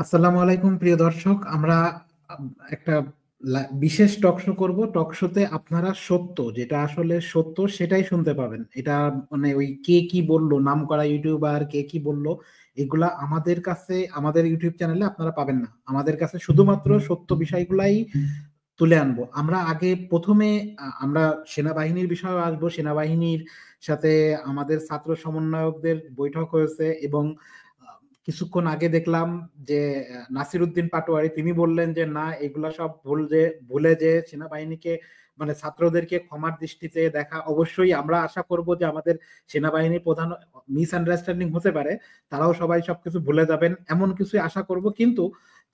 আসসালামু আলাইকুম প্রিয় দর্শক। আমরা একটা বিশেষ টক শো করব। টক শোতে আপনারা সত্য, যেটা আসলে সত্য সেটাই শুনতে পাবেন। এটা মানে ওই কে কি বললো, নাম করা ইউটিউবার কে কি বললো, এগুলা আমাদের কাছে, আমাদের ইউটিউব চ্যানেলে আপনারা পাবেন না। আমাদের কাছে শুধুমাত্র সত্য বিষয়গুলাই তুলে আনবো। আমরা আগে প্রথমে আমরা সেনাবাহিনীর বিষয়ে আসবো। সেনাবাহিনীর সাথে আমাদের ছাত্র সমন্বয়কদের বৈঠক হয়েছে এবং কিছুক্ষণ আগে দেখলাম যে নাসির উদ্দিন পাটোয়ারি তিনি বললেন যে না, এগুলা সব ভুলে যে সেনাবাহিনীকে মানে ছাত্রদেরকে ক্ষমার দৃষ্টিতে দেখা। অবশ্যই আমরা আশা করব যে আমাদের সেনাবাহিনীর প্রধান মিসআন্ডারস্ট্যান্ডিং হতে পারে, তারাও সবাই সবকিছু ভুলে যাবেন এমন কিছু আশা করব। কিন্তু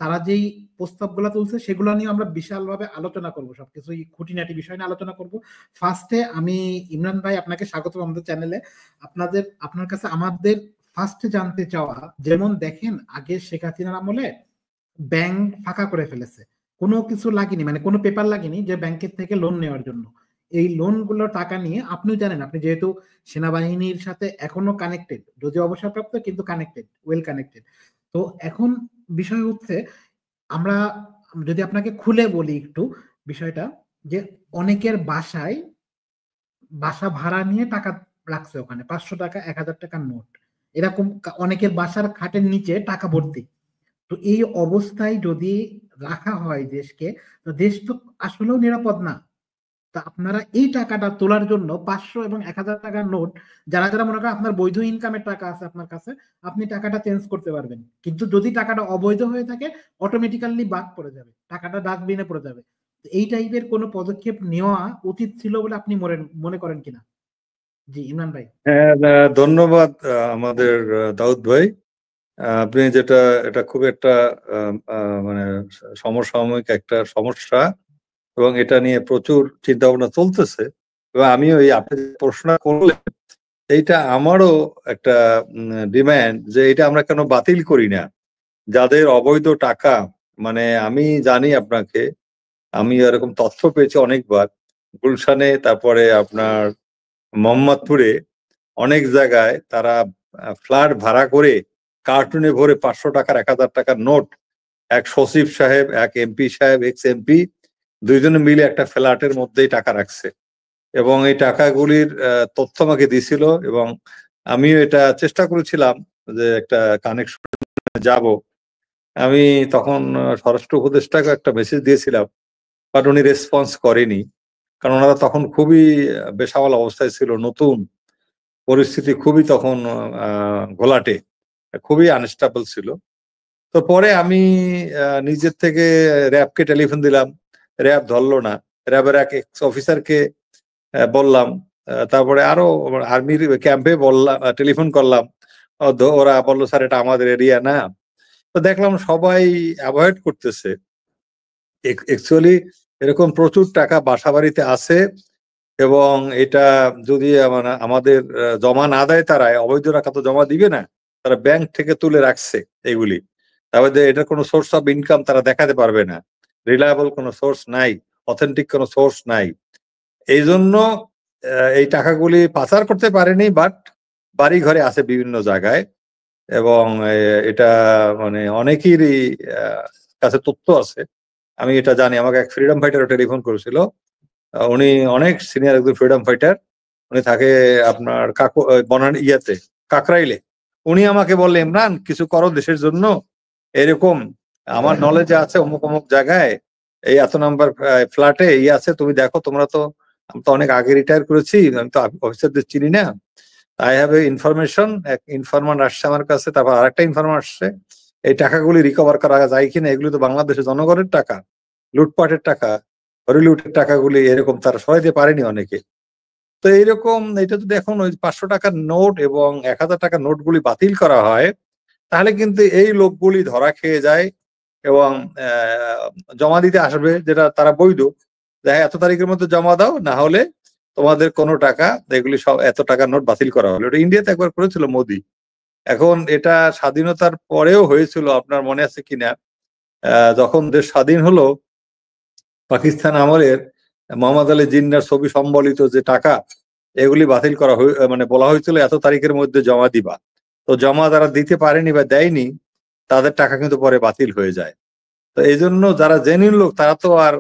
তারা যেই প্রস্তাবগুলো তুলছে সেগুলো নিয়ে আমরা বিশালভাবে আলোচনা করব, সবকিছুই খুঁটিনাটি বিষয় নিয়ে আলোচনা করব। ফার্স্টে আমি ইমরান ভাই আপনাকে স্বাগত আমাদের চ্যানেলে। আপনার কাছে আমাদের ফার্স্টে জানতে চাওয়া, যেমন দেখেন আগে শেখ হাসিনার আমলে ব্যাংক ফাঁকা করে ফেলেছে, কোনো কিছু লাগেনি, মানে কোনো পেপার লাগেনি যে ব্যাংকের থেকে লোন নেওয়ার জন্য। এই লোন গুলোর টাকা নিয়ে আপনিও জানেন, আপনি যেহেতু সেনাবাহিনীর সাথে এখনো কানেক্টেড, যদিও অবসরপ্রাপ্ত কিন্তু কানেক্টেড, ওয়েল কানেক্টেড। তো এখন বিষয় হচ্ছে, আমরা যদি আপনাকে খুলে বলি একটু বিষয়টা, যে অনেকের বাসায় বাসা ভাড়া নিয়ে টাকা রাখছে, ওখানে 500 টাকা 1000 টাকার নোট, এরকম অনেকের বাসার খাটের নিচে টাকা ভর্তি। তো এই অবস্থায় যদি রাখা হয় দেশকে, তো দেশ তো আসলেও নিরাপদ না। তা আপনারা এই টাকাটা তোলার জন্য 500 এবং 1000 টাকার নোট, যারা যারা মনে করেন আপনার বৈধ ইনকামের টাকা আছে আপনার কাছে, আপনি টাকাটা চেঞ্জ করতে পারবেন। কিন্তু যদি টাকাটা অবৈধ হয়ে থাকে, অটোমেটিক্যালি বাদ পড়ে যাবে, টাকাটা ডাস্টবিনে পড়ে যাবে। তো এই টাইপের কোনো পদক্ষেপ নেওয়া উচিত ছিল বলে আপনি মনে করেন কিনা? জি ইমরান ভাই। হ্যাঁ, ধন্যবাদ আমাদের দাউদ ভাই। আপনি যেটা, এটা খুব একটা মানে সমসাময়িক একটা সমস্যা এবং এটা নিয়ে প্রচুর চিন্তা ভাবনা চলতেছে। এবং আমিও এই আপনি যে প্রশ্ন করলেন, এইটা আমারও একটা ডিমান্ড যে এটা আমরা কেন বাতিল করি না। যাদের অবৈধ টাকা, মানে আমি জানি আপনাকে, আমি এরকম তথ্য পেয়েছি অনেকবার গুলশানে, তারপরে আপনার মোহাম্মদপুরে, অনেক জায়গায় তারা ফ্ল্যাট ভাড়া করে কার্টুনে ভরে 500 টাকার 1000 টাকার নোট, এক সচিব সাহেব, এক এমপি সাহেব, এক্স এমপি, দুইজনে মিলে একটা ফ্ল্যাটের মধ্যেই টাকা রাখছে এবং এই টাকাগুলির তথ্য আমাকে দিছিল এবং আমিও এটা চেষ্টা করেছিলাম যে একটা কানেকশন যাব। আমি তখন স্বরাষ্ট্র উপদেষ্টাকে একটা মেসেজ দিয়েছিলাম, বাট উনি রেসপন্স করেনি, কারণ ওনারা তখন খুবই বেসামাল অবস্থায় ছিল, নতুন পরিস্থিতি খুবই তখন ঘোলাটে, খুবই আনস্টেবল ছিল। তো পরে আমি নিজের থেকে র্যাবকে টেলিফোন দিলাম, র্যাব ধরলো না। র্যাবের এক এক্স অফিসারকে বললাম, তারপরে আরো আর্মির ক্যাম্পে বললাম, টেলিফোন করলাম, ওরা বললো স্যার এটা আমাদের এরিয়া না। তো দেখলাম সবাই অ্যাভয়েড করতেছে। অ্যাকচুয়ালি এরকম প্রচুর টাকা বাসা বাড়িতে আছে এবং এটা যদি আমাদের জমা না দেয়, তারা অবৈধ টাকা তো জমা দিবে না, তারা ব্যাংক থেকে তুলে রাখছে এইগুলি। তাহলে এটার কোনো সোর্স অফ ইনকাম তারা দেখাতে পারবে না, রিলায়েবল কোনো সোর্স নাই, অথেন্টিক কোনো সোর্স নাই। এই জন্য এই টাকাগুলি পাচার করতে পারেনি, বাট বাড়ি ঘরে আছে বিভিন্ন জায়গায় এবং এটা মানে অনেকেরই কাছে তথ্য আছে। আমি এটা জানি, আমাকে এক ফ্রিডম ফাইটার টেলিফোন করেছিল, উনি অনেক সিনিয়র একজন ফ্রিডম ফাইটার, উনি থাকে আপনার বনানী ইয়াতে, কাকরাইলে। উনি আমাকে বললে, ইমরান কিছু করো দেশের জন্য, এরকম আমার নলেজে আছে অমুক অমুক জায়গায় এই এত নাম্বার ফ্ল্যাটে আছে, তুমি দেখো। তোমরা তো, আমি তো অনেক আগে রিটায়ার করেছি, আমি তো অফিসারদের চিনি না, আই হ্যাভ এ ইনফরমেশন। এক ইনফরমার আসছে আমার কাছে, তারপর আরেকটা ইনফরমার আসছে, এই টাকাগুলি রিকভার করা যায় কিনা। এগুলি তো বাংলাদেশের জনগণের টাকা, লুটপাটের টাকা, হরিলুটের টাকাগুলি এরকম তারা সরাইতে পারেনি অনেকে। তো এইরকম এটা যদি এখন ওই 500 টাকার নোট এবং 1000 টাকার নোটগুলি বাতিল করা হয়, তাহলে কিন্তু এই লোকগুলি ধরা খেয়ে যায় এবং জমা দিতে আসবে, যেটা তারা বৈধ, দেখা এত তারিখের মধ্যে জমা দাও, না হলে তোমাদের কোনো টাকা, এগুলি সব এত টাকার নোট বাতিল করা হলো। এটা ইন্ডিয়াতে একবার করেছিল মোদি। এখন এটা স্বাধীনতার পরেও হয়েছিল, আপনার মনে আছে কিনা, যখন দেশ স্বাধীন হলো, পাকিস্তান আমলের মোহাম্মদ আলী জিন্নার ছবি সম্বলিত যে টাকা, এগুলি বাতিল করা মানে বলা হয়েছিল এত তারিখের মধ্যে জমা দিবা। তো জমা তারা দিতে পারেনি বা দেয়নি, তাদের টাকা কিন্তু পরে বাতিল হয়ে যায়। তো এই জন্য যারা জেনুইন লোক তারা তো আর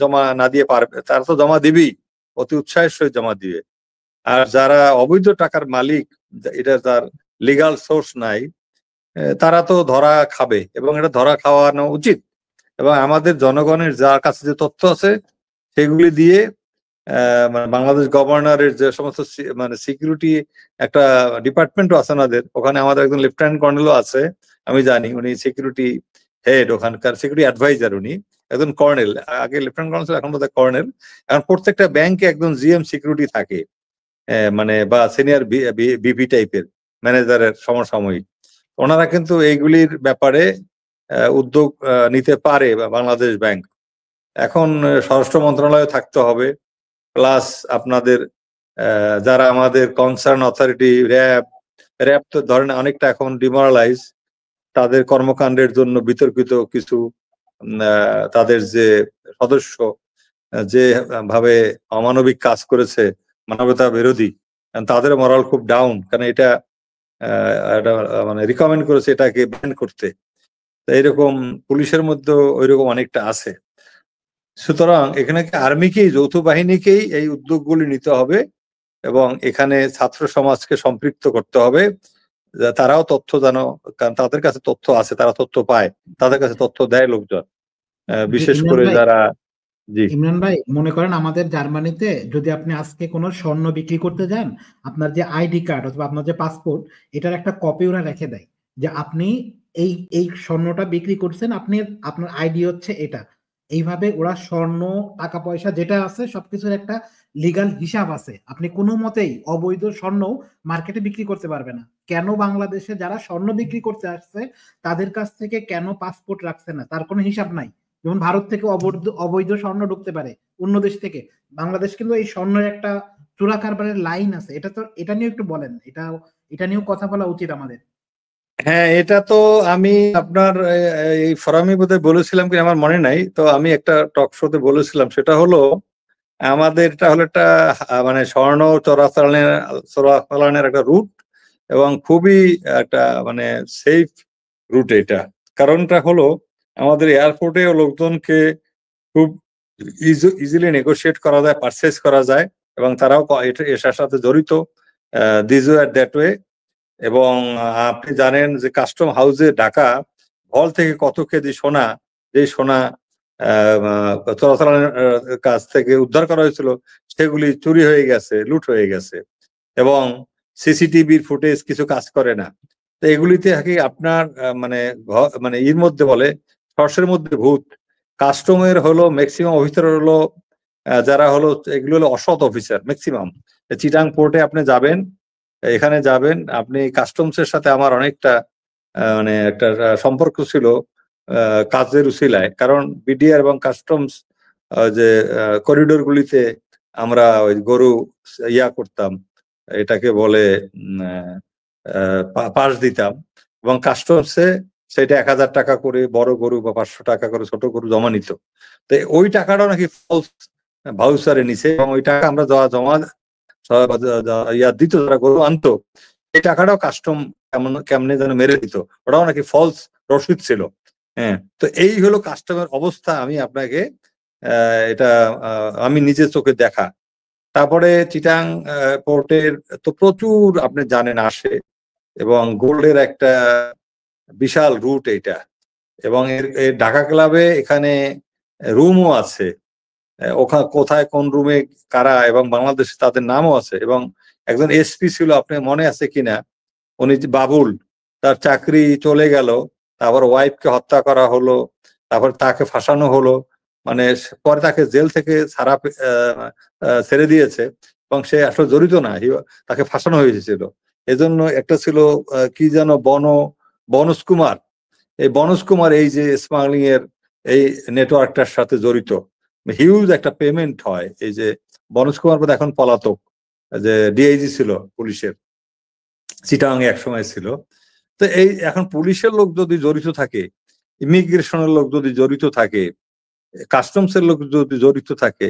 জমা না দিয়ে পারবে, তারা তো জমা দিবেই, অতি উৎসাহের সহিত জমা দিবে। আর যারা অবৈধ টাকার মালিক, এটা তার লিগাল সোর্স নাই, তারা তো ধরা খাবে, এবং এটা ধরা খাওয়ানো উচিত। এবং আমাদের জনগণের যার কাছে যে তথ্য আছে সেগুলি দিয়ে মানে বাংলাদেশ গভর্নরের যে সমস্ত মানে সিকিউরিটি একটা ডিপার্টমেন্টও আছে ওনাদের, ওখানে আমাদের একজন লেফটেন্যান্ট কর্নেলও আছে, আমি জানি উনি সিকিউরিটি হেড, ওখানকার সিকিউরিটি অ্যাডভাইজার, উনি একজন কর্নেল, আগে লেফটেন্যান্ট কর্নেল ছিল, এখন বোধহয় কর্নেল। এখন প্রত্যেকটা ব্যাংকে একজন জিএম সিকিউরিটি থাকে, মানে বা সিনিয়র বিপি টাইপের ম্যানেজারের সমসাময়িক। ওনারা কিন্তু এইগুলির ব্যাপারে উদ্যোগ নিতে পারে বা বাংলাদেশ ব্যাংক। এখন স্বরাষ্ট্র মন্ত্রণালয়ে থাকতে হবে, প্লাস আপনাদের যারা আমাদের কনসার্ন অথরিটি, র্যাব তো ধরেন অনেকটা এখন ডিমোরালাইজ, তাদের কর্মকাণ্ডের জন্য বিতর্কিত কিছু তাদের যে সদস্য যে ভাবে অমানবিক কাজ করেছে, মানবতা বিরোধী, তাদের মরাল খুব ডাউন, কারণ এটা মানে রিকমেন্ড করেছে এটাকে ব্যান করতে। এইরকম পুলিশের মধ্যে ওইরকম অনেকটা আছে। সুতরাং এখানে আর্মিকেই, যৌথ বাহিনীকেই এই উদ্যোগগুলি নিতে হবে, এবং এখানে ছাত্র সমাজকে সম্পৃক্ত করতে হবে, তারাও তথ্য জানো, কারণ তাদের কাছে তথ্য আছে, তারা তথ্য পায়, তাদের কাছে তথ্য দেয় লোকজন, বিশেষ করে যারা। জি ইমরান ভাই, মনে করেন আমাদের জার্মানিতে যদি আপনি আজকে কোনো স্বর্ণ বিক্রি করতে যান, আপনার যে আইডি কার্ড অথবা আপনার যে পাসপোর্ট, এটার একটা কপি ওরা রেখে দেয় যে আপনি এই এই স্বর্ণটা বিক্রি করছেন, আপনি আপনার আইডি হচ্ছে এটা। এইভাবে ওরা স্বর্ণ, টাকা পয়সা যেটা আছে সবকিছুর একটা লিগাল হিসাব আছে। আপনি কোনো মতেই অবৈধ স্বর্ণ মার্কেটে বিক্রি করতে পারবে না। কেন বাংলাদেশে যারা স্বর্ণ বিক্রি করতে আসছে তাদের কাছ থেকে কেন পাসপোর্ট রাখছে না, তার কোনো হিসাব নাই। যেমন ভারত থেকে অবৈধ স্বর্ণ ঢুকতে পারে অন্য দেশ থেকে, বাংলাদেশ কিন্তু এই স্বর্ণের একটা চোরা কারবারের লাইন আছে। এটা নিয়ে একটু বলেন, এটা নিয়েও কথা বলা উচিত আমাদের। হ্যাঁ, এটা তো আমি আপনার এই ফোরামে বোধহয় বলেছিলাম কি আমার মনে নাই, তো আমি একটা টক শোতে বলেছিলাম, সেটা হলো আমাদের এটা হলো একটা মানে স্বর্ণ চোরাচালানের একটা রুট, এবং খুবই একটা মানে সেফ রুট এটা। কারণটা হলো আমাদের এয়ারপোর্টে লোকজনকে খুব ইজিলি নেগোশিয়েট করা যায়, পারচেস করা যায়, এবং তারাও এটার সাথে জড়িত দিস ওয়ে আর দ্যাট ওয়ে। এবং আপনি জানেন যে কাস্টম হাউসে ঢাকা হল থেকে কত কেজি সোনা, যে সোনা চোরাচালানের কাছ থেকে উদ্ধার করা হয়েছিল, সেগুলি চুরি হয়ে গেছে, লুট হয়ে গেছে, এবং সিসিটিভির ফুটেজ কিছু কাজ করে না। তো এগুলিতে কি আপনার মানে মানে এর মধ্যে বলে সর্ষের মধ্যে ভূত। কাস্টমের হলো ম্যাক্সিমাম অফিসার হলো যারা হলো এগুলো হলো অসৎ অফিসার ম্যাক্সিমাম। চিটাং পোর্টে আপনি যাবেন, এখানে যাবেন আপনি, কাস্টমসের সাথে আমার অনেকটা মানে একটা সম্পর্ক ছিল কাজের উসিলায়, কারণ বিডিআর এবং কাস্টমস যে করিডোর গুলিতে আমরা ওই গরু ইয়া করতাম, এটাকে বলে পাস দিতাম, এবং কাস্টমসে সেটা 1000 টাকা করে বড় গরু বা 500 টাকা করে ছোট গরু জমা নিত। তো ওই টাকাটাও নাকি ফলস ভাউচারে নিছে, এবং ওই টাকা আমরা জমা ইয়া দিত, যারা গরু আনতো, এই টাকাটাও কাস্টম কেমনে যেন মেরে দিত, ওটাও নাকি ফলস রসিদ ছিল। হ্যাঁ, তো এই হলো কাস্টমের অবস্থা। আমি আপনাকে এটা আমি নিজের চোখে দেখা। তারপরে চিটাং পোর্টের তো প্রচুর আপনি জানেন আসে, এবং গোল্ডের একটা বিশাল রুট এটা, এবং এর ঢাকা ক্লাবে এখানে রুমও আছে, ওখানে কোথায় কোন রুমে কারা, এবং বাংলাদেশে তাদের নামও আছে। এবং একজন এসপি ছিল, আপনি মনে আছে কিনা, উনি বাবুল, তার চাকরি চলে গেল, তারপর ওয়াইফকে হত্যা করা হলো, তারপর তাকে ফাঁসানো হলো, মানে পরে তাকে জেল থেকে ছেড়ে দিয়েছে, এবং সে আসলে জড়িত না, তাকে ফাঁসানো হয়েছিল। এজন্য একটা ছিল কি যেন বনজ কুমার, এই বনজ কুমার এই যে স্মাগলিং এর এই নেটওয়ার্কটার সাথে জড়িত, হিউজ একটা পেমেন্ট হয়। এই যে বনজ কুমার বোধহয় এখন পলাতক, যে ডিআইজি ছিল পুলিশের, চিটাং এক সময় ছিল। তো এই এখন পুলিশের লোক যদি জড়িত থাকে, ইমিগ্রেশনের লোক যদি জড়িত থাকে, কাস্টমসের লোক যদি জড়িত থাকে,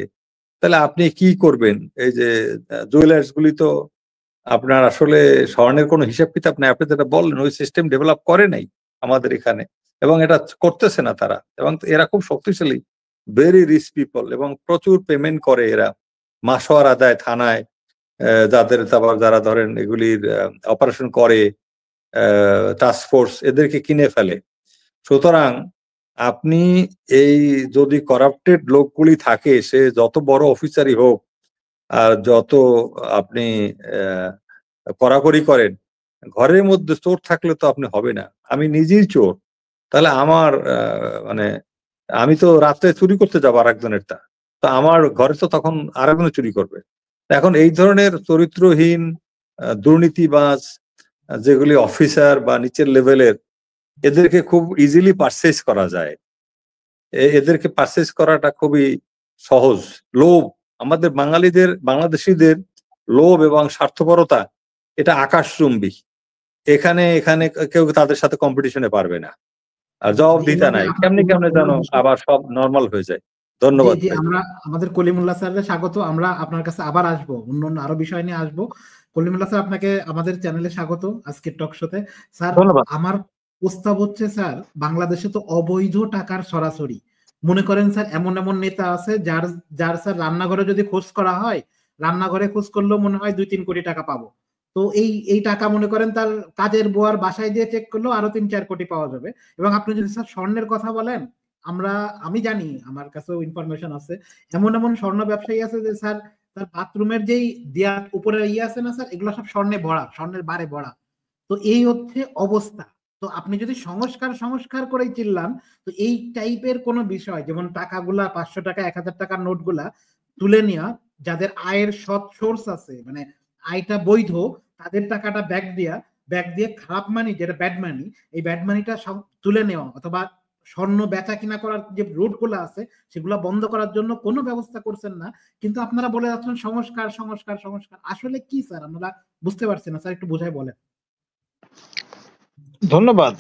তাহলে আপনি কি করবেন? এই যে জুয়েলার্স গুলি তো আপনার আসলে স্বর্ণের কোনো হিসাব কিতাব নাই, আপনি যেটা বললেন ওই সিস্টেম ডেভেলপ করে নাই। আমাদের এখানে, এবং এটা করতেছে না তারা, এবং এরা খুব শক্তিশালী, ভেরি রিচ পিপল, এবং প্রচুর পেমেন্ট করে এরা, মাসোয়ার আদায় থানায়, যাদের তারপর যারা ধরেন এগুলির অপারেশন করে, টাস্ক ফোর্স এদেরকে কিনে ফেলে। সুতরাং আপনি এই যদি করাপ্টেড লোকগুলি থাকে, সে যত বড় অফিসারই হোক আর যত আপনি কড়াকড়ি করেন, ঘরের মধ্যে চোর থাকলে তো আপনি হবে না। আমি নিজেই চোর, তাহলে আমার মানে আমি তো রাত্রে চুরি করতে যাবো আরেকজনের তা, তো আমার ঘরে তো তখন আরেকজনে চুরি করবে। এখন এই ধরনের চরিত্রহীন দুর্নীতিবাজ যেগুলি অফিসার বা নিচের লেভেলের, এদেরকে খুব ইজিলি পারচেজ করা যায়। এদেরকে পারচেজ করাটা খুবই সহজ। লোভ, আমাদের বাঙালিদের, বাংলাদেশিদের লোভ এবং স্বার্থপরতা এটা আকাশচুম্বী। এখানে এখানে কেউ তাদের সাথে কম্পিটিশনে পারবে না, আর জবাবদিহিতা নাই, কেমনে কেমনে যেন আবার সব নর্মাল হয়ে যায়। ধন্যবাদ। জি, আমরা আমাদের কলিমুল্লাহ স্যারের স্বাগত। আমরা আপনার কাছে আবার আসবো, অন্য অন্য আরো বিষয় নিয়ে আসবো। কলিমুল্লাহ স্যার, আপনাকে আমাদের চ্যানেলে স্বাগত আজকের টক শোতে। স্যার, ধন্যবাদ। আমার প্রস্তাব হচ্ছে স্যার, বাংলাদেশে তো অবৈধ টাকার সরাসরি, মনে করেন স্যার এমন এমন নেতা আছে যার যার স্যার রান্নাঘরে যদি খোঁজ করা হয়, রান্নাঘরে খোঁজ করলেও মনে হয় 2-3 কোটি টাকা পাবো। তো এই টাকা মনে করেন তার কাজের বুয়ার বাসায় দিয়ে চেক করলেও আরো 3-4 কোটি পাওয়া যাবে। এবং আপনি যদি স্যার স্বর্ণের কথা বলেন, আমি জানি, আমার কাছেও ইনফরমেশন আছে, এমন এমন স্বর্ণ ব্যবসায়ী আছে যে স্যার তার বাথরুমের যেই দেয়াল উপরে আছে না স্যার, এগুলো সব স্বর্ণে ভরা, স্বর্ণের বারে ভরা। তো এই হচ্ছে অবস্থা। তো আপনি যদি সংস্কার সংস্কার করেই চিল্লান, তো এই টাইপের কোন বিষয়, যেমন টাকাগুলা 500 টাকা 1000 টাকার নোটগুলা তুলে নেওয়া, যাদের আয়ের সৎ সোর্স আছে, মানে আয়টা বৈধ, তাদের টাকাটা ব্যাক দিয়ে খারাপ মানি, যেটা ব্যাড মানি, এই ব্যাড মানিটা সব তুলে নেওয়া, অথবা স্বর্ণ বেচা কিনা করার যে রুট গুলো আছে সেগুলো বন্ধ করার জন্য কোনো ব্যবস্থা করছেন না। কিন্তু আপনারা বলে যাচ্ছেন সংস্কার সংস্কার সংস্কার, আসলে কি স্যার আমরা বুঝতে পারছি না স্যার, একটু বোঝাই বলেন। ধন্যবাদ।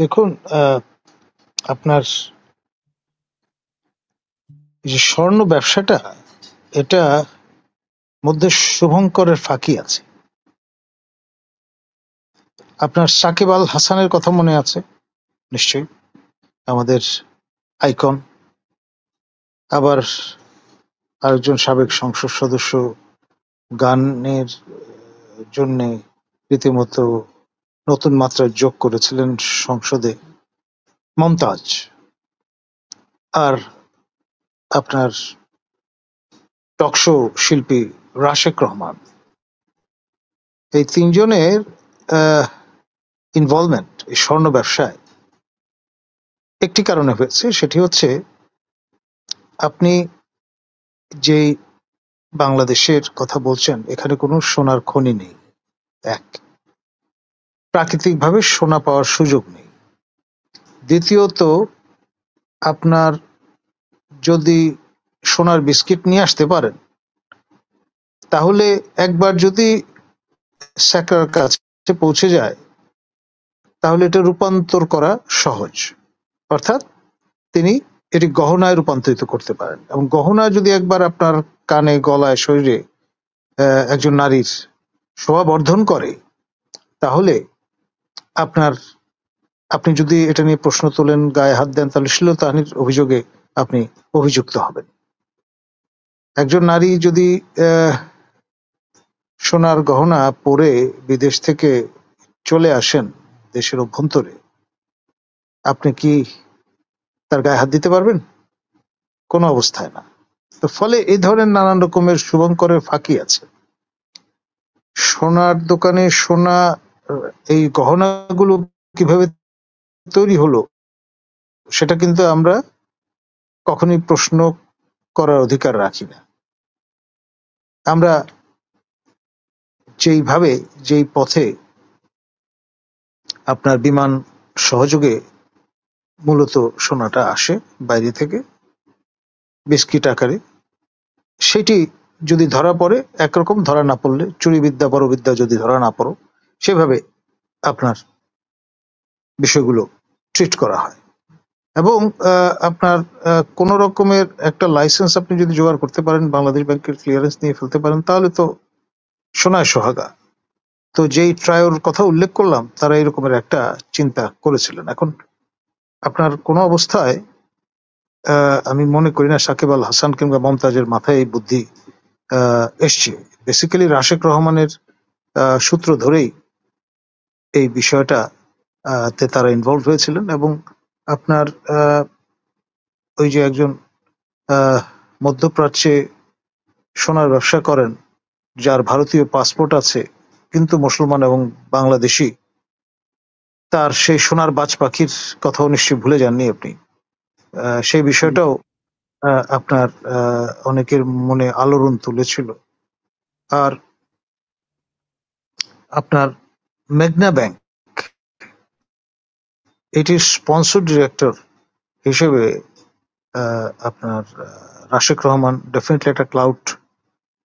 দেখুন, আপনার যে স্বর্ণ ব্যবসাটা, এটা মধ্যে শুভঙ্করের ফাঁকি আছে। আপনার সাকিব আল হাসানের কথা মনে আছে নিশ্চয়ই, আমাদের আইকন। আবার আরেকজন সাবেক সংসদ সদস্য গানের জন্য রীতিমতো নতুন মাত্রা যোগ করেছিলেন সংসদে, মমতাজ। আর আপনার টকশো শিল্পী রাশেক রহমান, এই তিনজনের ইনভলভমেন্ট এই স্বর্ণ ব্যবসায় একটি কারণে হয়েছে, সেটি হচ্ছে আপনি যে বাংলাদেশের কথা বলছেন, এখানে কোনো সোনার খনি নেই, এক, প্রাকৃতিকভাবে সোনা পাওয়ার সুযোগ নেই। দ্বিতীয়ত, আপনার যদি সোনার বিস্কিট নিয়ে আসতে পারেন, তাহলে একবার যদি স্যাকার কাছে পৌঁছে যায়, তাহলে এটা রূপান্তর করা সহজ। অর্থাৎ তিনি এটি গহনায় রূপান্তরিত করতে পারেন, এবং গহনা যদি একবার আপনার কানে, গলায়, শরীরে একজন নারীর শোভা বর্ধন করে, তাহলে আপনি যদি এটা নিয়ে প্রশ্ন তোলেন, গায়ে হাত দেন, তাহলে শ্লীলতাহানির অভিযোগে আপনি অভিযুক্ত হবেন। একজন নারী যদি সোনার গহনা পরে বিদেশ থেকে চলে আসেন দেশের অভ্যন্তরে, আপনি কি তার গায়ে হাত দিতে পারবেন? কোনো অবস্থায় না। তো ফলে এই ধরনের নানান রকমের শুভঙ্করের ফাঁকি আছে। সোনার দোকানে সোনা, এই গহনাগুলো কিভাবে তৈরি হলো, সেটা কিন্তু আমরা কখনোই প্রশ্ন করার অধিকার রাখি না। আমরা যেই পথে আপনার বিমান সহযোগে মূলত সোনাটা আসে বাইরে থেকে বিস্কিট আকারে, সেটি যদি ধরা পড়ে একরকম, ধরা না পড়লে চুরিবিদ্যা বড়বিদ্যা যদি ধরা না পড়ো, সেভাবে আপনার বিষয়গুলো ট্রিট করা হয়। এবং আপনার কোন রকমের একটা লাইসেন্স আপনি যদি জোগাড় করতে পারেন, বাংলাদেশ ব্যাংকের ক্লিয়ারেন্স নিয়ে ফেলতে পারেন, তাহলে তো সোনায় সোহাগা। তো যেই ট্রায়োর কথা উল্লেখ করলাম তারা এরকমের একটা চিন্তা করেছিলেন। এখন আপনার কোনো অবস্থায় আমি মনে করি না সাকিব আল হাসান কিংবা মমতাজের মাথায় এই বুদ্ধি এসছে। বেসিক্যালি রাশেক রহমানের সূত্র ধরেই এই বিষয়টা তে তারা ইনভলভ হয়েছিলেন। এবং আপনার ওই যে একজন মধ্যপ্রাচ্যে সোনার ব্যবসা করেন, যার ভারতীয় পাসপোর্ট আছে কিন্তু মুসলমান এবং বাংলাদেশি, তার সেই সোনার বাজ পাখির কথাও নিশ্চয়ই ভুলে যাননি আপনি। সেই বিষয়টাও আপনার অনেকের মনে আলোড়ন তুলেছিল। আর আপনার মেঘনা ব্যাংক, এটির স্পন্সর ডিরেক্টর হিসেবে আপনার রাশেক রহমান ডেফিনেটলি একটা ক্লাউড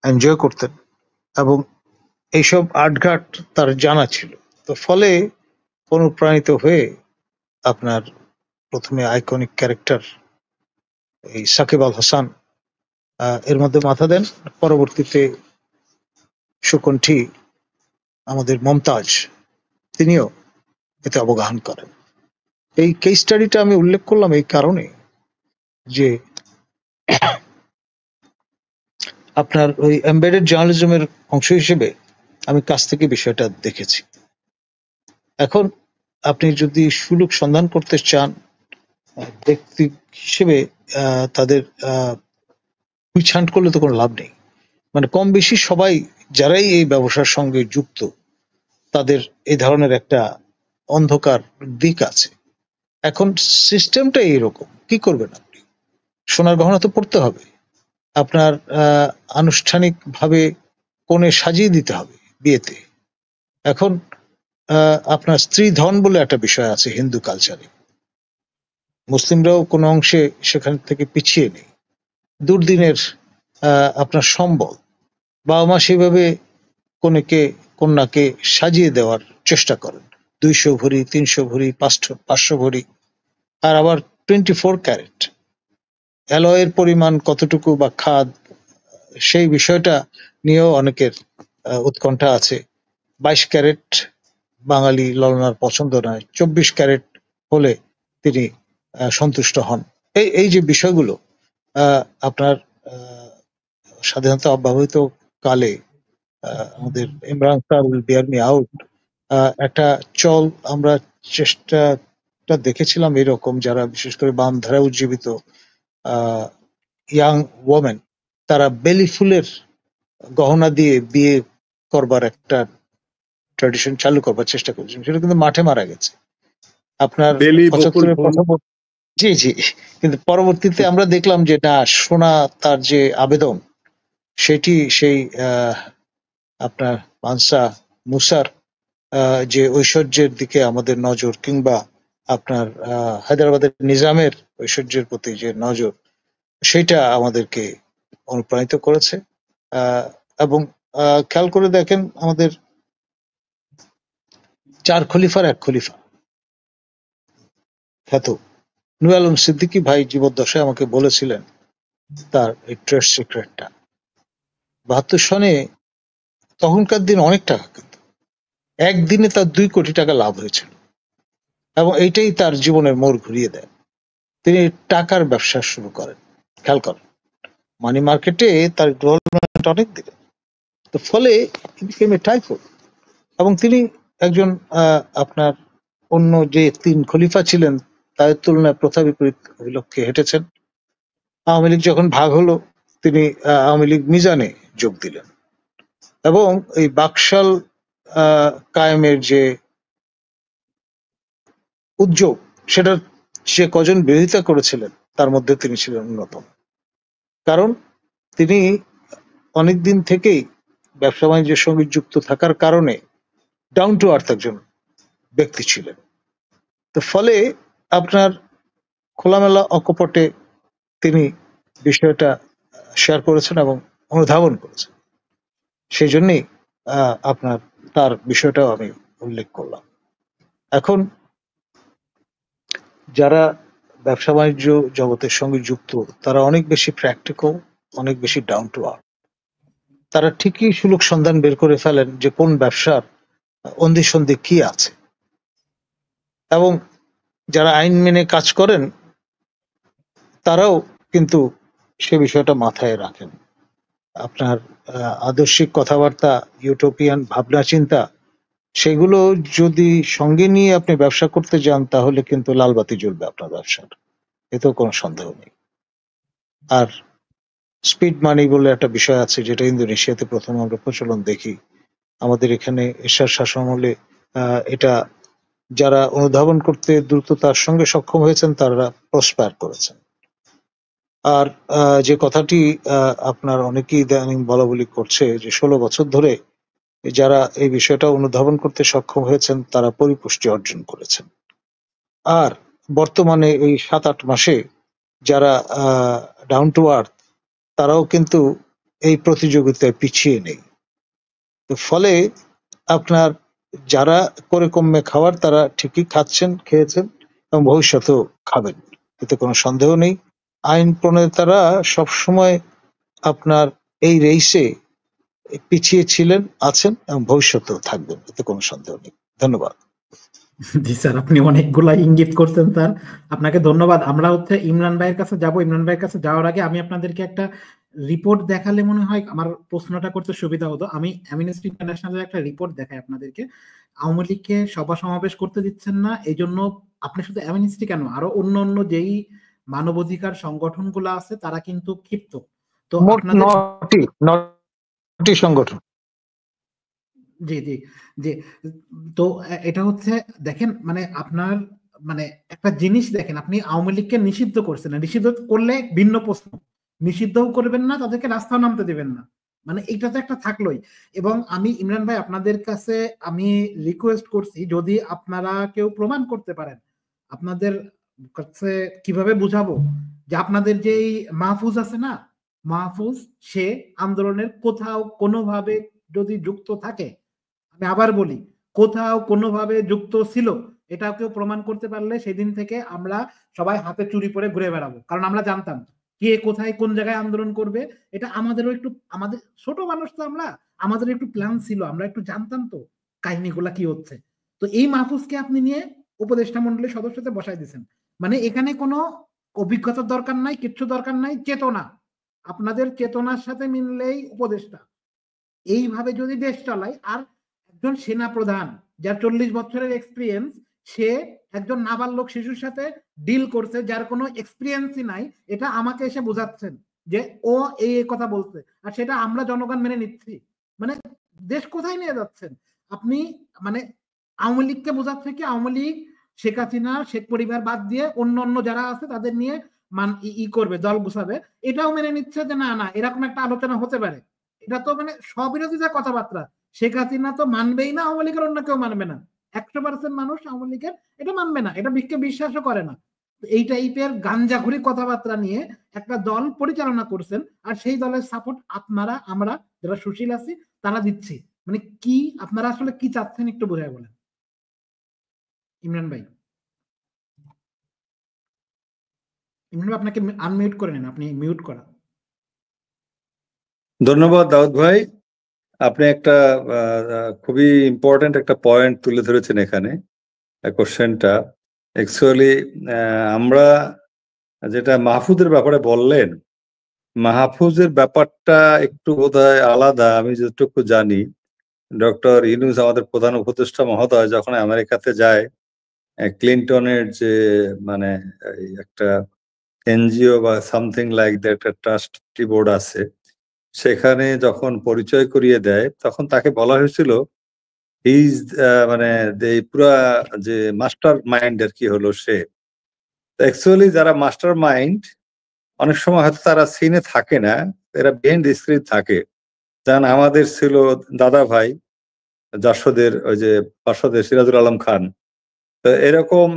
এনজয় করতেন এবং এইসব আটঘাট তার জানা ছিল। তো ফলে অনুপ্রাণিত হয়ে আপনার প্রথমে আইকনিক ক্যারেক্টার এই সাকিব আল হাসান এর মধ্যে মাথা দেন। পরবর্তীতে সুকণ্ঠী আমাদের মমতাজ, তিনিও এতে অবগাহন করেন। এই কেস স্টাডিটা আমি উল্লেখ করলাম এই কারণে যে আপনার ওই এমবেডেড জার্নালিজমের অংশ হিসেবে আমি কাছ থেকে বিষয়টা দেখেছি। এখন আপনি যদি সুলুক সন্ধান করতে চান ব্যক্তি হিসেবে, তাদের পিছান্ট করলে তো কোনো লাভ নেই। মানে কম বেশি সবাই যারাই এই ব্যবসার সঙ্গে যুক্ত, তাদের এই ধরনের একটা অন্ধকার দিক আছে। এখন সিস্টেমটা এইরকম, কি করবেন আপনি? সোনার গহনা তো পড়তে হবে, আপনার আনুষ্ঠানিকভাবে কোণে সাজিয়ে দিতে হবে বিয়েতে। এখন আপনার স্ত্রী ধন বলে একটা বিষয় আছে হিন্দু কালচারে, মুসলিমরাও কোনো অংশে সেখান থেকে পিছিয়ে নেই। দুর্দিনের আপনার সম্বল, বাবা মা সেইভাবে কন্যাকে সাজিয়ে দেওয়ার চেষ্টা করেন, 200 ভরি 300 ভরি 500 ভরি, আর আবার 24 ক্যারেট অ্যালয়ের পরিমাণ কতটুকু বা খাদ, সেই বিষয়টা নিয়েও অনেকের উৎকণ্ঠা আছে। 22 ক্যারেট বাঙালি ললনার পছন্দ নয়, 24 ক্যারেট হলে তিনি সন্তুষ্ট হন। এই যে বিষয়গুলো আপনার স্বাধীনতা অব্যবহিত কালে আমাদের Imran sir will bear me out একটা চল আমরা চেষ্টাটা দেখেছিলাম এরকম, যারা বিশেষ করে বাম ধারা উজ্জীবিত ইয়াং ওমেন, তারা বেলি ফুলের গহনা দিয়ে বিয়ে করবার একটা ট্র্যাডিশন চালু করবার চেষ্টা করেছেন, সেটা কিন্তু মাঠে মারা গেছে। আপনার 75-এর কথা জি জি, কিন্তু পরবর্তীতে আমরা দেখলাম যে না, সোনা তার যে আবেদন সেটি সেই আপনার মানসা মুসার যে ঐশ্বর্যের দিকে আমাদের নজর, কিংবা আপনার হায়দ্রাবাদের নিজামের ঐশ্বর্যের প্রতি যে নজর, সেটা আমাদেরকে অনুপ্রাণিত করেছে। এবং খেয়াল করে দেখেন, আমাদের 4 খলিফার 1 খলিফা খ্যাত নূর আলম সিদ্দিকী ভাই জীবদ্দশায় আমাকে বলেছিলেন তার এই ট্রেড সিক্রেটটা। 72 সনে তখনকার দিন অনেক টাকা, কিন্তু একদিনে তার 2 কোটি টাকা লাভ হয়েছিল, এবং এইটাই তার জীবনের মোড় ঘুরিয়ে দেয়। তিনি টাকার ব্যবসা শুরু করেন। খেয়াল করেন, মানি মার্কেটে তার ডেভেলপমেন্ট অনেক দিকে, তো ফলে টাইফয়েড। এবং তিনি একজন আপনার অন্য যে 3 খলিফা ছিলেন তাদের তুলনায় প্রথা বিপরীত অভিলক্ষে হেঁটেছেন। আওয়ামী লীগ যখন ভাগ হলো, তিনি আওয়ামী লীগ মিজানে যোগ দিলেন, এবং এই বাকশাল কায়েমের যে উদ্যোগ, সেটা যে কজন বিরোধিতা করেছিলেন তার মধ্যে তিনি ছিলেন অন্যতম। কারণ তিনি অনেকদিন থেকেই ব্যবসা বাণিজ্যের সঙ্গে যুক্ত থাকার কারণে ডাউন টু আর্থ একজন ব্যক্তি ছিলেন। তো ফলে আপনার খোলামেলা অকপটে তিনি বিষয়টা শেয়ার করেছেন এবং অনুধাবন করেছেন। সেই জন্যই আপনার তার বিষয়টাও আমি উল্লেখ করলাম। এখন যারা ব্যবসা বাণিজ্য জগতের সঙ্গে যুক্ত, তারা অনেক বেশি প্র্যাকটিক্যাল, অনেক বেশি ডাউন টু আর্থ। তারা ঠিকই সুলুক সন্ধান বের করে ফেলেন যে কোন ব্যবসার অন্ধিসন্ধি কি আছে, এবং যারা আইন মেনে কাজ করেন তারাও কিন্তু সে বিষয়টা মাথায় রাখেন। আপনার আদর্শিক কথাবার্তা, ইউটোপিয়ান ভাবনা চিন্তা, সেগুলো যদি সঙ্গে নিয়ে আপনি ব্যবসা করতে যান তাহলে কিন্তু লালবাতি জ্বলবে আপনার ব্যবসার, এতেও কোনো সন্দেহ নেই। আর স্পিড মানি বলে একটা বিষয় আছে, যেটা ইন্দোনেশিয়াতে প্রথম আমরা প্রচলন দেখি। আমাদের এখানে এরশাদ শাসনামলে এটা যারা অনুধাবন করতে দ্রুততার সঙ্গে সক্ষম হয়েছেন তারা প্রসপার করেছেন। আর যে কথাটি আপনার অনেকেই ইদানিং বলা বলি করছে যে 16 বছর ধরে যারা এই বিষয়টা অনুধাবন করতে সক্ষম হয়েছেন তারা পরিপুষ্টি অর্জন করেছেন। আর বর্তমানে এই 7-8 মাসে যারা ডাউন টু আর্থ তারাও কিন্তু এই প্রতিযোগিতায় পিছিয়ে নেই। তো ফলে আপনার যারা করে কমে খাওয়ার তারা ঠিকই খাচ্ছেন, খেয়েছেন এবং ভবিষ্যতেও খাবেন, এতে কোনো সন্দেহ নেই। আইন প্রণেতারা সবসময় আপনার এই রেইসে পিছিয়ে ছিলেন, আছেন এবং ভবিষ্যতেও থাকবেন, এতে কোনো সন্দেহ নেই। ধন্যবাদ। জি স্যার, আপনি অনেকগুলা ইঙ্গিত করছেন স্যার, আপনাকে ধন্যবাদ। আমরা ইমরান ভাইয়ের কাছে যাব। ইমরান ভাইয়ের কাছে যাওয়ার আগে আমি আপনাদেরকে একটা রিপোর্ট দেখালে মনে হয় আমার প্রশ্নটা করতে সুবিধা হতো। আমি অ্যামনেস্টি ইন্টারন্যাশনালের একটা রিপোর্ট দেখাই আপনাদেরকে। আওয়ামী লীগকে সভা সমাবেশ করতে দিচ্ছেন না, এই জন্য আপনি শুধু অ্যামনেস্টি কেন, আরো অন্য অন্য যেই মানবাধিকার সংগঠনগুলো আছে তারা কিন্তু ক্ষিপ্ত। তো মোট আপনাদের 9টি সংগঠন। জি জি জি। তো এটা দেখেন, মানে আপনার মানে একটা জিনিস দেখেন, আপনি আওয়ামী লীগকে নিষিদ্ধ করছেন না, নিষিদ্ধ করলে ভিন্ন প্রশ্ন, নিষিদ্ধও করবেন না, তাদেরকে রাস্তাও নামতে দেবেন না, মানে এটা তো একটা থাকলোই। এবং আমি ইমরান ভাই আপনাদের কাছে আমি রিকোয়েস্ট করছি, যদি আপনারা কেউ প্রমাণ করতে পারেন, আপনাদের কাছে কিভাবে বুঝাবো যে আপনাদের যেই মাহফুজ আছে না, মাহফুজ সে আন্দোলনের কোথাও কোনোভাবে যদি যুক্ত থাকে, আমি আবার বলি, কোথাও কোনোভাবে যুক্ত ছিল, এটা কেউ প্রমাণ করতে পারলে সেদিন থেকে আমরা সবাই হাতে চুরি পরে ঘুরে বেড়াবো। কারণ আমরা জানতাম কে কোথায় কোন জায়গায় আন্দোলন করবে। এটা আমাদেরও একটু, আমাদের ছোট মানুষ তো আমরা, আমাদের একটু প্ল্যান ছিল, আমরা একটু জানতাম তো কাহিনীগুলা কি হচ্ছে। তো এই মাহফুজকে আপনি নিয়ে উপদেষ্টা মন্ডলীর সদস্যতে বসাই দিয়েছেন, মানে এখানে কোনো অভিজ্ঞতার দরকার নাই, কিচ্ছু দরকার নাই, চেতনা, আপনাদের চেতনার সাথে মিললেই উপদেষ্টা। এইভাবে যদি দেশ চালায়, আর একজন সেনা প্রধান যার 40 বছরের এক্সপিরিয়েন্স, সে একজন নাবালক শিশুর সাথে ডিল করছে যার কোনো এক্সপিরিয়েন্সই নাই, এটা আমাকে এসে বোঝাচ্ছেন যে ও এই কথা বলছে, আর সেটা আমরা জনগণ মেনে নিচ্ছি। মানে দেশ কোথায় নিয়ে যাচ্ছেন আপনি? মানে আওয়ামী লীগকে বোঝাচ্ছে কি, আওয়ামী লীগ শেখ হাসিনা শেখ পরিবার বাদ দিয়ে অন্য অন্য যারা আছে তাদের নিয়ে করবে, দল গুছাবে, এটাও মেনে নিচ্ছে যে না না এরকম একটা আলোচনা হতে পারে। এটা তো মানে স্ববিরোধিতা কথাবার্তা। শেখ হাসিনা তো মানবেই না, আওয়ামী লীগের অন্য কেউ মানবে না, 100% মানুষ আওয়ামী লীগের এটা মানবে না, এটা বিশ্বাসও করে না। এই টাইপের গাঞ্জাখুরি কথাবার্তা নিয়ে একটা দল পরিচালনা করছেন, আর সেই দলের সাপোর্ট আপনারা, আমরা যারা সুশীল আছি তারা দিচ্ছি। মানে কি আপনারা আসলে কি চাচ্ছেন একটু বোঝায় বলেন ইমরান ভাই। ইমরান ভাই আপনাকে আনমিউট করে নেন, আপনি মিউট করা। ধন্যবাদ দাউদ ভাই, আপনি একটা খুবই ইম্পর্টেন্ট একটা পয়েন্ট তুলে ধরেছেন এখানে। কোশ্চেনটা অ্যাকচুয়ালি আমরা যেটা মাহফুজের ব্যাপারে বললেন, মাহফুজের ব্যাপারটা একটু বোধহয় আলাদা। আমি যতটুকু জানি, ডক্টর ইউনূস আমাদের প্রধান উপদেষ্টা মহোদয় যখন আমেরিকাতে যায়, ক্লিনটনের যে মানে একটা এনজিও বা সামথিং লাইক দ্যাট, একটা ট্রাস্টি বোর্ড আছে, সেখানে যখন পরিচয় করিয়ে দেয় তখন তাকে বলা হয়েছিল ইজ মানে পুরা যে মাস্টার মাইন্ড আর কি হলো সে। অ্যাকচুয়ালি যারা মাস্টার মাইন্ড অনেক সময় হয়তো তারা সিনে থাকে না, এরা বিহাইন্ড দ্য স্ক্রিন থাকে। যেমন আমাদের ছিল দাদা ভাই জাসদের, ওই যে পার্শ্বদের সিরাজুল আলম খান, তো এরকম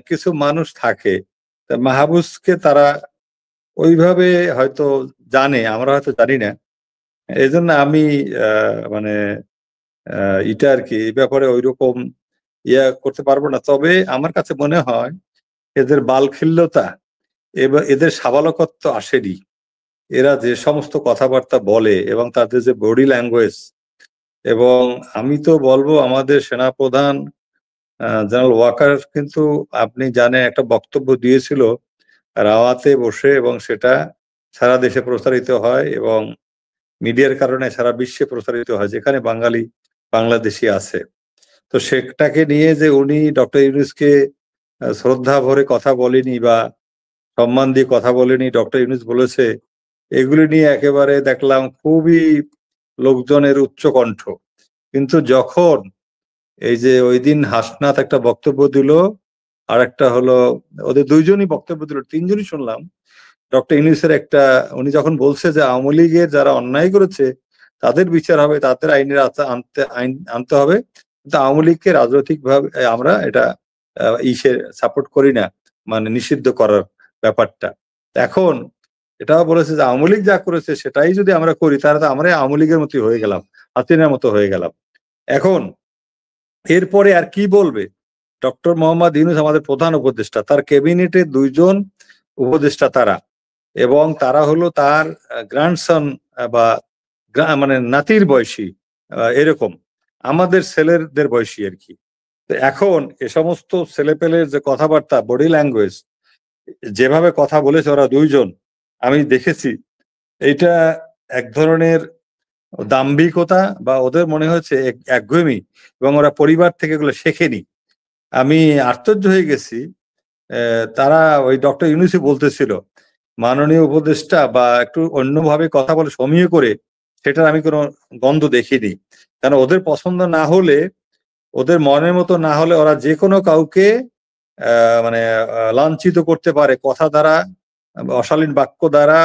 কিছু মানুষ থাকে। মাহফুজকে তারা ওইভাবে হয়তো জানে, আমরা হয়তো জানি না। এই জন্য আমি মানে এটা আর কি এই ব্যাপারে ওইরকম ইয়া করতে পারবো না। তবে আমার কাছে মনে হয় এদের বালখিল্যতা এবার এদের সাবালকত্ব আসেনি। এরা যে সমস্ত কথাবার্তা বলে এবং তাদের যে বডি ল্যাঙ্গুয়েজ, এবং আমি তো বলবো আমাদের সেনাপ্রধান জেনারেল ওয়াকার কিন্তু আপনি জানেন একটা বক্তব্য দিয়েছিল রাওয়াতে বসে, এবং সেটা সারা দেশে প্রচারিত হয় এবং মিডিয়ার কারণে সারা বিশ্বে প্রচারিত হয়, যেখানে বাঙালি বাংলাদেশি আছে। তো সেটাকে নিয়ে যে উনি ডক্টর ইউনূসকে শ্রদ্ধা ভরে কথা বলেনি বা সম্মান দিয়ে কথা বলেনি, ডক্টর ইউনূস বলেছে, এগুলি নিয়ে একেবারে দেখলাম খুবই লোকজনের উচ্চকণ্ঠ। কিন্তু যখন এই যে ওই দিন হাসনাত একটা বক্তব্য দিল, আর একটা হলো ওদের দুইজনই বক্তব্য দিল, তিনজনই শুনলাম। ডক্টর ইউনূসের একটা, উনি যখন বলছে যে আওয়ামী লীগের যারা অন্যায় করেছে তাদের বিচার হবে, তাদের আইনের আইন আনতে হবে, কিন্তু আওয়ামী লীগকে রাজনৈতিক ভাবে আমরা এটা সাপোর্ট করি না, মানে নিষিদ্ধ করার ব্যাপারটা। এখন এটাও বলেছে যে আওয়ামী লীগ যা করেছে সেটাই যদি আমরা করি তাহলে তো আমরা আওয়ামী লীগের মতোই হয়ে গেলাম, হাসিনার মতো হয়ে গেলাম। এখন এরপরে আর কি বলবে? ডক্টর মোহাম্মদ ইউনূস আমাদের প্রধান উপদেষ্টা, তার ক্যাবিনেটে দুইজন উপদেষ্টা তারা, এবং তারা হলো তার গ্র্যান্ডসন বা মানে নাতির বয়সী, এরকম আমাদের ছেলেদের বয়সী আর কি। তো এখন এ সমস্ত ছেলেপেলের যে কথাবার্তা, বডি ল্যাঙ্গুয়েজ, যেভাবে কথা বলেছে ওরা দুইজন, আমি দেখেছি এইটা এক ধরনের দাম্ভিকতা বা ওদের মনে হচ্ছে একগুঁয়েমি, এবং ওরা পরিবার থেকে এগুলো শেখেনি। আমি আশ্চর্য হয়ে গেছি। তারা ওই ডক্টর ইউনূসই বলতেছিল মাননীয় উপদেষ্টা বা একটু অন্যভাবে কথা বলে সমীহ করে, সেটার আমি কোনো গন্ধ দেখিনি। কারণ ওদের পছন্দ না হলে, ওদের মনের মতো না হলে ওরা যে কোনো কাউকে মানে লাঞ্ছিত করতে পারে কথা দ্বারা, অশালীন বাক্য দ্বারা,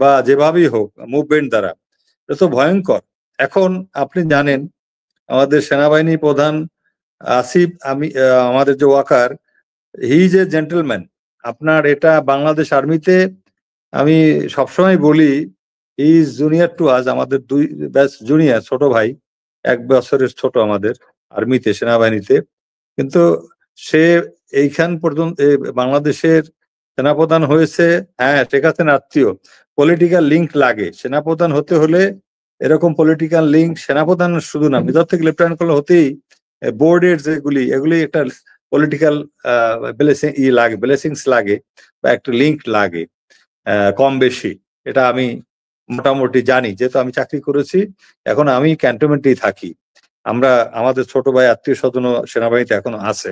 বা যেভাবেই হোক মুভমেন্ট দ্বারা। এটা তো ভয়ঙ্কর। এখন আপনি জানেন আমাদের সেনাবাহিনী প্রধান আসিফ, আমাদের যে Waker, he is a gentleman. আপনার এটা বাংলাদেশ আর্মিতে আমি সবসময় বলি, he is junior to us, আমাদের দুই ব্যাচ জুনিয়র, ছোট ভাই, 1 বছরের ছোট আমাদের আর্মিতে, সেনাবাহিনীতে। কিন্তু সে এইখান পর্যন্ত বাংলাদেশের সেনাপ্রধান হয়েছে। হ্যাঁ ঠিক আছে, আত্মীয়, পলিটিক্যাল লিঙ্ক লাগে সেনাপ্রধান হতে হলে। এরকম পলিটিক্যাল লিঙ্ক সেনাপ্রধান শুধু না, মেজর থেকে লেফটেন্যান্ট কর্নেল হতেই বোর্ডের যেগুলি, এগুলি একটা পলিটিক্যাল লাগে, ব্লেসিংস লাগে, বা একটা লিঙ্ক লাগে কম বেশি। এটা আমি মোটামুটি জানি, যেহেতু আমি চাকরি করেছি। এখন আমি ক্যান্টনমেন্টেই থাকি। আমরা আমাদের ছোট ভাই আত্মীয় স্বজন সেনাবাহিনীতে এখনো আছে।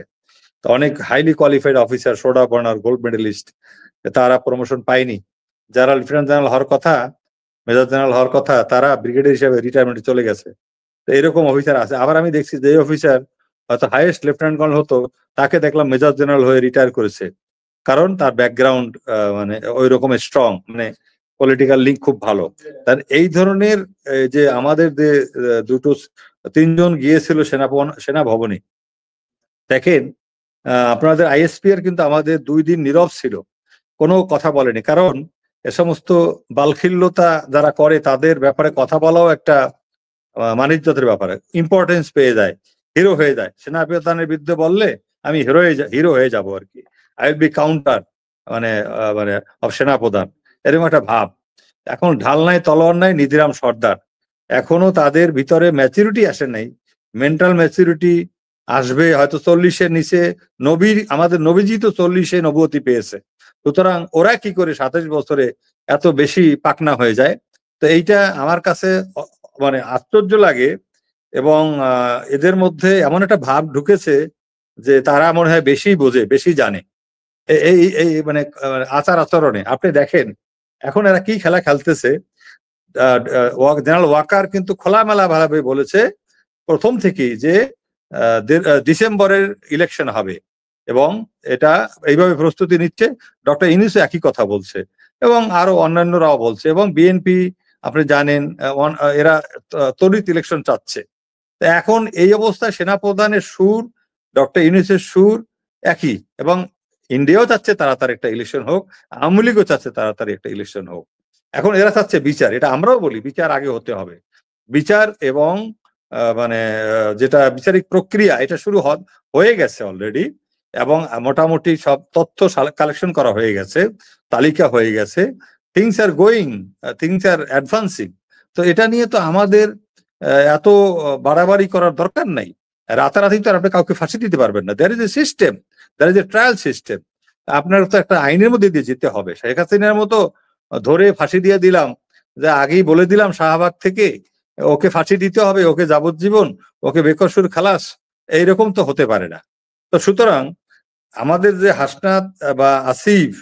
তো অনেক হাইলি কোয়ালিফাইড অফিসার, সোডা বার্নার, গোল্ড মেডেলিস্ট, তারা প্রমোশন পায়নি। যারা লেফটেন্যান্ট জেনারেল হওয়ার কথা, মেজর জেনারেল হওয়ার কথা, তারা ব্রিগেডিয়ার হিসাবে রিটায়ারমেন্টে চলে গেছে। তো এরকম অফিসার আছে। আবার আমি দেখছি যে অফিসার হয়তো হাইয়েস্ট লেফটেন্যান্ট কর্নেল হতো, তাকে দেখলাম মেজর জেনারেল হয়ে রিটায়ার করেছে। কারণ তার ব্যাকগ্রাউন্ড মানে ওই রকমের স্ট্রং, মানে পলিটিক্যাল লিঙ্ক খুব ভালো। তার এই ধরনের যে আমাদের যে তিনজন গিয়েছিল সেনা ভবনে, দেখেন আপনাদের আইএসপিআর কিন্তু আমাদের 2 দিন নীরব ছিল, কোনো কথা বলেনি। কারণ এ সমস্ত বালখিল্যতা যারা করে তাদের ব্যাপারে কথা বলাও একটা মানিজ্যতের ব্যাপারে ইম্পর্টেন্স পেয়ে যায়, হিরো হয়ে যায়। সেনাপ্রধানের বিরুদ্ধে বললে আমি হিরো হয়ে যাব আর কি, আই উইল বি কাউন্টার, মানে মানে সেনাপ্রধান, এরকম একটা ভাব। এখন ঢাল নাই, তলোয়ার নাই, নিধিরাম সর্দার। এখনো তাদের ভিতরে ম্যাচুরিটি আসে নাই, মেন্টাল ম্যাচুরিটি আসবে হয়তো 40-এর নিচে। আমাদের নবীজি তো 40-এ নবুয়তি পেয়েছে, সুতরাং ওরা কি করে 27 বছরে এত বেশি পাকনা হয়ে যায়? তো এইটা আমার কাছে মানে আশ্চর্য লাগে। এবং এদের মধ্যে এমন একটা ভাব ঢুকেছে যে তারা মনে হয় বেশি বোঝে, বেশি জানে এই এই মানে আচার আচরণে। আপনি দেখেন এখন এরা কি খেলা খেলতেছে। জেনারেল ওয়াকার কিন্তু খোলামেলা ভাবে বলেছে প্রথম থেকেই যে ডিসেম্বরের ইলেকশন হবে, এবং এটা এইভাবে প্রস্তুতি নিচ্ছে। ডক্টর ইউনূসও একই কথা বলছে, এবং আরো অন্যান্যরাও বলছে, এবং বিএনপি আপনি জানেন এরা তড়িৎ ইলেকশন চাচ্ছে। এখন এই অবস্থায় সেনাপ্রধানের সুর, ডক্টর ইউনূসের সুর একই, এবং ইন্ডিয়াও চাচ্ছে তাড়াতাড়ি একটা ইলেকশন হোক, আওয়ামী লীগও চাচ্ছে তাড়াতাড়ি একটা ইলেকশন হোক। এখন এরা চাচ্ছে বিচার, এটা আমরাও বলি বিচার আগে হতে হবে। বিচার এবং মানে যেটা বিচারিক প্রক্রিয়া, এটা শুরু হয়ে গেছে অলরেডি, এবং মোটামুটি সব তথ্য কালেকশন করা হয়ে গেছে, তালিকা হয়ে গেছে। Things are going, things are advancing. তো এটা নিয়ে তো আমাদের এত বাড়াবাড়ি করার দরকার নাই। রাতারাতি তো আর আপনি কাউকে ফাঁসি দিতে পারবেন না। There is a system, there is a trial system. আপনার তো একটা আইনের মধ্যে দিয়ে যেতে হবে। শেখ হাসিনার মতো ধরে ফাঁসি দিয়ে দিলাম, যে আগেই বলে দিলাম শাহবাগ থেকে ওকে ফাঁসি দিতে হবে, ওকে যাবজ্জীবন, ওকে বেকসুর খালাস, এইরকম তো হতে পারে না। তো সুতরাং আমাদের যে হাসনাত বা আসিফ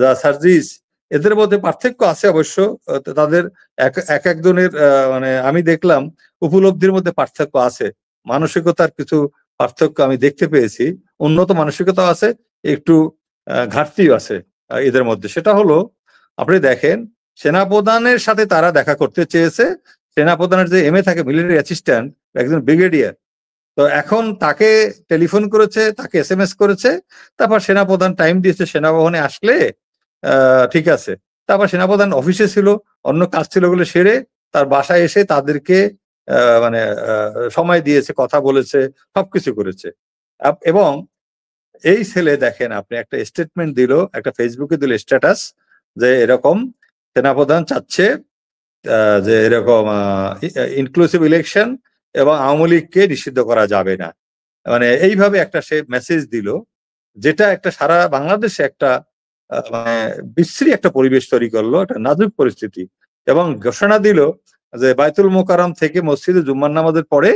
বা সার্জিস, এদের মধ্যে পার্থক্য আছে অবশ্য। তাদের এক একজনের মানে আমি দেখলাম উপলব্ধির মধ্যে পার্থক্য আছে, মানসিকতার কিছু পার্থক্য আমি দেখতে পেয়েছি। উন্নত মানসিকতা আছে, একটু ঘাটতিও আছে এদের মধ্যে। সেটা হলো, আপনি দেখেন সেনাপ্রধানের সাথে তারা দেখা করতে চেয়েছে। সেনাপ্রধানের যে এমএ থাকে, মিলিটারি অ্যাসিস্ট্যান্ট, একজন ব্রিগেডিয়ার, তো এখন তাকে টেলিফোন করেছে, তাকে এসএমএস করেছে, তারপর সেনাপ্রধান টাইম দিয়েছে সেনাভবনে আসলে ঠিক আছে। তারপর সেনাপ্রধান অফিসে ছিল, অন্য কাজ ছিল বলে সেরে তার বাসায় এসে তাদেরকে মানে সময় দিয়েছে, কথা বলেছে, সবকিছু করেছে। এবং এই ছেলে দেখেন, আপনি একটা স্টেটমেন্ট দিল, একটা ফেসবুকে দিল স্ট্যাটাস, যে এরকম সেনাপ্রধান চাচ্ছে যে এরকম ইনক্লুসিভ ইলেকশন এবং আওয়ামী লীগকে নিষিদ্ধ করা যাবে না। মানে এইভাবে একটা সে মেসেজ দিল, যেটা একটা সারা বাংলাদেশে একটা মানে বিশ্রী একটা পরিবেশ তৈরি করলো, একটা নাজুক পরিস্থিতি। এবং ঘোষণা দিল যে বাইতুল মোকাররম থেকে মসজিদে জুম্মার নামাজের পরে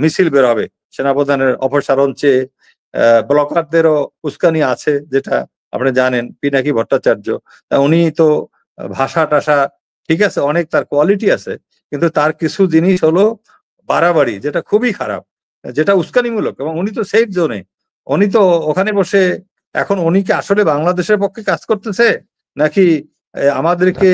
মিছিল বের হবে। সেনাপ্রধানের অপসারণ চেয়ে ব্লকারদেরও উস্কানি আছে, যেটা আপনি জানেন, পিনাকি ভট্টাচার্য, উনি তো ভাষা টাষা ঠিক আছে, অনেক তার কোয়ালিটি আছে, কিন্তু তার কিছু জিনিস হলো বাড়াবাড়ি, যেটা খুবই খারাপ, যেটা উস্কানিমূলক। এবং উনি তো সেফ জোনে, উনি তো ওখানে বসে, এখন উনি কি আসলে বাংলাদেশের পক্ষে কাজ করতেছে, নাকি আমাদেরকে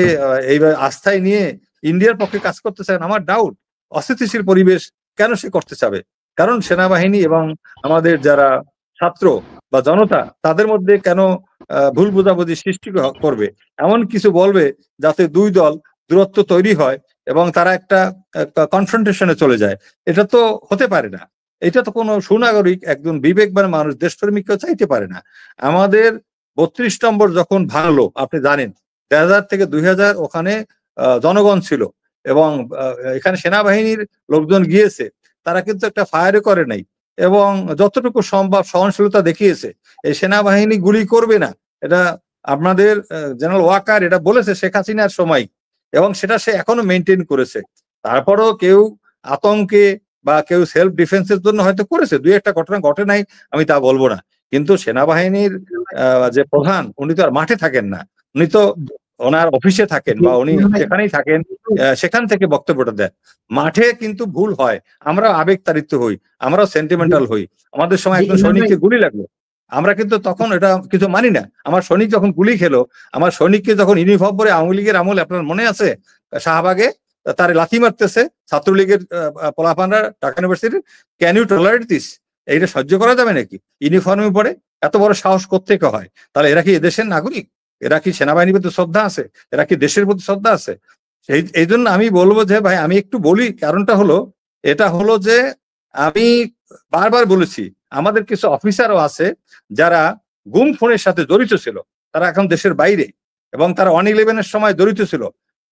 এইভাবে আস্থায় নিয়ে ইন্ডিয়ার পক্ষে কাজ করতেছেন? আমার ডাউট। অস্থিতিশীল পরিবেশ কেন সে করতে চাবে? কারণ সেনাবাহিনী এবং আমাদের যারা ছাত্র বা জনতা, তাদের মধ্যে কেন ভুল বোঝাবুঝি সৃষ্টি করবে, এমন কিছু বলবে যাতে দুই দল দূরত্ব তৈরি হয় এবং তারা একটা কনফ্রন্টেশনে চলে যায়। এটা তো হতে পারে না। এটা তো কোনো সুনাগরিক, একজন বিবেকবান মানুষ, দেশপ্রেমিক কেউ চাইতে পারে না। আমাদের ৩২ নম্বর যখন ভাঙলো, আপনি জানেন ১০০০ থেকে ২০০০ ওখানে জনগণ ছিল, এবং এখানে সেনাবাহিনীর লোকজন গিয়েছে, তারা কিন্তু একটা ফায়ারও করে নাই, এবং যতটুকু সম্ভব সহনশীলতা দেখিয়েছে। এই সেনাবাহিনী গুলি করবে না, এটা আপনাদের জেনারেল ওয়াকার এটা বলেছে শেখ হাসিনার সময়, এবং সেটা সে এখনো মেনটেন করেছে। তারপরও কেউ আতঙ্কে বা কেউ সেলফ ডিফেন্সের জন্য হয়তো করেছে, দুই একটা ঘটনা ঘটে নাই, আমি তা বলবো না। কিন্তু সেনাবাহিনীর যে প্রধান, উনি তো আর মাঠে থাকেন না, উনি তো ওনার অফিসে থাকেন, বা উনি যেখানেই থাকেন সেখান থেকে বক্তব্যটা দেন। মাঠে কিন্তু ভুল হয়, আমরা আবেগতাড়িত হই, আমরাও সেন্টিমেন্টাল হই। আমাদের সময় একজন সৈনিককে গুলি লাগলো, আমরা কিন্তু তখন এটা কিছু মানি না। আমার সৈনিক যখন গুলি খেলো, আমার সৈনিককে যখন ইউনিফর্ম পরে আওয়ামী লীগের আমলে, আপনার মনে আছে শাহবাগে তার লাথি মারতেছে ছাত্রলীগের পোলাপানরা ঢাকা ইউনিভার্সিটির, ক্যান ইউ টলারেট দিস? এইটা সহ্য করা যাবে নাকি? ইউনিফর্মে পরে এত বড় সাহস কোত্থেকে হয়? তাহলে এরা কি এদেশের নাগরিক? এরা কি সেনাবাহিনীর প্রতি শ্রদ্ধা আছে? এরা কি দেশের প্রতি শ্রদ্ধা আছে? এই জন্য আমি বলবো যে ভাই, আমি একটু বলি, কারণটা হলো এটা হলো যে আমি বারবার বলেছি, আমাদের কিছু অফিসারও আছে যারা গুম খুনের সাথে জড়িত ছিল, তারা এখন দেশের বাইরে, এবং তারা 111-এর সময় জড়িত ছিল।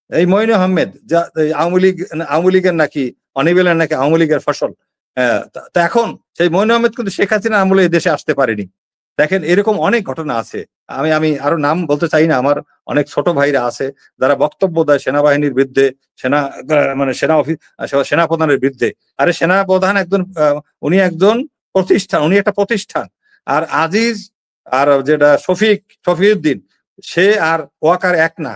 এই মঈন আহমেদ, যা আওয়ামী লীগের নাকি 111 নাকি আওয়ামী লীগের ফসল, তা এখন সেই মঈন আহমেদ কিন্তু শেখ হাসিনার আমলে এই দেশে আসতে পারেনি। দেখেন, এরকম অনেক ঘটনা আছে। আমি আরো নাম বলতে চাই না, আমার অনেক ছোট ভাইরা আছে যারা বক্তব্য দেয় সেনাবাহিনীর বিরুদ্ধে, মানে সেনা প্রধানের বিরুদ্ধে। আরে সেনা প্রধান একজন, উনি একজন প্রতিষ্ঠান, উনি একটা প্রতিষ্ঠান। আর আজিজ আর যেটা শফিউদ্দিন, সে আর ওয়াকার এক না।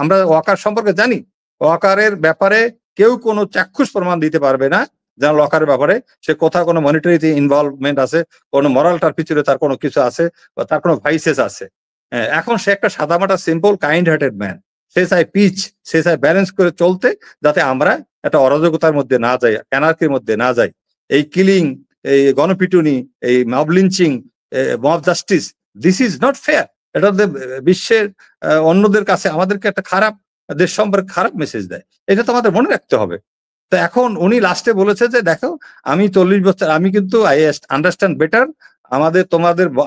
আমরা ওয়াকার সম্পর্কে জানি, ওয়াকারের ব্যাপারে কেউ কোনো চাক্ষুষ প্রমাণ দিতে পারবে না যেন ওয়াকারের ব্যাপারে সে কোথাও কোনো মনিটরিতে ইনভলভমেন্ট আছে, কোনো মরালটার পিছনে তার কোনো কিছু আছে, বা তার কোনো ভাইসেস আছে। এখন সে একটা সাদামাটা সিম্পল কাইন্ড হার্টেড ম্যান। সে চায় পিচ, সে চায় ব্যালেন্স করে চলতে, যাতে আমরা একটা অরাজকতার মধ্যে না যাই, অ্যানার্কির মধ্যে না যাই। এই কিলিং, এই গণপিটুনি, এই mob lynching, mob justice, this is not fair. এটা বিশ্বের অন্যদের কাছে আমাদেরকে একটা খারাপ দেশ সম্পর্কে খারাপ মেসেজ দেয়। এটা তো আমাদের মনে রাখতে হবে। তো এখন উনি লাস্টে বলেছে যে দেখো, আমি 40 বছর, আমি কিন্তু আই আন্ডারস্ট্যান্ড বেটার,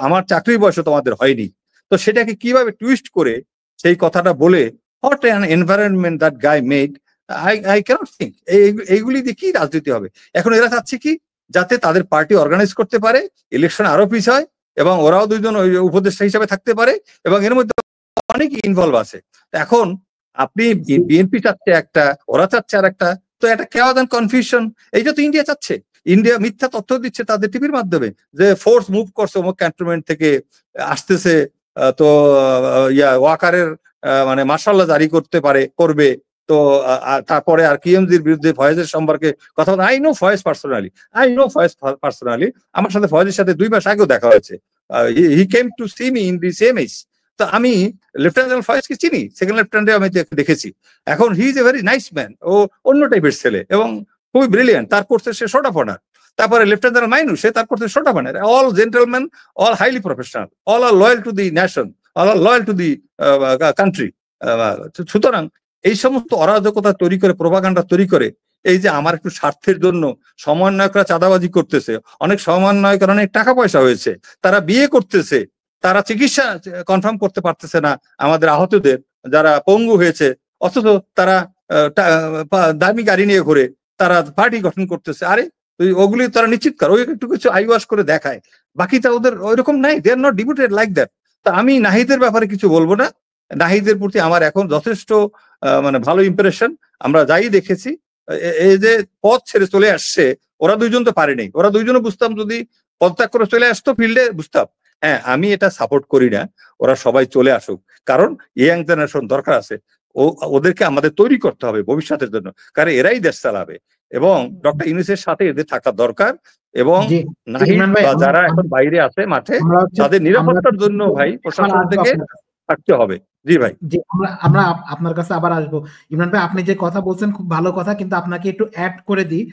আমার চাকরির বয়সও তোমাদের হয়নি। তো সেটাকে কিভাবে টুইস্ট করে সেই কথাটা বলে, what an environment that guy made, I can't think এইগুলি দিয়ে কি রাজনীতি হবে। এখন এরা চাচ্ছে কি, যাতে তাদের পার্টি অর্গানাইজ করতে পারে, ইলেকশন আরো পিছ হয় এবং ওরাও দুইজন উপদেষ্টা হিসাবে থাকতে পারে, এবং এর মধ্যে অনেক ইনভলভ আছে। এখন আপনি বিএনপি চাচ্ছে একটা, ওরা চাচ্ছে আর একটা, তো একটা কেওয়াস এন্ড কনফিউশন। এইটা তো ইন্ডিয়া চাচ্ছে। ইন্ডিয়া মিথ্যা তথ্য দিচ্ছে তাদের টিভির মাধ্যমে যে ফোর্স মুভ করছে অমুক ক্যান্টনমেন্ট থেকে আসতেছে, তো ওয়াকারের মানে মার্শাল্লাহ জারি করবে। তো তারপরে আর কিএমজির বিরুদ্ধে ফয়েজের সম্পর্কে কথা বলে, আই নো ফয়েজ পার্সোনালি, আমার সাথে ফয়েজের সাথে 2 মাস আগেও দেখা হয়েছে। He came to see me in the same age. তো আমি লেফটেন্যান্ট জেনারেল ফয়েজকে চিনি, সেকেন্ড লেফটেন্যান্টে আমি দেখেছি। এখন he is a very nice man, ও অন্য টাইপের ছেলে এবং খুবই ব্রিলিয়ান্ট। তার করছে সে শর্ট অফ অনার। তারপরে লেফটেন্যান্ট জেনারেল মাইনু, সে তার করছে short of honour. All gentleman, all highly professional, all are loyal to the nation, all are loyal to the country. সুতরাং এই সমস্ত অরাজকতা তৈরি করে, প্রোপাগান্ডা তৈরি করে, এই যে আমার একটু স্বার্থের জন্য সমন্বয়করা চাঁদাবাজি করতেছে, অনেক সমন্বয়করা অনেক টাকা পয়সা হয়েছে, তারা বিয়ে করতেছে, তারা চিকিৎসা কনফার্ম করতে পারতেছে না আমাদের আহতদের যারা পঙ্গু হয়েছে, অথচ তারা দামি গাড়ি নিয়ে ঘুরে তারা পার্টি গঠন করতেছে। আরে ওগুলি তারা নিশ্চিত কর, ওই একটু কিছু আইওয়াশ করে দেখায়, বাকিটা ওদের ওইরকম নাই। They are not devoted like that. তা আমি নাহিদের ব্যাপারে কিছু বলবো না। নাহিদের প্রতি আমার এখন যথেষ্ট মানে ভালো ইমপ্রেশন। আমরা যাই দেখেছি, এই যে পথ ছেড়ে চলে আসছে, ওরা দুইজন তো পারেনি। ওরা দুইজনও বুঝতাম, যদি পদত্যাগ করে চলে আসতো ফিল্ডে বুঝতাম। হ্যাঁ, আমি এটা সাপোর্ট করি না, ওরা সবাই চলে আসুক, কারণ ইয়াং জেনারেশন দরকার আছে। ওদেরকে আমাদের তৈরি করতে হবে ভবিষ্যতের জন্য, কারণ এরাই দেশ চালাবে। এবং ডক্টর ইউনূসের সাথে এদের থাকা দরকার। এবং নাহিদ বা যারা এখন বাইরে আছে মাঠে, তাদের নিরাপত্তার জন্য ভাই প্রশাসন থেকে থাকতে হবে। জি ভাই, জি, আমরা আপনার কাছে আবার আসবো। ইমরান ভাই, আপনি যে কথা বলছেন খুব ভালো কথা, কিন্তু আপনাকে একটু অ্যাড করে দিই।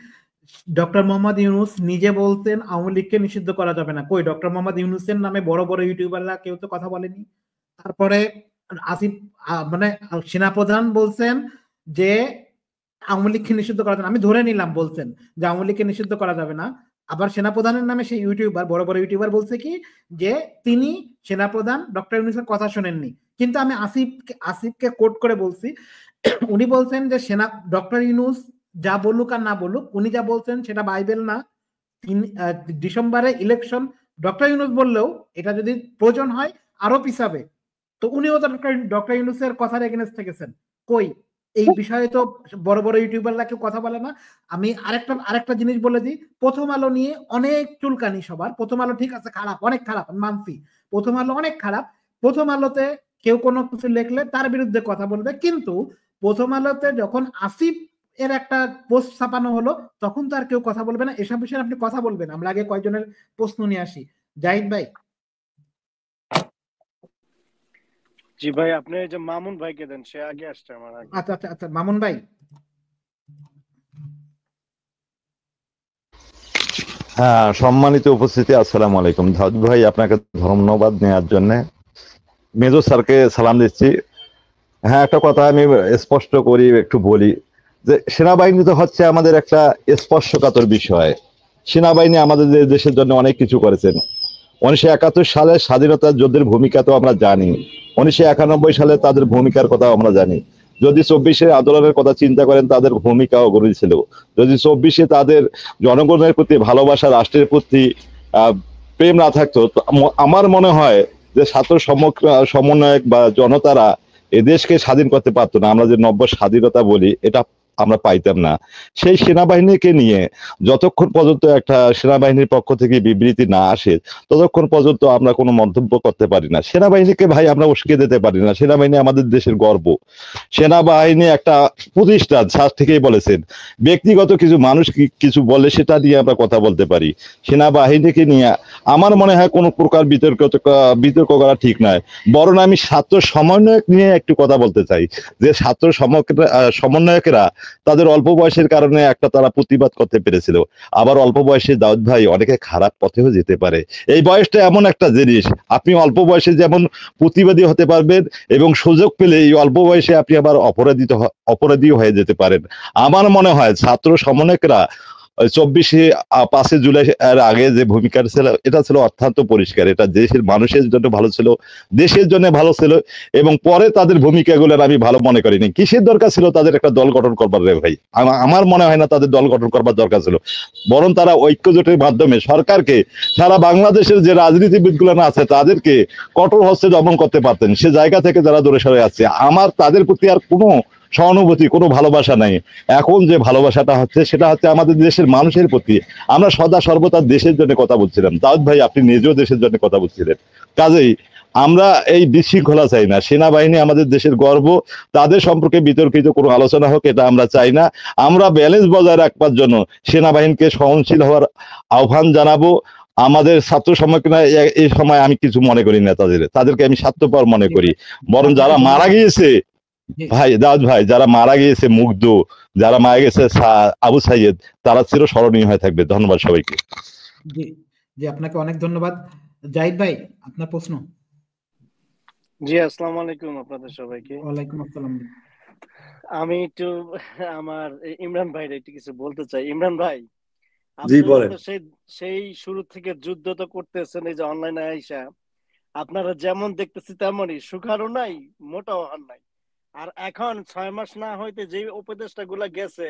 ডক্টর মোহাম্মদ ইউনূস নিজে বলতেন আওয়ামী লীগকে নিষিদ্ধ করা যাবে না। কই, ডক্টর মোহাম্মদ ইউনূসের নামে বড় বড় ইউটিউবাররা কেউ তো কথা বলেনি। তারপরে আসিফ মানে সেনাপ্রধান বলছেন যে আওয়ামী লীগকে নিষিদ্ধ করা যাবে না। আমি ধরে নিলাম বলছেন যে আওয়ামী লীগকে নিষিদ্ধ করা যাবে না। আবার সেনাপ্রধানের নামে সেই ইউটিউবার, বড় বড় ইউটিউবার বলছে কি যে তিনি সেনাপ্রধান ডক্টর ইউনূসের কথা শোনেননি। কিন্তু আমি আসিফকে কোট করে বলছি, উনি বলছেন যে ডক্টর ইউনূস যা বলুক আর না বলুক, উনি যা বলছেন সেটা বাইবেল না। ডিসেম্বরে ইলেকশন, ডক্টর ইউনূস বললেও এটা যদি প্রয়োজন হয় আরো পিছাবে। তো উনিও তো ডক্টর ইউনূসের কথার এগেনস্টে গেছেন। কই, এই বিষয়ে তো বড় বড় ইউটিউবাররা কেউ কথা বলে না। আমি আরেকটা জিনিস বলে দিই, প্রথম আলো নিয়ে অনেক চুলকানি সবার। প্রথম আলো ঠিক আছে, খারাপ, অনেক খারাপ, মানছি, প্রথম আলো অনেক খারাপ। প্রথম আলোতে কেউ কোনো কিছু লিখলে তার বিরুদ্ধে কথা বলবে, কিন্তু প্রথম আলোতে যখন আসিফ এর একটা পোস্ট ছাপানো হলো, তখন তো আর কেউ কথা বলবে না। এসব বিষয়ে আপনি কথা বলবেন। আমরা আগে কয়েকজনের প্রশ্ন নিয়ে আসি। জাহিদ ভাই। জি ভাই, আপনি যে মামুন ভাইকে দেন, সে আগে আসছে আমার আগে। আচ্ছা আচ্ছা আচ্ছা, মামুন ভাই। হ্যাঁ, সম্মানিত উপস্থিতি, আসসালামু আলাইকুম। দাউদ ভাই, আপনাকে ধন্যবাদ নেওয়ার জন্য। মেজর স্যারকে সালাম দিচ্ছি। হ্যাঁ, একটা কথা আমি স্পষ্ট করি, একটু বলি যে সেনাবাহিনী তো হচ্ছে আমাদের একটা স্পর্শকাতর বিষয়। সেনাবাহিনী আমাদের দেশের জন্য অনেক কিছু করেছেন। 1971 সালে স্বাধীনতা যুদ্ধের ভূমিকা তো আমরা জানি। 1991 সালে তাদের ভূমিকার কথা আমরা জানি। যদি 24-এর আন্দোলনের কথা চিন্তা করেন, তাদের ভূমিকাও গভীর ছিল। যদি 24-এ তাদের জনগণের প্রতি ভালোবাসা, রাষ্ট্রের প্রতি প্রেম না থাকতো, আমার মনে হয় যে ছাত্র সমন্বয়ক বা জনতারা এদেশকে স্বাধীন করতে পারতো না। আমরা যে নব্য স্বাধীনতা বলি, এটা আমরা পাইতাম না। সেই সেনাবাহিনীকে নিয়ে যতক্ষণ পর্যন্ত একটা সেনাবাহিনীর পক্ষ থেকে বিবৃতি না আসে, ততক্ষণ পর্যন্ত আমরা কোনো মন্তব্য করতে পারি না। সেনাবাহিনীকে ভাই আমরা উস্কে দিতে পারি না। সেনাবাহিনী আমাদের দেশের গর্ব। সেনাবাহিনী একটা প্রতিষ্ঠান, স্যার থেকেই বলেছেন, ব্যক্তিগত কিছু মানুষ কিছু বলে সেটা নিয়ে আমরা কথা বলতে পারি। সেনাবাহিনীকে নিয়ে আমার মনে হয় কোনো প্রকার বিতর্ক করা ঠিক নয়। বরং আমি ছাত্র সমন্বয়ক নিয়ে একটু কথা বলতে চাই, যে ছাত্র সমন্বয়কেরা তাদের অল্প বয়সের কারণে একটা তারা প্রতিবাদ করতে পেরেছিল। আবার অল্প বয়সে দাউদ ভাই অনেকে খারাপ পথেও যেতে পারে। এই বয়সটা এমন একটা জিনিস, আপনি অল্প বয়সে যেমন প্রতিবাদী হতে পারবেন, এবং সুযোগ পেলে এই অল্প বয়সে আপনি আবার অপরাধীও হয়ে যেতে পারেন। আমার মনে হয় ছাত্র সমন্বয়করা 5 জুলাই এর আগে যে ভূমিকা ছিল এটা ছিল অত্যন্ত পরিষ্কার, এটা দেশের মানুষের জন্য ভালো ছিল, দেশের জন্য ভালো ছিল। এবং পরে তাদের ভূমিকাগুলো আমি ভালো মনে করিনি। কিসের দরকার ছিল তাদের একটা দল গঠন করবার রে ভাই? আমার মনে হয় না তাদের দল গঠন করবার দরকার ছিল, বরং তারা ঐক্যজোটের মাধ্যমে সরকারকে, সারা বাংলাদেশের যে রাজনীতিবিদগুলো না আছে তাদেরকে কঠোর হস্তে দমন করতে পারতেন। সে জায়গা থেকে যারা দূরে সরে আসছে, আমার তাদের প্রতি আর কোনো সহানুভূতি, কোনো ভালোবাসা নাই। এখন যে ভালোবাসাটা হচ্ছে সেটা হচ্ছে আমাদের দেশের মানুষের প্রতি। আমরা সদা সর্বদা দেশের জন্য কথা বলছিলাম। দাউদ ভাই, আপনি নিজেও দেশের জন্য কথা বলছিলেন। কাজেই আমরা এই বিশৃঙ্খলা চাই না। সেনাবাহিনী আমাদের দেশের গর্ব, তাদের সম্পর্কে বিতর্কিত কোনো আলোচনা হোক এটা আমরা চাই না। আমরা ব্যালেন্স বজায় রাখবার জন্য সেনাবাহিনীকে সহনশীল হওয়ার আহ্বান জানাবো। আমাদের ছাত্র সমাজকে এই সময় আমি কিছু মনে করি না, তাদেরকে আমি স্বার্থপর মনে করি। বরং যারা মারা গিয়েছে ভাই, দাউদ ভাই, যারা মারা গিয়েছে মুগ্ধ, যারা মারা গেছে আবু সাইয়েদ, তারা চিরস্মরণীয় হয়ে থাকবে। ধন্যবাদ সবাইকে। জি জি, আপনাকে অনেক ধন্যবাদ। জাহিদ ভাই, আপনার প্রশ্ন। জি, আসসালামু আলাইকুম আপনাদের সবাইকে। ওয়ালাইকুম আসসালাম। আমি একটু আমার ইমরান ভাইয়ের একটু কিছু বলতে চাই। ইমরান ভাই, জি আপনারা বলেন। তো সেই শুরু থেকে যুদ্ধ তো করতেছেন, এই যে অনলাইনে আইসা আপনারা যেমন দেখতেছি তেমনই, সুখারও নাই মোটাও হার নাই। আর এখন 6 মাস না হইতে যে উপদেষ্টা গুলা গেছে,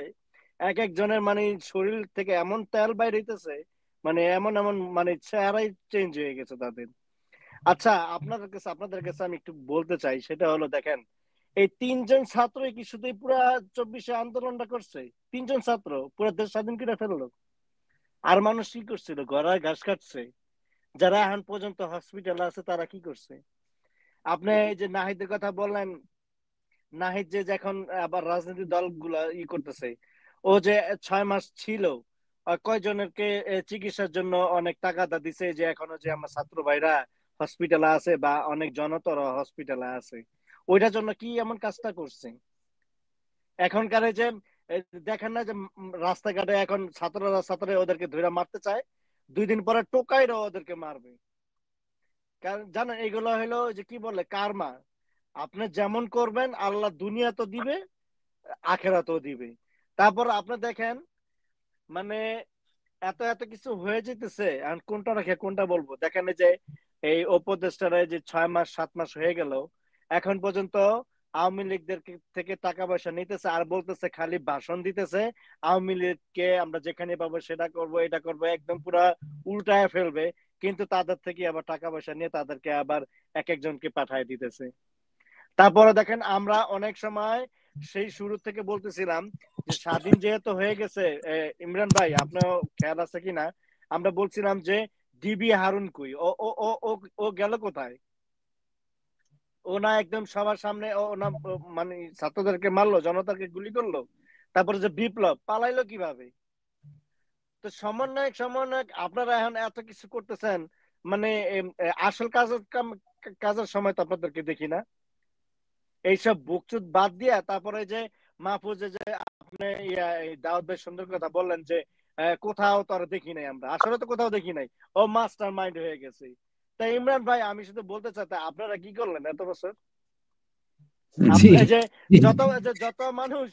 এক একজনের মানে শরীর থেকে এমন তেল বাইর হইতেছে, মানে এমন এমন মানে চেহারাই চেঞ্জ হয়ে গেছে তাদের। আচ্ছা, আপনাদের কাছে আমি একটু বলতে চাই, সেটা হলো দেখেন, এই 3 জন ছাত্রই কি শুধু পুরা 24-এ আন্দোলনটা করছে? 3 জন ছাত্র পুরো দেশ স্বাধীন করে ফেললো? আর মানুষ কি করছিল? গড়ায় ঘাস কাটছে। যারা এখন পর্যন্ত হসপিটালে আছে তারা কি করছে? আপনি এই যে নাহিদের কথা বললেন, নাহিদ যে এখন আবার রাজনৈতিক দলগুলা করতেছে, ও যে 6 মাস ছিল, কয়জনেরকে চিকিৎসার জন্য অনেক টাকা দিছে, যে এখনো যে আমার ছাত্র ভাইরা হসপিটালে আছে বা অনেক জনতর হসপিটালে আছে, ওইটার জন্য কি এমন কাজটা করছে? এখনকার যে দেখেন না যে রাস্তাঘাটে এখন ছাত্ররা ওদেরকে ধরে মারতে চায়, 2 দিন পরে টোকাইরা ওদেরকে মারবে। কারণ জানেন এগুলো হলো যে কি বলে কার্মা। আপনি যেমন করবেন আল্লাহ দুনিয়া তো দিবে, আখেরাতও দিবে। তারপর আপনি দেখেন মানে এত এত কিছু হয়ে যেতেছে, আর কোনটা রেখে কোনটা বলবো। দেখেন এই যে এই উপদেষ্টারা যে 6 মাস 7 মাস হয়ে গেল, এখন পর্যন্ত আওয়ামী লীগদের থেকে টাকা পয়সা নিতেছে আর বলতেছে, খালি ভাষণ দিতেছে, আওয়ামী লীগকে আমরা যেখানে পাবো সেটা করব, এটা করব, একদম পুরা উল্টায় ফেলবে। কিন্তু তাদের থেকে আবার টাকা পয়সা নিয়ে তাদেরকে আবার এক একজনকে পাঠায় দিতেছে। তারপরে দেখেন আমরা অনেক সময় সেই শুরু থেকে বলতেছিলাম যে স্বাধীন যেহেতু হয়ে গেছে, ইমরান ভাই আপনার খেয়াল আছে কিনা, আমরা বলছিলাম যে ডিবি হারুন কই, ও ও ও ও ও গেল কোথায়? ও না একদম সবার সামনে ও না মানে ছাত্রদেরকে মারলো, জনতাকে গুলি করলো, তারপরে যে বিপ্লব পালাইলো কিভাবে? তো সমন্বয়ক আপনারা এখন এত কিছু করতেছেন, মানে আসল কাজের সময় তো আপনাদেরকে দেখি না। এইসব বুকচুত বাদ দিয়া তারপরে যে মাহফুজে যে আপনি দাউদ ভাই সুন্দর কথা বললেন যে কোথাও তো আর দেখি নাই, আমরা আসলে তো কোথাও দেখি নাই, ও মাস্টার মাইন্ড হয়ে গেছে। তাই ইমরান ভাই, আমি শুধু বলতে চাই আপনারা কি করলেন এত বছর? যত মানুষ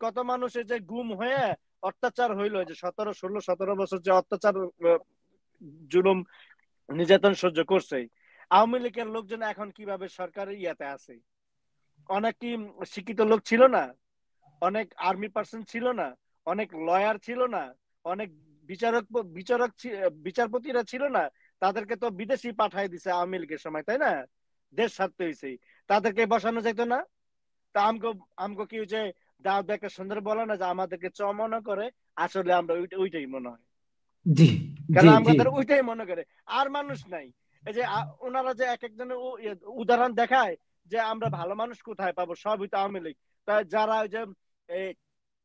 কত মানুষের যে গুম হয়ে অত্যাচার হইলো, যে 17 বছর যে অত্যাচার জুলুম নির্যাতন সহ্য করছে, আওয়ামী লীগের লোকজন এখন কিভাবে সরকারের ইয়াতে আছে? অনেক কি শিক্ষিত লোক ছিল না? অনেক আর্মি পার্সন ছিল না? অনেক লয়ার ছিল না? অনেক বিচারপতিরা ছিল না? তাদেরকে তো বিদেশি পাঠাই দিছে আওয়ামী লীগের সময়, তাই না? দেশ ছাড়তে হয়েছে, তাদেরকে বসানো যেত না? তা আমগো কি যে দাউদ একটা সুন্দর বলে না যে আমাদেরকে মনে করে, আসলে আমরা ওইটাই মনে হয়, কারণ আমাদের ওইটাই মনে করে, আর মানুষ নাই। এই যে ওনারা যে এক একজনের উদাহরণ দেখায় যে আমরা ভালো মানুষ কোথায় পাবো, সবই তো আওয়ামী লীগ। তাই যারা ওই যে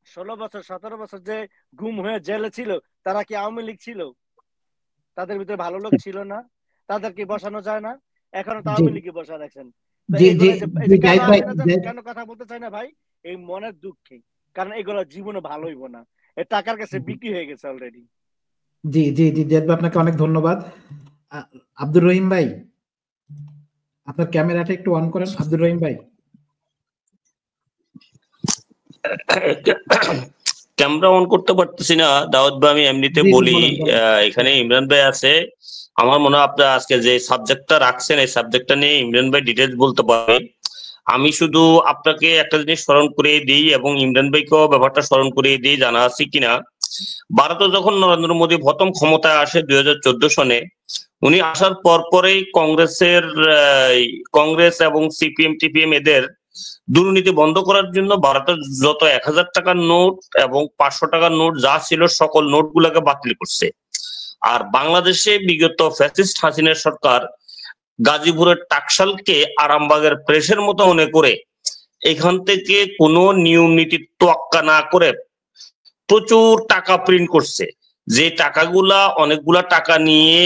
16 বছর 17 বছর যে গুম হয়ে জেলে ছিল, তারা কি আওয়ামী লীগ ছিল? তাদের ভিতরে ভালো লোক ছিল না? তাদেরকে বসানো যায় না? এখনো তো আওয়ামী লীগে বসা রাখছেন। কেন কথা বলতে চাই না ভাই, এই মনের দুঃখে, কারণ এগুলো জীবনে ভালো হইব না, এই টাকার কাছে বিক্রি হয়ে গেছে অলরেডি। জি জি জি, জাহিদ ভাই আপনাকে অনেক ধন্যবাদ। আব্দুর রহিম ভাই, আপনার ক্যামেরাটা একটু অন করেন। আব্দুর রহিম ভাই। ক্যামেরা অন করতে পারতেছি না দাউদ ভাই, আমি এমনিতে জি জি বলি। বলেন বলেন। এখানে ইমরান ভাই আছে, আমার মনে হয় আপনার আজকে যে সাবজেক্টটা রাখছেন এই সাবজেক্টটা নিয়ে ইমরান ভাই ডিটেলস বলতে পারবে। আমি শুধু আপনাকে একটা জিনিস স্মরণ করিয়ে দিই এবং ইমরান ভাইকেও ব্যাপারটা স্মরণ করিয়ে দিই, জানা আছে কিনা। ভারতে যখন নরেন্দ্র মোদী প্রথম ক্ষমতায় আসে 2014 সনে, উনি আসার পরেই কংগ্রেস এবং সিপিএম টিপিএম এদের দুর্নীতি বন্ধ করার জন্য ভারতের যত 1000 টাকার নোট এবং 500 টাকার নোট যা ছিল সকল নোট গুলাকে বাতিল করছে। আর বাংলাদেশে বিগত ফ্যাসিস্ট হাসিনার সরকার গাজীপুরের টাকশালকে আরামবাগের প্রেসের মতো মনে করে এখান থেকে কোনো নিয়ম নীতির তোয়াক্কা না করে প্রচুর টাকা প্রিন্ট করছে। যে টাকাগুলা অনেকগুলা টাকা নিয়ে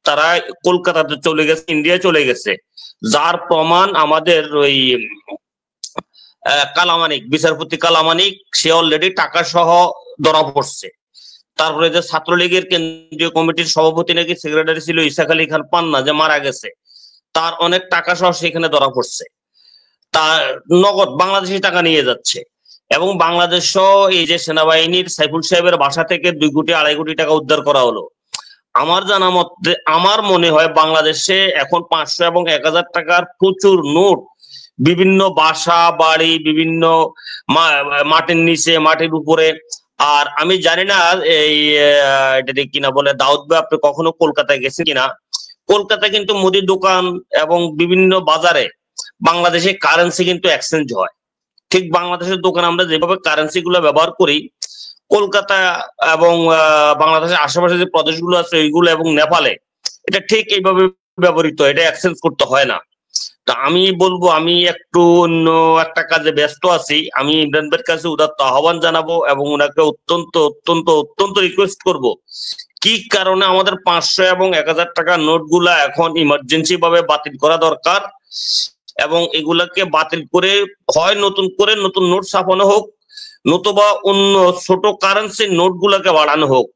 তারা কলকাতাতে চলে গেছে, ইন্ডিয়া চলে গেছে, যার প্রমাণ আমাদের ওই কালামানিক, বিচারপতি কালামানিক, সে অলরেডি টাকা সহ ধরা পড়ছে। তারপরে যে ছাত্রলীগের কেন্দ্রীয় কমিটির সভাপতি নাকি সেক্রেটারি ছিল ইসাক আলী খান পান্না, যে মারা গেছে, তার অনেক টাকা সহ সেখানে ধরা পড়ছে। তার নগদ বাংলাদেশি টাকা নিয়ে যাচ্ছে। এবং বাংলাদেশ এই যে সেনাবাহিনীর সাইফুল সাহেবের বাসা থেকে 2 কোটি 2.5 কোটি টাকা উদ্ধার করা হলো। আমার জানা মতে, আমার মনে হয় বাংলাদেশে এখন 500 এবং 1000 টাকার প্রচুর নোট বিভিন্ন বাসা বাড়ি, বিভিন্ন মাটির নিচে, মাটির উপরে। আর আমি জানি না এটা কিনা বলে দাউদ ভাই, আপনি কখনো কলকাতায় গেছেন কিনা। কলকাতায় কিন্তু মুদির দোকান এবং বিভিন্ন বাজারে বাংলাদেশে কারেন্সি কিন্তু এক্সচেঞ্জ হয়। ঠিক বাংলাদেশের দোকানে আমরা যেভাবে কারেন্সি গুলো ব্যবহার করি, কলকাতা এবং বাংলাদেশের আশেপাশে যে প্রদেশগুলো আছে ওইগুলো এবং নেপালে এটা ঠিক এইভাবে ব্যবহৃত, এটা এক্সচেঞ্জ করতে হয় না। তা আমি বলবো, আমি একটু অন্য একটা কাজে ব্যস্ত আছি, আমি ইমরান ভাইয়ের কাছে উদাত্ত আহ্বান জানাবো এবং ওনাকে অত্যন্ত অত্যন্ত অত্যন্ত রিকোয়েস্ট করব, কি কারণে আমাদের 500 এবং 1000 টাকার নোট গুলা এখন ইমার্জেন্সি ভাবে বাতিল করা দরকার এবং এগুলাকে বাতিল করে হয় নতুন করে নতুন নোট ছাপানো হোক, নতুবা অন্য ছোট কারেন্সির নোট গুলাকে বাড়ানো হোক।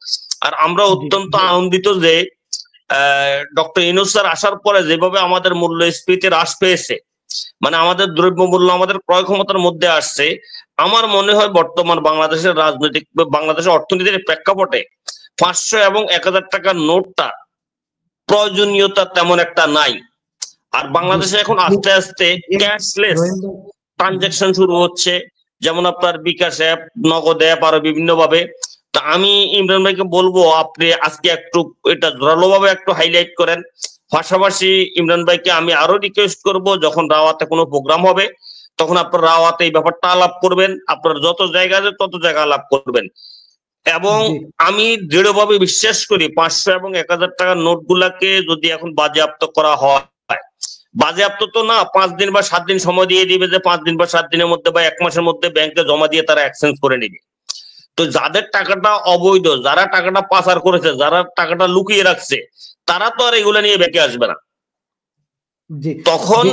আর আমরা অত্যন্ত আনন্দিত যে ডক্টর ইউনূস স্যার আসার পরে যেভাবে আমাদের মূল্যস্ফীতি হ্রাস পেয়েছে, মানে আমাদের দ্রব্য মূল্য আমাদের ক্রয় ক্ষমতার মধ্যে আসছে। আমার মনে হয় বর্তমান বাংলাদেশের রাজনৈতিক, বাংলাদেশের অর্থনীতির প্রেক্ষাপটে 500 এবং 1000 টাকার নোটটা প্রয়োজনীয়তা তেমন একটা নাই। আর বাংলাদেশে এখন আস্তে আস্তে ক্যাশলেস ট্রানজাকশন শুরু হচ্ছে, যেমন আপনার বিকাশ অ্যাপ, নগদ অ্যাপ, আরো বিভিন্ন ভাবে। তা আমি ইমরান ভাইকে বলবো, আপনি আজকে একটু এটা জোরালো ভাবে একটু হাইলাইট করেন। পাশাপাশি ইমরান ভাইকে আমি আরো রিকোয়েস্ট করব, যখন রাওয়াতে কোনো প্রোগ্রাম হবে তখন আপনার রাওয়াতে এই ব্যাপারটা আলাপ করবেন, আপনার যত জায়গা আছে তত জায়গা আলাপ করবেন। এবং আমি দৃঢ়ভাবে বিশ্বাস করি 500 এবং 1000 টাকার নোট গুলাকে যদি এখন বাজেয়াপ্ত করা হয়, বাজেয়াপ্ত তো না, 5 দিন বা 7 দিন সময় দিয়ে দিবে, যে 5 দিন বা 7 দিনের মধ্যে বা 1 মাসের মধ্যে ব্যাংকে জমা দিয়ে তারা এক্সচেঞ্জ করে নিবে। তো যাদের টাকাটা অবৈধ, যারা টাকাটা পাচার করেছে, যারা টাকাটা লুকিয়ে রাখছে, তারা তো আর এগুলো নিয়ে ব্যাংকে আসবে না। তখন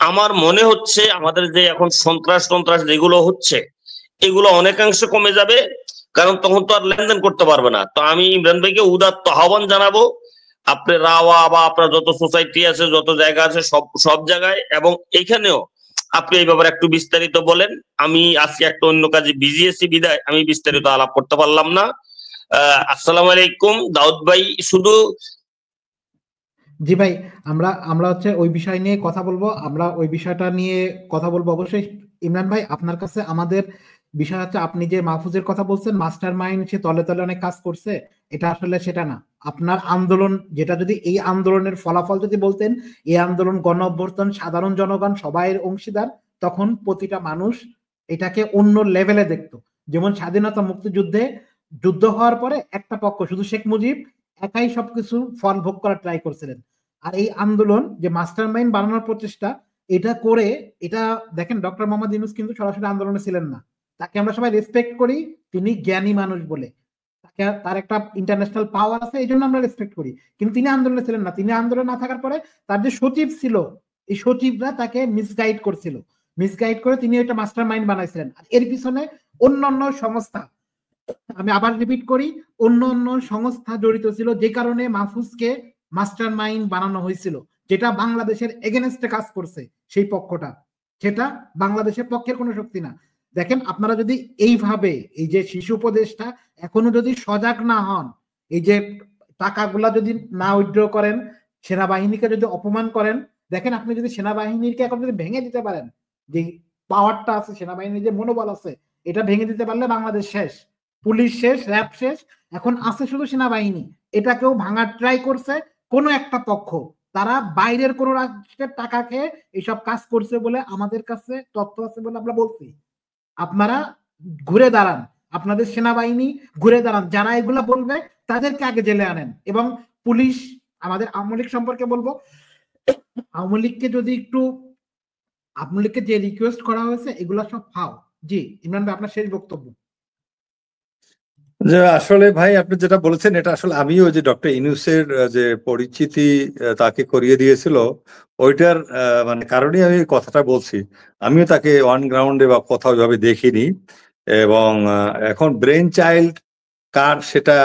আমার মনে হচ্ছে আমাদের যে এখন সন্ত্রাস যেগুলো হচ্ছে এগুলো অনেকাংশে কমে যাবে, কারণ তখন তো আর লেনদেন করতে পারবে না। তো আমি ইমরান ভাইকে উদাত্ত আহ্বান জানাবো, আপনি রাওয়া বা আপনার যত সোসাইটি আছে, যত জায়গা আছে, সব জায়গায় এবং এখানেও আপনি এই ব্যাপারে একটু বিস্তারিত বলেন। আমি আজকে একটা অন্য কাজে বিজি আছি বিদায় আমি বিস্তারিত আলাপ করতে পারলাম না। আসসালামু আলাইকুম দাউদ ভাই। শুধু জি ভাই, আমরা হচ্ছে ওই বিষয় নিয়ে কথা বলবো, আমরা ওই বিষয়টা নিয়ে কথা বলবো অবশ্যই। ইমরান ভাই, আপনার কাছে আমাদের বিষয় হচ্ছে, আপনি যে মাহফুজের কথা বলছেন, মাস্টার মাইন্ড সে তলে তলে অনেক কাজ করছে, এটা আসলে সেটা না। আপনার আন্দোলন যেটা, যদি এই আন্দোলনের ফলাফল যদি বলতেন, এই আন্দোলন গণ অভ্যর্থন, সাধারণ জনগণ সবাই অংশীদার, তখন প্রতিটা মানুষ এটাকে অন্য লেভেলে দেখতো। যেমন স্বাধীনতা মুক্তিযুদ্ধে যুদ্ধ হওয়ার পরে একটা পক্ষ, শুধু শেখ মুজিব একাই সবকিছু ফল ভোগ করার ট্রাই করছিলেন। আর এই আন্দোলন যে মাস্টার মাইন্ড বানানোর প্রচেষ্টা, এটা করে, এটা দেখেন, ডক্টর মোহাম্মদ ইউনূস কিন্তু সরাসরি আন্দোলনে ছিলেন না, তাকে আমরা সবাই রেসপেক্ট করি, তিনি জ্ঞানী মানুষ বলে, তাকে, তার একটা ইন্টারন্যাশনাল পাওয়ার আছে, এই জন্য আমরা রেসপেক্ট করি। কিন্তু তিনি আন্দোলনে ছিলেন না। তিনি আন্দোলনে না থাকার পরে তার যে সচিব ছিল, এই সচিবরা তাকে মিসগাইড করছিল, মিসগাইড করে তিনি একটা মাস্টার মাইন্ড বানাইছিলেন। আর এর পিছনে অন্যান্য সংস্থা, আমি আবার রিপিট করি, অন্য সংস্থা জড়িত ছিল, যে কারণে মাহফুজকে মাস্টার মাইন্ড বানানো হয়েছিল, যেটা বাংলাদেশের এগেনস্টে কাজ করছে। সেই পক্ষটা, সেটা বাংলাদেশের পক্ষের কোনো শক্তি না। দেখেন আপনারা যদি এইভাবে এই যে শিশু উপদেষ্টা এখনো যদি সজাগ না হন, এই যে টাকাগুলা যদি না উইথড্র করেন, সেনাবাহিনীকে যদি অপমান করেন, দেখেন আপনি যদি সেনাবাহিনীকে এখন যদি ভেঙে দিতে পারেন, যে পাওয়ারটা আছে সেনাবাহিনীর যে মনোবল আছে, এটা ভেঙে দিতে পারলে বাংলাদেশ শেষ, পুলিশ শেষ, র্যাব শেষ, এখন আছে শুধু সেনাবাহিনী। এটাকেও ভাঙার ট্রাই করছে কোনো একটা পক্ষ, তারা বাইরের কোন রাষ্ট্রের টাকা খেয়ে এইসব কাজ করছে বলে আমাদের কাছে তথ্য আছে বলে আমরা বলছি। আপনারা ঘুরে দাঁড়ান, আপনাদের সেনাবাহিনী ঘুরে দাঁড়ান, যারা এগুলা বলবে তাদেরকে আগে জেলে আনেন। এবং পুলিশ, আমাদের আওয়ামী লীগ সম্পর্কে বলবো, আওয়ামী লীগকে যদি একটু, আওয়ামী লীগকে যে রিকোয়েস্ট করা হয়েছে এগুলা সব ফাও। জি ইমরান ভাই, আপনার শেষ বক্তব্য। যে আসলে ভাই আপনি যেটা বলেছেন এটা আসলে আমিও যে ডক্টর ইউনূসের যে পরিচিতি তাকে করিয়ে দিয়েছিল ওইটার মানে কারণে আমি কথাটা বলছি। আমিও তাকে অন গ্রাউন্ডে বা কোথাও ওইভাবে দেখিনি, এবং এখন ব্রেন চাইল্ড কার সেটা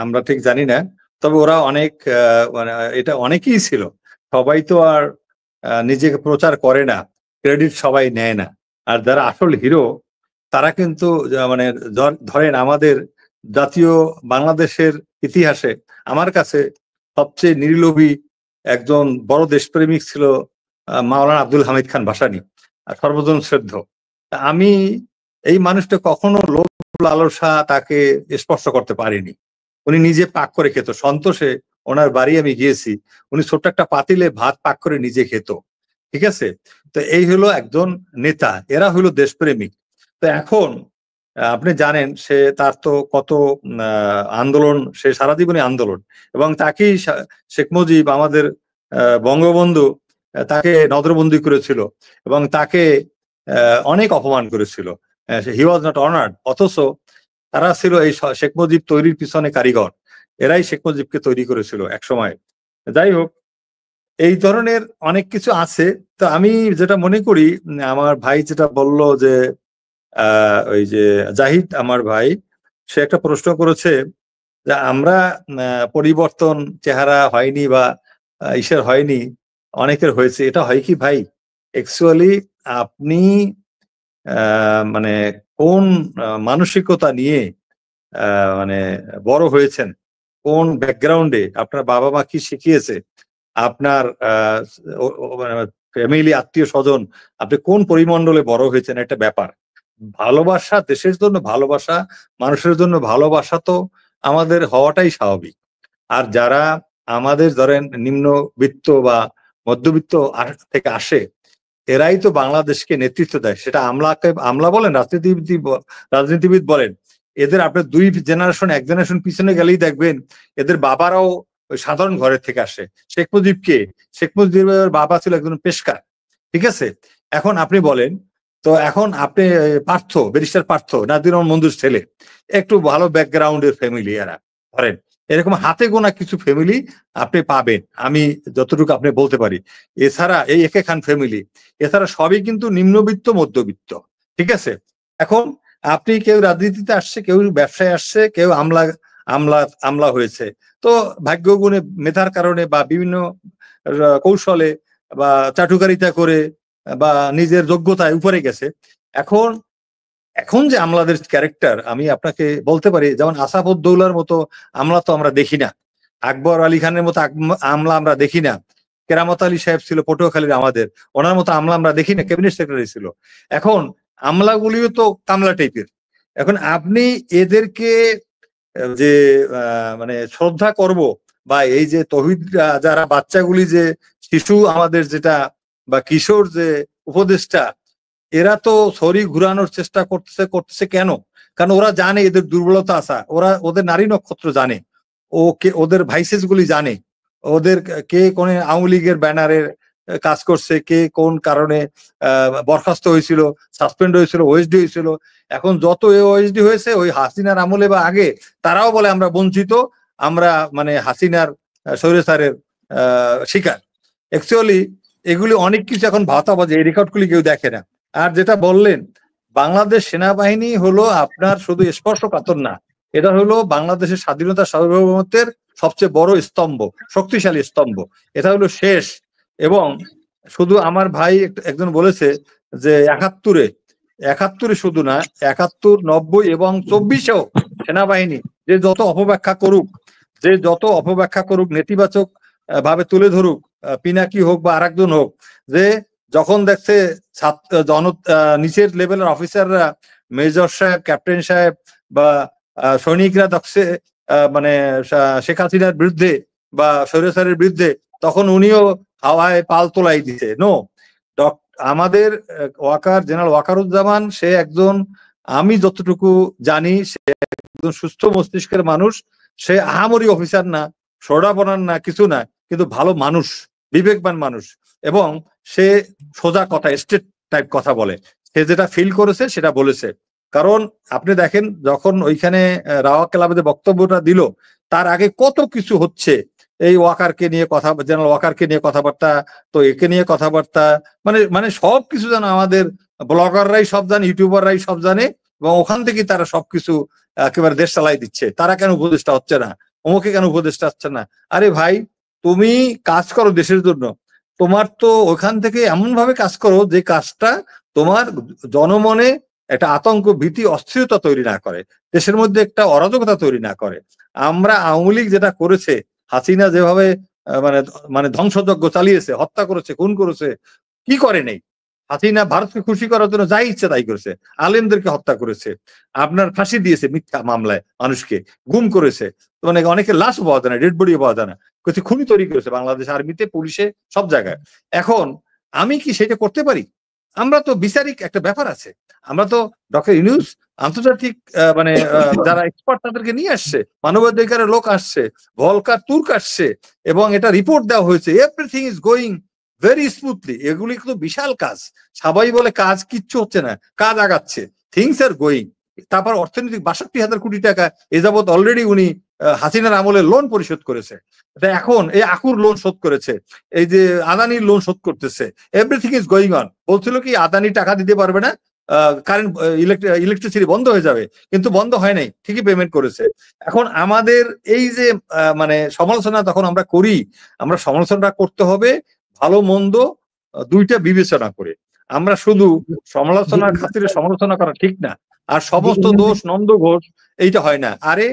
আমরা ঠিক জানি না, তবে ওরা অনেক মানে এটা অনেকেই ছিল, সবাই তো আর নিজেকে প্রচার করে না, ক্রেডিট সবাই নেয় না। আর যারা আসল হিরো তারা কিন্তু মানে ধরেন আমাদের জাতীয় বাংলাদেশের ইতিহাসে আমার কাছে সবচেয়ে নির্লোভী একজন বড় দেশপ্রেমিক ছিল মাওলানা আব্দুল হামিদ খান ভাসানী, সর্বজন শ্রদ্ধ। আমি এই মানুষটা কখনো লোভ লালসা তাকে স্পর্শ করতে পারিনি। উনি নিজে পাক করে খেত, সন্তোষে ওনার বাড়ি আমি গিয়েছি, উনি ছোট্ট একটা পাতিলে ভাত পাক করে নিজে খেত। ঠিক আছে, তো এই হলো একজন নেতা, এরা হলো দেশপ্রেমিক। তো এখন আপনি জানেন সে তার তো কত আন্দোলন, সে সারা জীবনে আন্দোলন, এবং তাকেই শেখ মুজিব আমাদের বঙ্গবন্ধু তাকে নজরবন্দি করেছিল এবং তাকে অনেক অপমান করেছিল, হি ওয়াজ নট অনার্ড। অথচ তারা ছিল এই শেখ মুজিব তৈরির পিছনে কারিগর, এরাই শেখ মুজিবকে তৈরি করেছিল এক সময়। যাই হোক, এই ধরনের অনেক কিছু আছে। তো আমি যেটা মনে করি, আমার ভাই যেটা বলল যে ওই যে জাহিদ আমার ভাই, সে একটা প্রশ্ন করেছে যে আমরা পরিবর্তন চেহারা হয়নি বা ইসের হয়নি, অনেকের হয়েছে, এটা হয় কি ভাই? অ্যাকচুয়ালি আপনি মানে কোন মানসিকতা নিয়ে মানে বড় হয়েছেন, কোন ব্যাকগ্রাউন্ডে, আপনার বাবা মা কি শিখিয়েছে, আপনার ফ্যামিলি আত্মীয় স্বজন, আপনি কোন পরিমণ্ডলে বড় হয়েছেন, একটা ব্যাপার। ভালোবাসা, দেশের জন্য ভালোবাসা, মানুষের জন্য ভালোবাসা তো আমাদের হওয়াটাই স্বাভাবিক। আর যারা আমাদের ধরেন নিম্নবিত্ত বা মধ্যবিত্ত থেকে আসে, এরাই তো বাংলাদেশকে নেতৃত্ব দেয়, সেটা আমলা বলেন, রাজনীতিবিদ বলেন। এদের আপনার দুই জেনারেশন, এক জেনারেশন পিছনে গেলেই দেখবেন এদের বাবারাও সাধারণ ঘরের থেকে আসে। শেখ মুজিবের বাবা ছিল একজন পেশকার, ঠিক আছে। এখন আপনি বলেন তো, এখন আপনি ব্যারিস্টার পার্থ, নাদির রহমান মঞ্জুর ছেলে, একটু ভালো ব্যাকগ্রাউন্ডের ফ্যামিলি, এরা ধরেন এরকম হাতে গোনা কিছু ফ্যামিলি আপনি পাবেন, আমি যতটুকু আপনি বলতে পারি। এছাড়া এই একে খান ফ্যামিলি, এছাড়া সবই কিন্তু নিম্নবিত্ত মধ্যবিত্ত, ঠিক আছে। এখন আপনি কেউ রাজনীতিতে আসছে, কেউ ব্যবসায় আসছে, কেউ আমলা হয়েছে, তো ভাগ্য গুণে, মেধার কারণে বা বিভিন্ন কৌশলে বা চাটুকারিতা করে বা নিজের যোগ্যতায় উপরে গেছে। এখন যে আমলাদের ক্যারেক্টার আমি আপনাকে বলতে পারি, যেমন আসাফউদ্দৌলার মতো আমলা তো আমরা দেখি না, আকবর আলী খানের মতো আমলা আমরা দেখি না, কেরামত আলী সাহেব ছিল পটুয়াখালীর আমাদের, ওনার মতো আমলা আমরা দেখি না, ক্যাবিনেট সেক্রেটারি ছিল। এখন আমলাগুলিও তো কামলা টাইপের। এখন আপনি এদেরকে যে মানে শ্রদ্ধা করব, বা এই যে তৌহিদ যারা বাচ্চাগুলি, যে শিশু আমাদের যেটা, বা কিশোর যে উপদেষ্টা, এরা তো ছড়ি ঘুরানোর চেষ্টা করতেছে কেন? কারণ ওরা জানে এদের দুর্বলতা আছে, ওদের নারী নক্ষত্র জানে, ওদের ভাইসেস গুলি জানে, ওদের কে কোন আওয়ামী লীগের ব্যানারের কাজ করছে, কে কোন কারণে বরখাস্ত হয়েছিল, সাসপেন্ড হয়েছিল, ওএসডি হয়েছিল। এখন যত ওএসডি হয়েছে ওই হাসিনার আমলে বা আগে, তারাও বলে আমরা বঞ্চিত, আমরা মানে হাসিনার স্বৈরাচারের শিকার। অ্যাকচুয়ালি এগুলি অনেক কিছু এখন ভাওতাবাজি, এই রেকর্ডগুলি কেউ দেখে না। আর যেটা বললেন, বাংলাদেশ সেনাবাহিনী হলো আপনার শুধু স্পর্শকাতর না, এটা হলো বাংলাদেশের স্বাধীনতা সার্বভৌমত্বের সবচেয়ে বড় স্তম্ভ, শক্তিশালী স্তম্ভ, এটা হলো শেষ। এবং শুধু আমার ভাই একজন বলেছে যে ৭১-এ 71 শুধু না, 71, 90 এবং 24-এও সেনাবাহিনী যে যত অপব্যাখ্যা করুক, নেতিবাচক ভাবে তুলে ধরুক, পিনাকি হোক বা আরেকজন হোক, যে যখন দেখছে নিচের লেভেলের অফিসাররা, মেজর সাহেব, ক্যাপ্টেন সাহেব বা সৈনিকরা দেখছে মানে শেখ হাসিনার বিরুদ্ধে বা স্বৈরাচারের বিরুদ্ধে, তখন উনিও হাওয়ায় পাল তোলাই দিছে। আমাদের জেনারেল ওয়াকারুজ্জামান, সে একজন, আমি যতটুকু জানি, সে একজন সুস্থ মস্তিষ্কের মানুষ। সে আহামরি অফিসার না, সোডা বনার না, কিছু না, কিন্তু ভালো মানুষ, বিবেকবান মানুষ, এবং সে সোজা কথা, স্ট্রেট টাইপ কথা বলে। সে যেটা ফিল করেছে সেটা বলেছে। কারণ আপনি দেখেন, যখন ওইখানে রাওয়া ক্লাবে বক্তব্যটা দিল, তার আগে কত কিছু হচ্ছে, এই ওয়াকারকে নিয়ে কথা, জেনারেল ওয়াকারকে নিয়ে কথাবার্তা, তো একে নিয়ে কথাবার্তা, মানে সবকিছু যেন আমাদের ব্লগাররাই সব জানে, ইউটিউবাররাই সব জানে, এবং ওখান থেকে তারা সবকিছু একেবারে দেশ চালাই দিচ্ছে। তারা কেন উপদেষ্টা হচ্ছে না, অমুকে কেন উপদেষ্টা হচ্ছে না? আরে ভাই, তুমি কাজ করো দেশের জন্য, তোমার তো ওখান থেকে এমন ভাবে কাজ করো যে কাজটা তোমার জনমনে একটা আতঙ্ক, ভীতি, অস্থিরতা তৈরি না করে, দেশের মধ্যে একটা অরাজকতা তৈরি না করে। আমরা আওয়ামী লীগ যেটা করেছে, হাসিনা যেভাবে মানে ধ্বংসযজ্ঞ চালিয়েছে, হত্যা করেছে, খুন করেছে, কি করে নেই? হাসিনা ভারতকে খুশি করার জন্য যাই ইচ্ছে তাই করেছে, আলেমদেরকে হত্যা করেছে, আপনার ফাঁসি দিয়েছে মিথ্যা মামলায়, মানুষকে গুম করেছে, মানে অনেকে লাশ পাওয়া যায় না, ডেড বডি পাওয়া যায় না, কিছু খুনি তৈরি করেছে বাংলাদেশ আর্মিতে, পুলিশে, সব জায়গায়। এখন আমি কি সেটা করতে পারি? আমরা তো বিচারিক একটা ব্যাপার আছে। আমরা তো ডক্টর ইউনূস আন্তর্জাতিক যারা এক্সপার্ট তাদেরকে নিয়ে আসছে, মানবাধিকারের লোক আসছে, ভলকার তুর্ক আসছে, এবং এটা রিপোর্ট দেওয়া হয়েছে, everything is going very smoothly. এগুলি কিন্তু বিশাল কাজ। সবাই বলে কাজ কিচ্ছু হচ্ছে না, কাজ আগাচ্ছে, থিংস আর গোয়িং। তারপর অর্থনৈতিক 62,000 কোটি টাকা এ যাবৎ অলরেডি উনি হাসিনার আমলে লোন পরিশোধ করেছে। এখন এই আকুর লোন শোধ করেছে, এই যে আদানির লোন শোধ করতেছে, এভরিথিং ইজ গোয়িং অন। বলছিল কি আদানি টাকা দিতে পারবে না, কারেন্ট ইলেকট্রিসিটি বন্ধ হয়ে যাবে, কিন্তু বন্ধ হয় নাই, ঠিকই পেমেন্ট করেছে। এখন আমাদের এই যে সমালোচনা তখন আমরা করি, আমরা সমালোচনা করতে হবে ভালো মন্দ দুইটা বিবেচনা করে। আমরা শুধু সমালোচনার খাতিরে সমালোচনা করা ঠিক না, আর সমস্ত দোষ নন্দ ঘোষ এইটা হয় না। আরে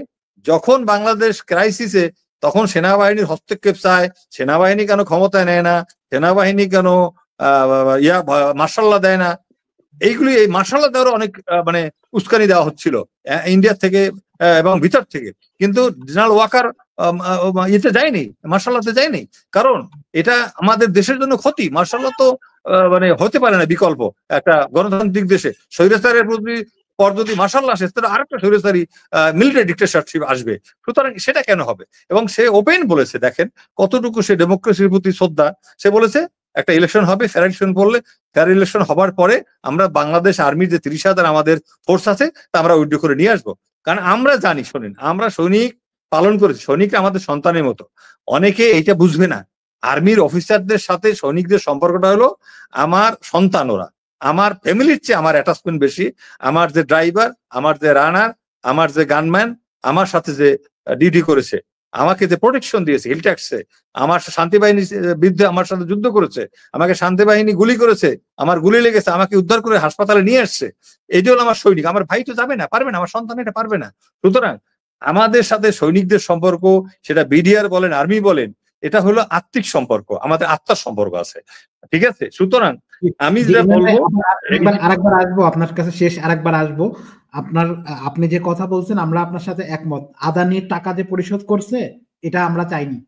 যখন বাংলাদেশ ক্রাইসিসে, তখন সেনাবাহিনীর হস্তক্ষেপ চায়, সেনাবাহিনী কেন ক্ষমতায় নেয় না, সেনাবাহিনী কেন মার্শাল্লাহ দেয় না, এইগুলি, এই মার্শাল্লাহ দেওয়ার অনেক উস্কানি দেওয়া হচ্ছিল ইন্ডিয়া থেকে এবং ভিতর থেকে, কিন্তু জেনারেল ওয়াকার এতে যায়নি, মার্শাল্লাহতে যায়নি, কারণ এটা আমাদের দেশের জন্য ক্ষতি। মার্শাল্লাহ তো হতে পারে না বিকল্প একটা গণতান্ত্রিক দেশে। স্বৈরাচারের প্রতি পর যদি মার্শাল্লাহ আসে, তাহলে আরেকটা স্বৈরাচারী মিলিটারি ডিক্টেটরশিপ আসবে। সুতরাং সেটা কেন হবে? এবং সে ওপেন বলেছে, দেখেন কতটুকু সে ডেমোক্রেসির প্রতি শ্রদ্ধা। সে বলেছে একটা ইলেকশন হবে, ফেয়ার ইলেকশন করলে, ফেয়ার ইলেকশন হবার পরে আমরা বাংলাদেশ আর্মির যে 30,000 আমাদের ফোর্স আছে তা আমরা উইথড্র করে নিয়ে আসবো। কারণ আমরা জানি, শোনেন, আমরা সৈনিক পালন করেছি, সৈনিক আমাদের সন্তানের মতো। অনেকে এইটা বুঝবে না, আর্মির অফিসারদের সাথে সৈনিকদের সম্পর্কটা হলো আমার সন্তান, ওরা আমার ফ্যামিলির চেয়ে আমার অ্যাটাচমেন্ট বেশি। আমার যে ড্রাইভার, আমার যে রানার, আমার যে গানম্যান, আমার সাথে যে ডিউটি করেছে, আমাকে যে প্রোটেকশন দিয়েছে হিলট্যাক্সে, আমার শান্তি বাহিনীর বিরুদ্ধে আমার সাথে যুদ্ধ করেছে, আমাকে শান্তি বাহিনী গুলি করেছে, আমার গুলি লেগেছে, আমাকে উদ্ধার করে হাসপাতালে নিয়ে আসছে, এই হলো আমার সৈনিক। আমার ভাই তো যাবে না, পারবে না, আমার সন্তান এটা পারবে না। সুতরাং আমাদের সাথে সৈনিকদের সম্পর্ক, সেটা বিডিআর বলেন, আর্মি বলেন, এটা হলো আত্মিক সম্পর্ক, আমাদের আত্মার সম্পর্ক আছে, ঠিক আছে? সুতরাং আমি যেটা বলবো, আরেকবার আসবো আপনার কাছে, শেষ আরেকবার আসবো। আপনি যে কথা বলছেন আমরা আপনার সাথে একমত। আদানির টাকা যে পরিশোধ করছে এটা আমরা চাইনি।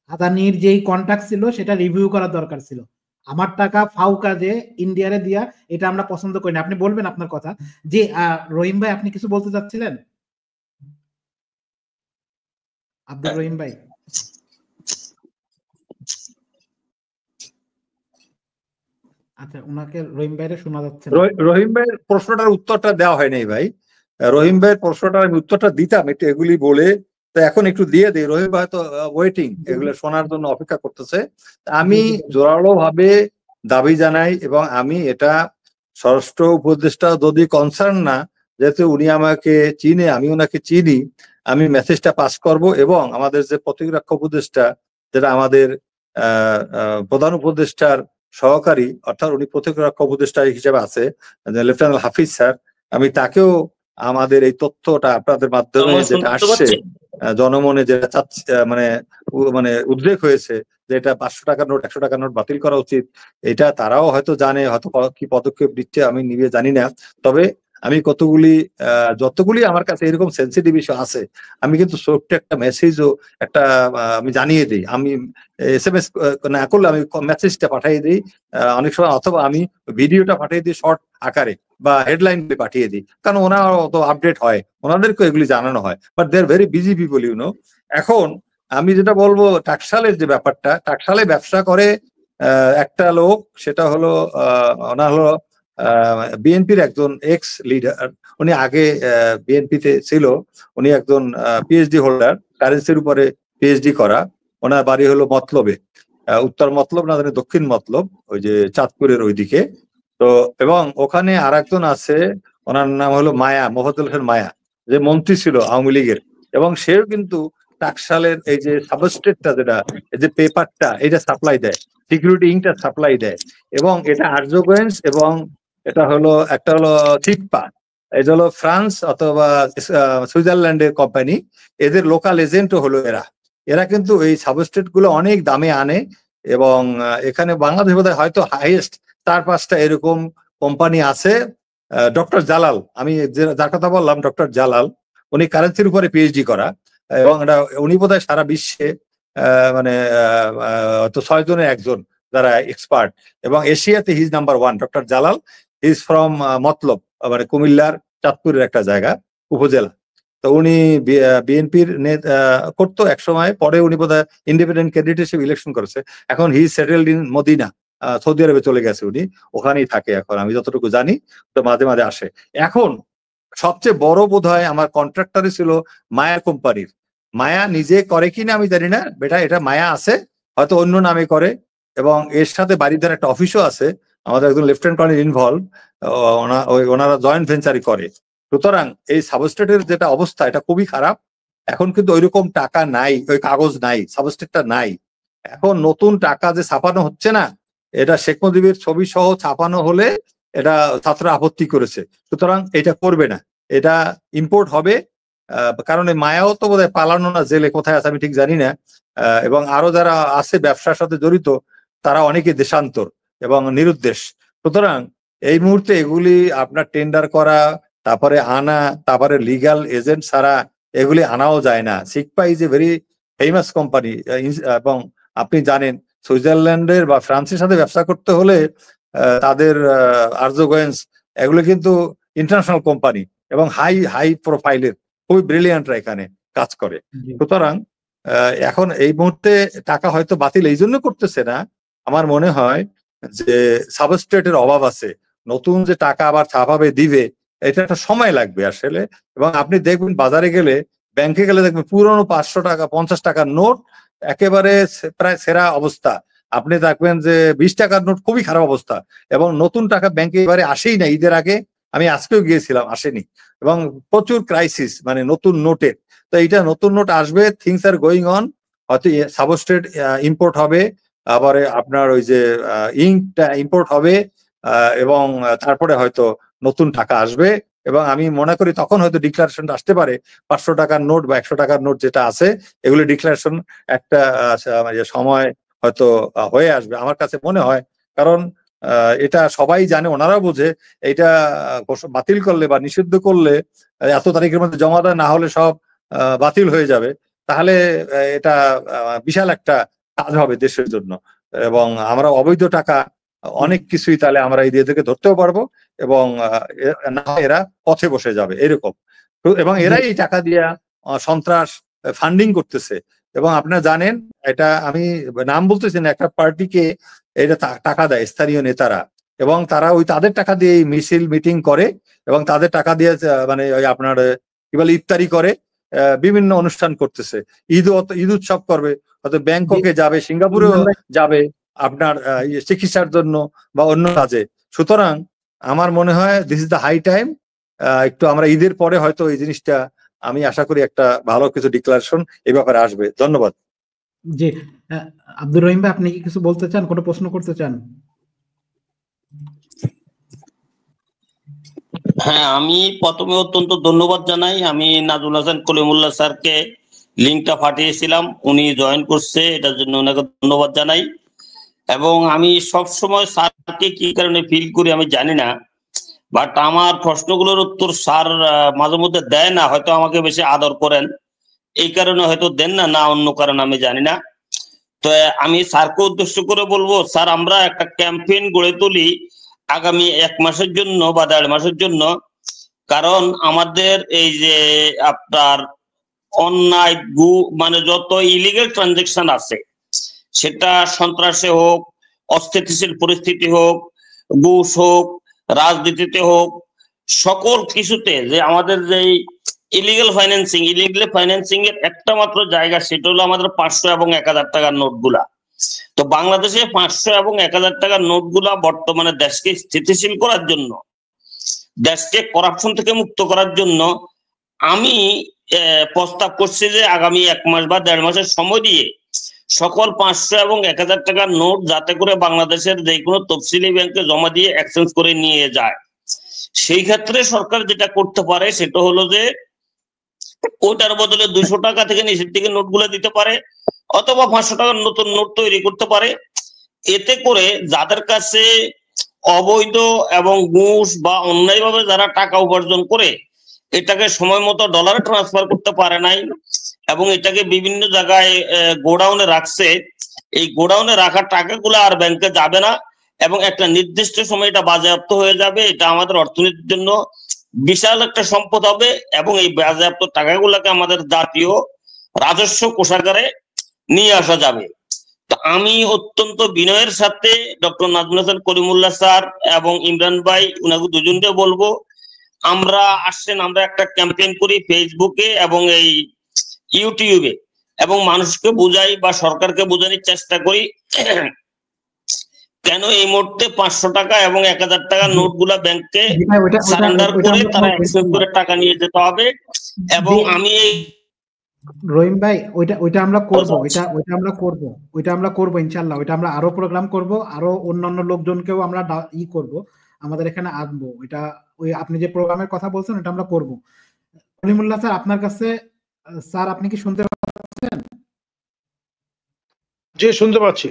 আদানির যেই কন্ট্রাক্ট ছিল সেটা রিভিউ করার দরকার ছিল। আমার টাকা ফাউ কাজে ইন্ডিয়ারে দিয়া, এটা আমরা পছন্দ করি না। আপনি বলবেন আপনার কথা। যে রহিম ভাই, আপনি কিছু বলতে চাচ্ছিলেন? আব্দুর রহিম ভাই, আচ্ছা, উনাকে রহিম ভাইরে শোনা যাচ্ছে না। রহিম ভাইয়ের প্রশ্নটার উত্তরটা দেওয়া হয়নি ভাই। রহিম ভাইয়ের প্রশ্নটার আমি উত্তরটা দিতাম একটু এগুলি বলে, তো এখন একটু দিয়ে দিই। রহিম ভাই তো ওয়েটিং, এগুলো শোনার জন্য অপেক্ষা করতেছে। আমি জোরালো ভাবে দাবি জানাই, এবং আমি এটা স্বরাষ্ট্র উপদেষ্টা যদি কনসার্ন না, যেহেতু উনি আমাকে চিনে, আমি ওনাকে চিনি, আমি মেসেজটা পাস করব। এবং আমাদের যে প্রতিরক্ষা উপদেষ্টা, যেটা আমাদের প্রধান উপদেষ্টার সহকারী অর্থাৎ উনি প্রতিরক্ষা উপদেষ্টা হিসেবে আছে লেফটেন্যান্ট হাফিজ স্যার, আমি তাকেও আমাদের এই তথ্যটা আপনাদের মাধ্যমে আমার যেটা শুনতে আসছে পাচ্ছেন? জনমনে যেটা চাচ্ছে মানে উদ্রেক হয়েছে যে এটা 500 টাকার নোট 100 টাকার নোট বাতিল করা উচিত, এটা তারাও হয়তো জানে, হয়তো কি পদক্ষেপ নিচ্ছে আমি নিজে জানি না। তবে আমি যতগুলি আমার কাছে এরকম সেন্সিটিভ ইস্যু আছে আমি কিন্তু ছোট্ট একটা মেসেজও একটা আমি জানিয়ে দিই। আমি SMS না করলে আমি মেসেজটা পাঠিয়ে দিই অনেক সময়, অথবা আমি ভিডিওটা পাঠিয়ে দিই শর্ট আকারে বা হেডলাইন পাঠিয়ে দিই, কারণ ওনারা অত আপডেট হয়, ওনাদেরকে এগুলি জানানো হয়, but they are very busy people এখন আমি যেটা বলবো, টাকশালের যে ব্যাপারটা, টাকশালে ব্যবসা করে একটা লোক, সেটা হলো ওনার হলো বিএনপির একজন এক্স লিডার, উনি আগে বিএনপিতে ছিল, উনি একজন পিএইচডি হোল্ডার, কারেন্সির উপরে পিএইচডি করা, ওনার বাড়ি হলো মতলবে, উত্তর মতলব না জানি দক্ষিণ মতলব, ওই যে চাঁদপুরের ওইদিকে। তো এবং ওখানে আর একজন আছে, ওনার নাম হলো মায়া, মোফাজ্জল হোসেন মায়া, যে মন্ত্রী ছিল আওয়ামী লীগের, এবং সেও কিন্তু টাকশালের এই যে সাবস্ট্রেটটা যেটা, এই যে পেপারটা, এটা সাপ্লাই দেয়, সিকিউরিটি ইঙ্কটা সাপ্লাই দেয়, এবং এটা আর্যগঞ্জ, এবং এটা হলো একটা হলো চিপ্পা, এটা হলো ফ্রান্স অথবা সুইজারল্যান্ডের কোম্পানি, এদের লোকাল এজেন্টও হলো এরা। এরা কিন্তু এই সাবস্ট্রেট গুলো অনেক দামে আনে, এবং এখানে বাংলাদেশ বোধহয় হয়তো হাইয়েস্ট 4-5টা এরকম কোম্পানি আছে। ডক্টর জালাল, আমি যার কথা বললাম, ডক্টর জালাল, উনি কারেন্সির উপরে পিএইচডি করা, এবং এটা উনি বোধহয় সারা বিশ্বে মানে তো 6 জনের একজন যারা এক্সপার্ট, এবং এশিয়াতে his number 1 doctor Jalal, is from Matlab, মানে কুমিল্লার চাঁদপুরের একটা জায়গা, উপজেলা। তো উনি বিএনপির করতো এক সময়, পরে উনি বোধহয় ইন্ডিপেন্ডেন্ট ক্যান্ডিডেট হিসেবে ইলেকশন করেছে, এখন হি সেটেলড ইন মদিনা, সৌদি আরবে চলে গেছে উনি, ওখানেই থাকে এখন আমি যতটুকু জানি, তো মাঝে মাঝে আসে। এখন সবচেয়ে বড় বোধহয় আমার কন্ট্রাক্টরই ছিল মায়া কোম্পানির। মায়া নিজে করে কিনা আমি জানি না, বেটা এটা মায়া আছে, হয়তো অন্য নামে করে, এবং এর সাথে বাড়িদার একটা অফিসও আছে, আমাদের একজন লেফটেন্যান্ট কর্নেল ইনভলভ, ওনারা জয়েন্ট ভেঞ্চারই করে। সুতরাং এই সাবস্ট্রেটের যেটা অবস্থা, এটা খুবই খারাপ। এখন কিন্তু ওইরকম টাকা নাই, ওই কাগজ নাই, সাবস্ট্রেটটা নাই। এখন নতুন টাকা যে ছাপানো হচ্ছে না, এটা শেখ মুজিবের ছবি সহ ছাপানো হলে এটা ছাত্ররা আপত্তি করেছে, সুতরাং এটা করবে না, এটা ইম্পোর্ট হবে। কারণ এই মায়াও তো বোধহয় পালানো না, জেলে কোথায় আছে আমি ঠিক জানি না, এবং আরো যারা আছে ব্যবসার সাথে জড়িত, তারা অনেকে দেশান্তর এবং নিরুদ্দেশ। সুতরাং এই মুহূর্তে এগুলি আপনার টেন্ডার করা, তারপরে আনা, তারপরে লিগাল এজেন্ট ছাড়া এগুলি আনাও যায় না। SICPA is a very famous company, এবং আপনি জানেন সুইজারল্যান্ডের বা ফ্রান্সের সাথে ব্যবসা করতে হলে তাদের আর্যগঞ্জ এগুলো কিন্তু ইন্টারন্যাশনাল কোম্পানি, এবং হাই হাই প্রোফাইলের, খুবই ব্রিলিয়ান্টরা এখানে কাজ করে। সুতরাং এখন এই মুহূর্তে টাকা হয়তো বাতিল এই জন্য করতেছে না, আমার মনে হয় যে সাবস্ট্রেটের অভাব আছে, নতুন যে টাকা আবার ছাপাবে দিবে, এটা একটা সময় লাগবে আসলে। এবং আপনি দেখবেন বাজারে গেলে, ব্যাংকে গেলে দেখবেন পুরনো 500 টাকা 50 টাকার নোট একেবারে প্রায় সেরা অবস্থা, আপনি দেখবেন যে 20 টাকার নোট খুবই খারাপ অবস্থা, এবং নতুন টাকা ব্যাংকে এবারে আসেই না, ঈদের আগে আমি আজকেও গিয়েছিলাম, আসেনি, এবং প্রচুর ক্রাইসিস মানে নতুন নোটের। তো এইটা নতুন নোট আসবে, থিংস আর গোয়িং অন, হয়তো সাবস্ট্রেট ইম্পোর্ট হবে, আবার আপনার ওই যে ইঙ্কটা ইম্পোর্ট হবে, এবং তারপরে হয়তো নতুন টাকা আসবে, এবং আমি মনে করি তখন হয়তো ডিক্লারেশনটা আসতে পারে 500 টাকার নোট বা 100 টাকার নোট যেটা আছে, এগুলো ডিক্লারেশন একটা সময় হয়তো হয়ে আসবে আমার কাছে মনে হয়। কারণ এটা সবাই জানে, ওনারাও বোঝে, এটা বাতিল করলে বা নিষিদ্ধ করলে, এত তারিখের মধ্যে জমা দেওয়া না হলে সব বাতিল হয়ে যাবে, তাহলে এটা বিশাল একটা কাজ হবে দেশের জন্য, এবং আমরা অবৈধ টাকা অনেক কিছুই তাহলে আমরা এই দিয়ে থেকে ধরতেও পারবো, এবং না এরা পথে বসে যাবে এরকম। এবং এরাই এই টাকা দিয়া সন্ত্রাস ফান্ডিং করতেছে। এবং আপনারা জানেন, এটা আমি নাম বলতেছি না, একটা পার্টিকে এটা টাকা দেয় স্থানীয় নেতারা, এবং তারা ওই তাদের টাকা দিয়ে মিছিল মিটিং করে, এবং তাদের টাকা দিয়ে মানে ওই আপনার কি বলে ইফতারি করে, বিভিন্ন অনুষ্ঠান করতেছে, ঈদ উৎসব করবে, হয়তো ব্যাংককে যাবে, সিঙ্গাপুরেও যাবে আপনার চিকিৎসার জন্য বা অন্য কাজে। সুতরাং আমার মনে হয় this is the high time, একটু আমরা ঈদের পরে হয়তো এই জিনিসটা, আমি আশা করি একটা ভালো কিছু ডিক্লারেশন এই ব্যাপারে আসবে। ধন্যবাদ। জি, আব্দুর রহিম ভাই, আপনি কি কিছু বলতে চান, কোনো প্রশ্ন করতে চান? হ্যাঁ, আমি প্রথমে অত্যন্ত ধন্যবাদ জানাই। আমি নাজমুল হাসান কলিমুল্লাহ স্যারকে লিঙ্কটা পাঠিয়েছিলাম, উনি জয়েন করছে, এটার জন্য ওনাকে ধন্যবাদ জানাই। এবং আমি সব সময় স্যারকে কি কারণে ফিল করি আমি জানি না, বাট আমার প্রশ্নগুলোর উত্তর স্যার মাঝে মধ্যে দেয় না, হয়তো আমাকে বেশি আদর করেন এই কারণে হয়তো দেন না, না অন্য কারণে আমি জানি না। তো আমি স্যারকে উদ্দেশ্য করে বলবো, স্যার আমরা একটা ক্যাম্পেইন গড়ে তুলি আগামী 1 মাসের জন্য বা 1.5 মাসের জন্য। কারণ আমাদের এই যে আপনার অন্যায় মানে যত ইলিগাল ট্রানজেকশন আছে, সেটা সন্ত্রাসে হোক, অস্থিতিশীল পরিস্থিতি হোক, ঘুষ হোক, রাজনীতিতে হোক, সকল কিছুতে যে আমাদের যে ইলিগাল ফাইন্যান্সিং এর একটা মাত্র জায়গা, সেটা হলো আমাদের 500 এবং 1000 টাকার নোটগুলা। তো বাংলাদেশে 500 এবং 1000 টাকার নোটগুলা বর্তমানে দেশকে স্থিতিশীল করার জন্য, দেশকে করাপশন থেকে মুক্ত করার জন্য আমি প্রস্তাব করছি যে আগামী 1 মাস বা 1.5 মাসের সময় দিয়ে সকল 500 এবং 1000 টাকার নোট যাতে করে বাংলাদেশের যে কোনো তফসিলি ব্যাংকে জমা দিয়ে এক্সচেঞ্জ করে নিয়ে যায়। সেই ক্ষেত্রে সরকার যেটা করতে পারে সেটা হলো যে ওটার বদলে 200 টাকা থেকে নিচের দিকে নোটগুলো দিতে পারে, অথবা 500 টাকার নতুন নোট তৈরি করতে পারে। এতে করে যাদের কাছে অবৈধ এবং ঘুষ বা অন্যায়ভাবে যারা টাকা উপার্জন করে এটাকে সময় মতো ডলারে ট্রান্সফার করতে পারে নাই এবং এটাকে বিভিন্ন জায়গায় গোডাউনে রাখছে, এই গোডাউনে রাখা টাকাগুলো আর ব্যাংকে যাবে না এবং একটা নির্দিষ্ট সময় এটা বাজেয়াপ্ত হয়ে যাবে। এটা আমাদের অর্থনীতির জন্য বিশাল একটা সম্পদ হবে এবং এই বাজেয়াপ্ত টাকাগুলোকে আমাদের জাতীয় রাজস্ব কোষাগারে নিয়ে আসা যাবে। তো আমি অত্যন্ত বিনয়ের সাথে ডক্টর নাজমুল হাসান কলিমুল্লাহ স্যার এবং ইমরান ভাই উনাকে দুজনকে বলবো, আমরা আসছেন, আমরা একটা ক্যাম্পেইন করি ফেসবুকে এবং এই ইউটিউবে, এবং মানুষকে বুঝাই বা সরকারকে বোঝানোর চেষ্টা করি কেন এই মুহূর্তে 500 টাকা এবং 1000 টাকার নোটগুলা ব্যাংকে সারেন্ডার করে তারা এক্সচেঞ্জ করে টাকা নিয়ে যেতে হবে। এবং আমি এই রহিম ভাই ওইটা আমরা করব, ওইটা আমরা করব ইনশাআল্লাহ। ওইটা আমরা আরো প্রোগ্রাম করব, আরো অন্যান্য লোকজনকেও আমরা করব, আমাদের এখানে আনবো। ওইটা ওই আপনি যে প্রোগ্রামের কথা বলছেন ওটা আমরা করব। কলিমুল্লাহ স্যার আপনার কাছে, স্যার আপনি কি শুনতে পাচ্ছেন? জি শুনতে পাচ্ছি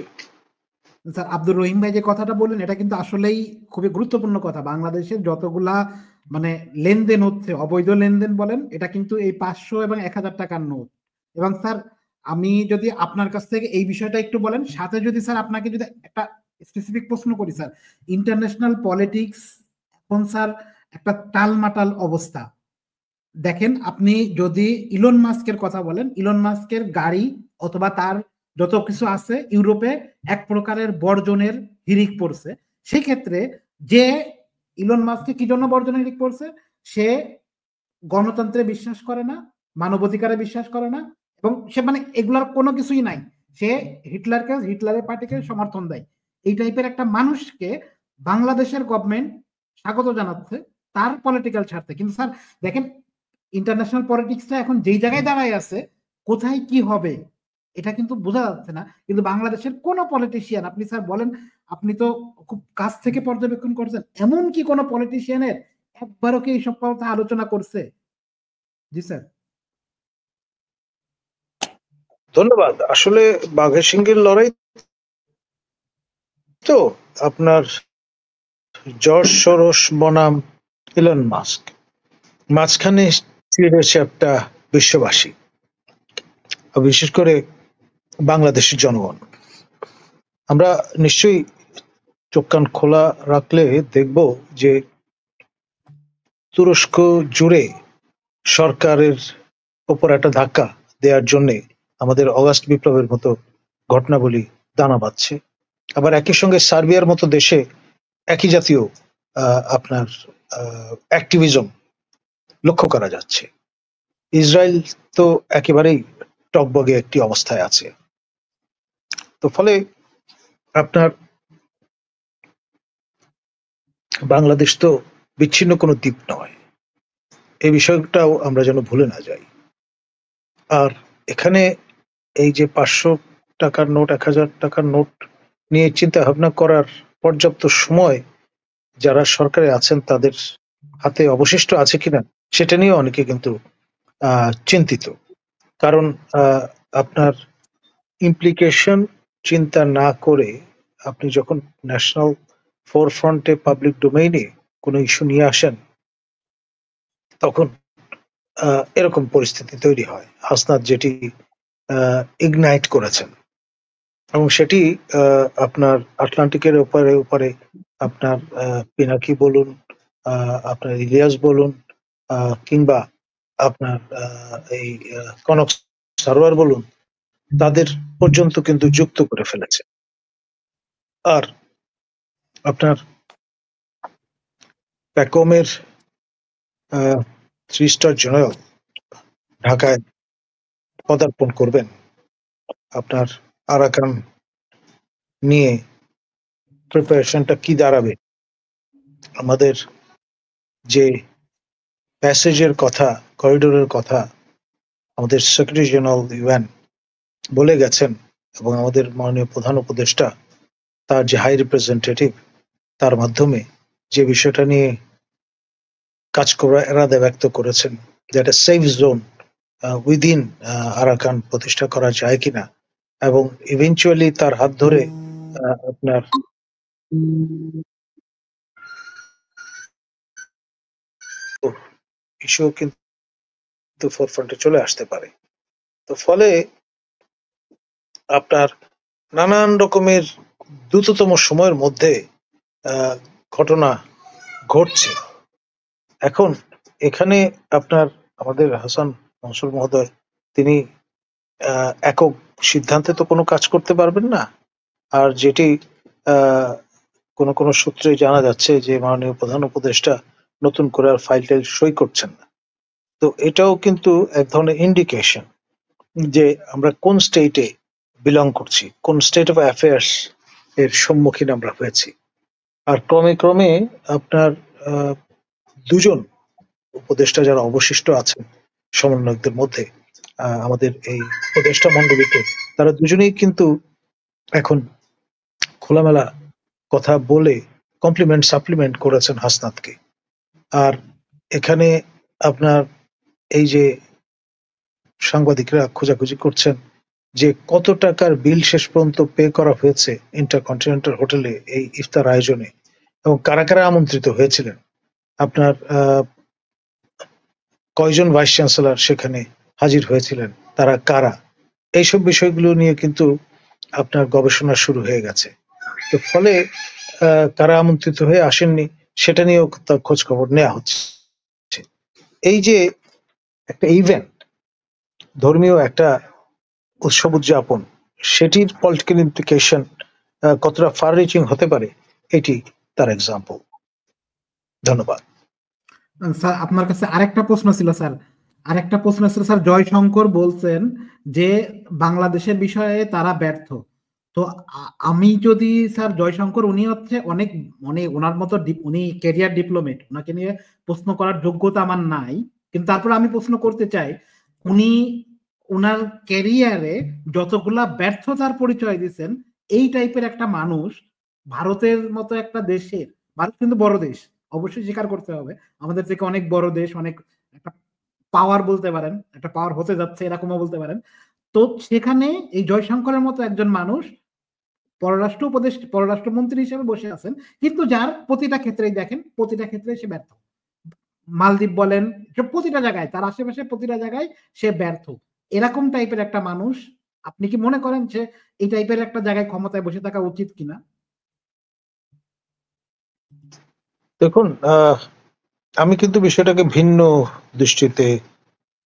স্যার। আব্দুর রহিম ভাই যে কথাটা বললেন এটা কিন্তু আসলেই খুবই গুরুত্বপূর্ণ কথা। বাংলাদেশের যতগুলা মানে লেনদেন হচ্ছে, অবৈধ লেনদেন বলেন, এটা কিন্তু এই 500 এবং 1000 টাকার নোট। এবং স্যার আমি যদি আপনার কাছ থেকে এই বিষয়টা একটু বলেন, সাথে যদি স্যার আপনাকে যদি একটা স্পেসিফিক প্রশ্ন করি স্যার, ইন্টারন্যাশনাল পলিটিক্স এখন স্যার একটা টালমাটাল অবস্থা। দেখেন আপনি যদি ইলন মাস্কের কথা বলেন, ইলন মাস্কের গাড়ি অথবা তার যত কিছু আছে ইউরোপে এক প্রকারের বর্জনের হিড়িক পড়ছে। সেক্ষেত্রে যে ইলন মাস্কে কি জন্য বর্জনের হিড়িক পড়ছে, সে গণতন্ত্রে বিশ্বাস করে না, মানবাধিকারে বিশ্বাস করে না, এবং সে মানে এগুলার কোনো কিছুই নাই। সে হিটলারের পার্টিকে সমর্থন দেয়। এই টাইপের একটা মানুষকে বাংলাদেশের গভর্নমেন্ট স্বাগত জানাচ্ছে তার পলিটিক্যাল স্বার্থে। কিন্তু স্যার দেখেন ইন্টারন্যাশনাল পলিটিক্সটা এখন যেই জায়গায় দাঁড়ায় আছে, কোথায় কি হবে এটা কিন্তু বোঝা যাচ্ছে না। কিন্তু বাংলাদেশের কোন পলিটিশিয়ান, আপনি স্যার বলেন, আপনি তো খুব কাছ থেকে পর্যবেক্ষণ করছেন, এমন কি কোন পলিটিশিয়ানের একবারও কি এইসব কথা আলোচনা করছে? জি স্যার। ধন্যবাদ। আসলে বাঘের সিংহের লড়াই তো আপনার জর্জ সোরস বনাম ইলন মাস্ক, মাঝখানে রয়েছে একটা বিশ্ববাসী, বিশেষ করে বাংলাদেশের জনগণ। আমরা নিশ্চয়ই চোখ কান খোলা রাখলে দেখব যে তুরস্ক জুড়ে সরকারের ওপর একটা ধাক্কা দেওয়ার জন্য আমাদের অগাস্ট বিপ্লবের মতো ঘটনাবলী দানা বাঁধছে। আবার একই সঙ্গে সার্বিয়ার মতো দেশে একই জাতীয় আপনার অ্যাক্টিভিজম লক্ষ্য করা যাচ্ছে। ইসরায়েল তো একেবারেই টকবগে একটি অবস্থায় আছে। তো ফলে আপনার বাংলাদেশ তো বিচ্ছিন্ন কোনো দ্বীপ নয়, এই বিষয়টাও আমরা যেন ভুলে না যাই। আর এখানে এই যে 500 টাকার নোট, 1000 টাকার নোট নিয়ে চিন্তা ভাবনা করার পর্যাপ্ত সময় যারা সরকারে আছেন তাদের হাতে অবশিষ্ট আছে কিনা সেটা নিয়ে অনেকে কিন্তু চিন্তিত। কারণ আপনার ইমপ্লিকেশন চিন্তা না করে আপনি যখন ন্যাশনাল ফোরফ্রন্টে পাবলিক ডোমেইনে কোনো ইস্যু নিয়ে আসেন, তখন এরকম পরিস্থিতি তৈরি হয়। হাসনাত যেটি ইগনাইট করেছেন, এবং সেটি আপনার আটলান্টিকের উপরে আপনার পিনাকি বলুন, আপনার ইলিয়াস বলুন, কিংবা আপনার এই কনক সারোয়ার বলুন, তাদের পর্যন্ত কিন্তু যুক্ত করে ফেলেছে। আর আপনার প্যাকমের 3 স্টার জেনারেল ঢাকায় পদার্পণ করবেন। আপনার আরাকান নিয়ে প্রিপারেশনটা কি দাঁড়াবে? আমাদের যে প্যাসেজের কথা, করিডোরের কথা আমাদের সেক্রেটারি জেনারেল ইউএন বলে গেছেন, এবং আমাদের মাননীয় প্রধান উপদেষ্টা তার যে হাই রিপ্রেজেন্টেটিভ তার মাধ্যমে যে বিষয়টা নিয়ে কাজ করার এরাদা ব্যক্ত করেছেন, যে একটা সেফ জোন উইদিন আরাকান প্রতিষ্ঠা করা যায় কিনা, এবং ইভেনচুয়ালি তার হাত ধরে আপনার ইস্যু কিন্তু ফোরফ্রন্টে চলে আসতে পারে। তো ফলে আপনার নানান রকমের দ্রুততম সময়ের মধ্যে ঘটনা ঘটছে। এখন এখানে আপনার আমাদের হাসান মনসুর মহোদয় তিনি একক সিদ্ধান্তে তো কোনো কাজ করতে পারবেন না। আর যেটি কোনো কোনো সূত্রে জানা যাচ্ছে যে মাননীয় প্রধান উপদেষ্টা নতুন করে আর ফাইল টাইল সই করছেন না। তো এটাও কিন্তু এক ধরনের ইন্ডিকেশন যে আমরা কোন স্টেটে বিলং করছি, কোন স্টেট অফ অ্যাফেয়ার্স এর সম্মুখীন আমরা হয়েছি। আর ক্রমে ক্রমে আপনার দুজন উপদেষ্টা যারা অবশিষ্ট আছেন সমন্বয়কদের মধ্যে আমাদের এই উপদেষ্টা মণ্ডলীতে, তারা দুজনেই কিন্তু এখন খোলামেলা কথা বলে কমপ্লিমেন্ট সাপ্লিমেন্ট করেছেন হাসনাতকে। আর এখানে আপনার এই যে সাংবাদিকরা খোঁজাখুঁজি করছেন যে কত টাকার বিল শেষ পর্যন্ত পে করা হয়েছে ইন্টারকন্টিনেন্টাল হোটেলে এই ইফতার আয়োজনে, এবং কারা কারা আমন্ত্রিত হয়েছিলেন, আপনার কয়জন ভাইস চ্যান্সেলর সেখানে হাজির হয়েছিলেন, তারা কারা, এইসব বিষয়গুলো নিয়ে কিন্তু আপনার গবেষণা শুরু হয়ে গেছে। তো ফলে কারা আমন্ত্রিত হয়ে আসেননি সেটা নিয়েও তার খোঁজ খবর নেওয়া হচ্ছে। এই যে একটা ইভেন্ট, ধর্মীয় একটা উৎসব উদযাপন, সেটির পলিটিক্যাল ইমপ্লিকেশন কতটা ফার রিচিং হতে পারে, এটি তার এক্সাম্পল। ধন্যবাদ স্যার। আপনার কাছে আরেকটা প্রশ্ন ছিল স্যার। জয়শঙ্কর বলছেন যে বাংলাদেশের বিষয়ে তারা ব্যর্থ। তো আমি যদি স্যার জয়শঙ্কর উনি হচ্ছে অনেক ওনার মতো উনি ক্যারিয়ার ডিপ্লোমেট, ওনাকে নিয়ে প্রশ্ন করার যোগ্যতা আমার নাই, কিন্তু তারপর আমি প্রশ্ন করতে চাই, উনি ওনার ক্যারিয়ারে যতগুলা ব্যর্থতার পরিচয় দিচ্ছেন, এই টাইপের একটা মানুষ ভারতের মতো একটা দেশের, ভারত কিন্তু বড় দেশ, অবশ্যই স্বীকার করতে হবে, আমাদের থেকে অনেক বড় দেশ, অনেক একটা পাওয়ার বলতে পারেন, একটা পাওয়ার হতে যাচ্ছে এরকমও বলতে পারেন। তো সেখানে এই জয়শঙ্করের মতো একজন মানুষ পররাষ্ট্রমন্ত্রী হিসেবে বসে আছেন, কিন্তু যার প্রতিটা ক্ষেত্রেই দেখেন, প্রতিটা ক্ষেত্রে সে ব্যর্থ। মালদ্বীপ বলেন, প্রতিটা জায়গায়, তার আশেপাশে প্রতিটা জায়গায় সে ব্যর্থ। এরকম টাইপের একটা মানুষ, আপনি কি মনে করেন যে এই টাইপের একটা জায়গায় ক্ষমতায় বসে থাকা উচিত কিনা? দেখুন, আমি কিন্তু বিষয়টাকে ভিন্ন দৃষ্টিতে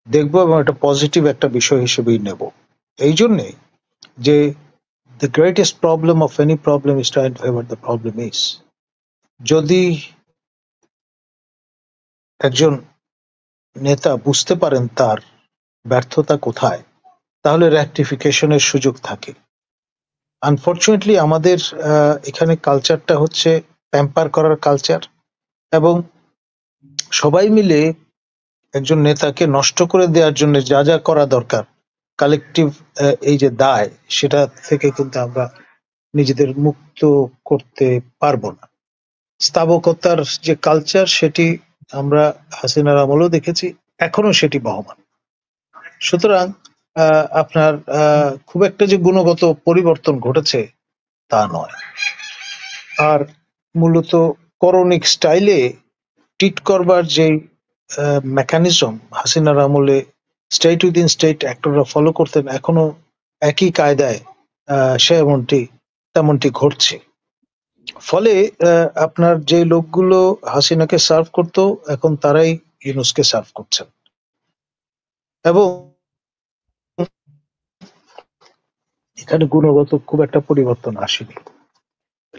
দেখবো, এবং একটা পজিটিভ একটা বিষয় হিসেবেই নেব। এই জন্যে যে the greatest problem of any problem is to identify what the problem is. যদি একজন নেতা বুঝতে পারেন তার ব্যর্থতা কোথায়, তাহলে রেকটিফিকেশনের সুযোগ থাকে। আনফরচুনেটলি আমাদের এখানে কালচারটা হচ্ছে প্যাম্পার করার কালচার, এবং সবাই মিলে একজন নেতাকে নষ্ট করে দেওয়ার জন্য যা যা করা দরকার, কালেকটিভ এই যে দায়, সেটা থেকে কিন্তু আমরা নিজেদের মুক্ত করতে পারবো না। স্থাবকতার যে কালচার, সেটি আমরা হাসিনার আমলেও দেখেছি, এখনো সেটি বহমান। সুতরাং আপনার খুব একটা যে গুণগত পরিবর্তন ঘটেছে তা নয়। আর মূলত করণিক স্টাইলে ট্রিট করবার যে মেকানিজম হাসিনার আমলে স্টেট উইদিন স্টেট অ্যাক্টররা ফলো করতেন, এখনো একই কায়দায় সে তেমনটি ঘটছে। ফলে আপনার যে লোকগুলো হাসিনাকে সার্ভ করতো, এখন তারাই ইউনূসকে সার্ভ করছেন। এবং এখানে গুণগত খুব একটা পরিবর্তন আসেনি।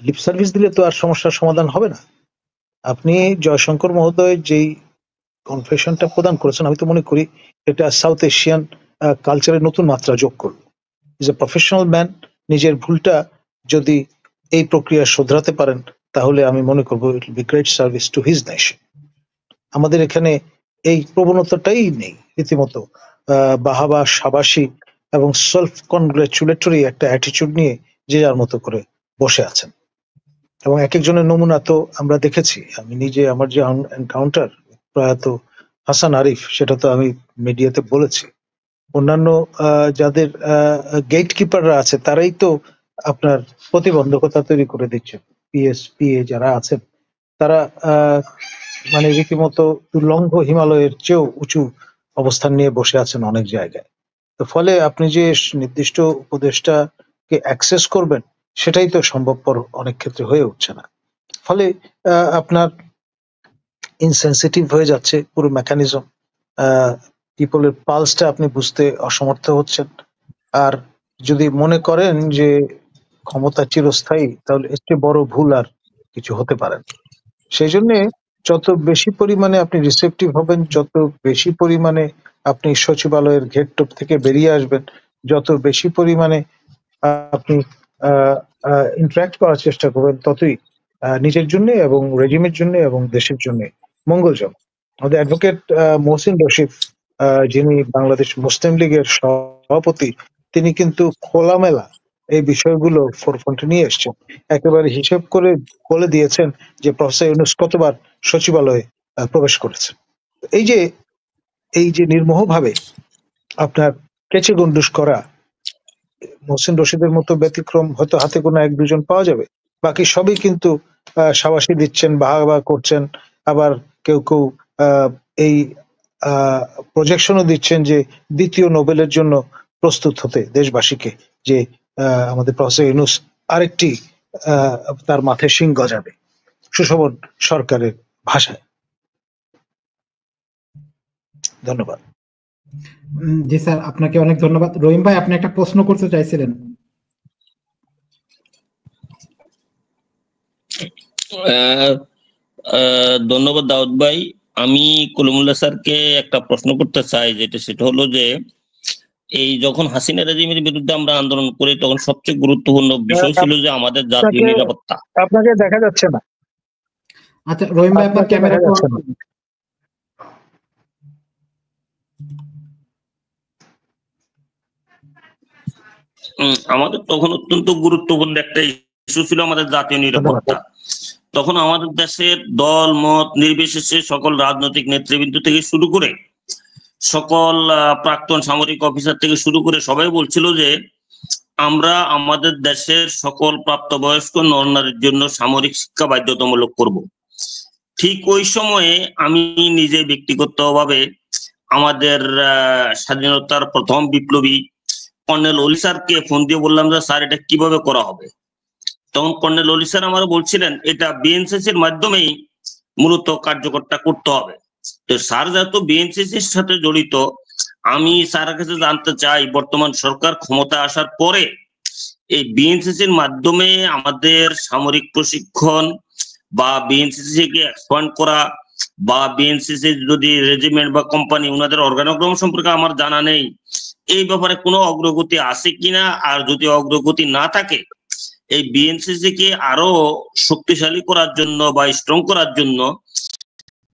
লিপ সার্ভিস দিলে তো আর সমস্যার সমাধান হবে না। আপনি জয়শঙ্কর মহোদয় যেই কনফেশনটা প্রদান করেছেন, আমি তো মনে করি এটা সাউথ এশিয়ান কালচারের নতুন মাত্রা যোগ করল। ইজ এ প্রফেশনাল ম্যান, নিজের ভুলটা যদি এই প্রক্রিয়া শোধরাতে পারেন, তাহলে আমি মনে করবো it will be great service to his nation. আমাদের এখানে এই প্রবণতাটাই নেই, রীতিমতো বাহাবা, সাবাসী এবং সেলফ কনগ্রেচুলেটরি একটা অ্যাটিচিউড নিয়ে যে যার মতো করে বসে আছেন। এবং এক একজনের নমুনা তো আমরা দেখেছি। আমি নিজে আমার যে এনকাউন্টার প্রয়াত হাসান আরিফ, সেটা তো আমি মিডিয়াতে বলেছি। অন্যান্য যাদের গেট কিপাররা আছে, তারাই তো আপনার প্রতিবন্ধকতা তৈরি করে দিচ্ছে। পিএসপিএ যারা আছেন, তারা মানে রীতিমতো তুলঙ্গ হিমালয়ের চেয়েও উঁচু অবস্থান নিয়ে বসে আছেন অনেক জায়গায়। তো ফলে আপনি যে নির্দিষ্ট উপদেষ্টাকে অ্যাক্সেস করবেন, সেটাই তো সম্ভবপর অনেক ক্ষেত্রে হয়ে উঠছে না। ফলে আপনার ইনসেনসিটিভ হয়ে যাচ্ছে পুরো মেকানিজম। পিপলের পালসটা আপনি বুঝতে অসমর্থ হচ্ছেন। আর যদি মনে করেন যে ক্ষমতা চিরস্থায়ী, তাহলে এর চেয়ে বড় ভুল আর কিছু হতে পারে না। সেই জন্যে যত বেশি পরিমাণে আপনি রিসেপটিভ হবেন, যত বেশি পরিমাণে আপনি সচিবালয়ের ঘেরটোপ থেকে বেরিয়ে আসবেন, যত বেশি পরিমাণে আপনি ইন্টারাক্ট করার চেষ্টা করবেন, ততই নিজের জন্য এবং রেজিমের জন্য এবং দেশের জন্য মঙ্গলজনক। আমাদের অ্যাডভোকেট মহসিন রশিদ, যিনি বাংলাদেশ মুসলিম লীগের সভাপতি, তিনি কিন্তু খোলামেলা এই বিষয়গুলো ফোরফ্রন্টে নিয়ে এসছেন। একেবারে হিসেব করে বলে দিয়েছেন যে প্রফেসর ইউনূস কতবার সচিবালয়ে প্রবেশ করেছেন। এই যে নির্মোহভাবে আপনার কেচে গন্ডুস করা, মহসিন রশিদের মতো ব্যতিক্রম হয়তো হাতে গোনা এক দুজন পাওয়া যাবে, বাকি সবই কিন্তু সাবাসী দিচ্ছেন, বাহবা করছেন। আবার কেউ কেউ এই প্রজেকশনও দিচ্ছেন যে দ্বিতীয় নোবেলের জন্য প্রস্তুত হতে দেশবাসীকে, যে আমাদের প্রফেসর ইউনূস আরেকটি তার মাথায় শিং গজাবে, সুশোভন সরকারের ভাষায়। ধন্যবাদ। জি স্যার, আপনাকে অনেক ধন্যবাদ। রহিম ভাই, আপনি একটা প্রশ্ন করতে চাইছিলেন। ধন্যবাদ দাউদ ভাই। আমি কলিমুল্লাহ স্যারকে একটা প্রশ্ন করতে চাই, সেটা হলো যে এই যখন হাসিনা রেজিমের বিরুদ্ধে আমরা আন্দোলন করি, তখন সবচেয়ে গুরুত্বপূর্ণ বিষয় ছিল যে আমাদের জাতীয় নিরাপত্তা। আপনাকে দেখা যাচ্ছে না। আচ্ছা রহিম ভাই, আপনার ক্যামেরা যাচ্ছে না। আমাদের তখন অত্যন্ত গুরুত্বপূর্ণ একটা ইস্যু ছিল আমাদের জাতীয় নিরাপত্তা। তখন আমাদের দেশের দল মত নির্বিশেষে সকল রাজনৈতিক নেতৃবৃন্দ থেকে শুরু করে সকল প্রাক্তন সামরিক অফিসার থেকে শুরু করে সবাই বলছিল যে আমরা আমাদের দেশের সকল প্রাপ্তবয়স্ক নর-নারীর জন্য সামরিক শিক্ষা বাধ্যতামূলক করব। ঠিক ওই সময়ে আমি নিজে ব্যক্তিগতভাবে আমাদের স্বাধীনতার প্রথম বিপ্লবী কর্নেল অলি স্যারকে ফোন দিয়ে বললাম যে স্যার, এটা কিভাবে করা হবে। তখন কর্নেল অলি স্যার আমার বলছিলেন এটা বিএনসিসির মাধ্যমেই মূলত কার্যকরটা করতে হবে। তো স্যার যেহেতু বিএনসিসির সাথে জড়িত, আমি স্যারের কাছে জানতে চাই বর্তমান সরকার ক্ষমতায় আসার পরে এই বিএনসিসির মাধ্যমে আমাদের সামরিক প্রশিক্ষণ বা বিএনসিসি কে এক্সপ্যান্ড করা বা বিএনসিসি যদি রেজিমেন্ট বা কোম্পানি, ওনাদের অর্গানোগ্রাম সম্পর্কে আমার জানা নেই, এই ব্যাপারে কোনো অগ্রগতি আছে কিনা, আর যদি অগ্রগতি না থাকে এই বিএনসিসি কে আরো শক্তিশালী করার জন্য বা স্ট্রং করার জন্য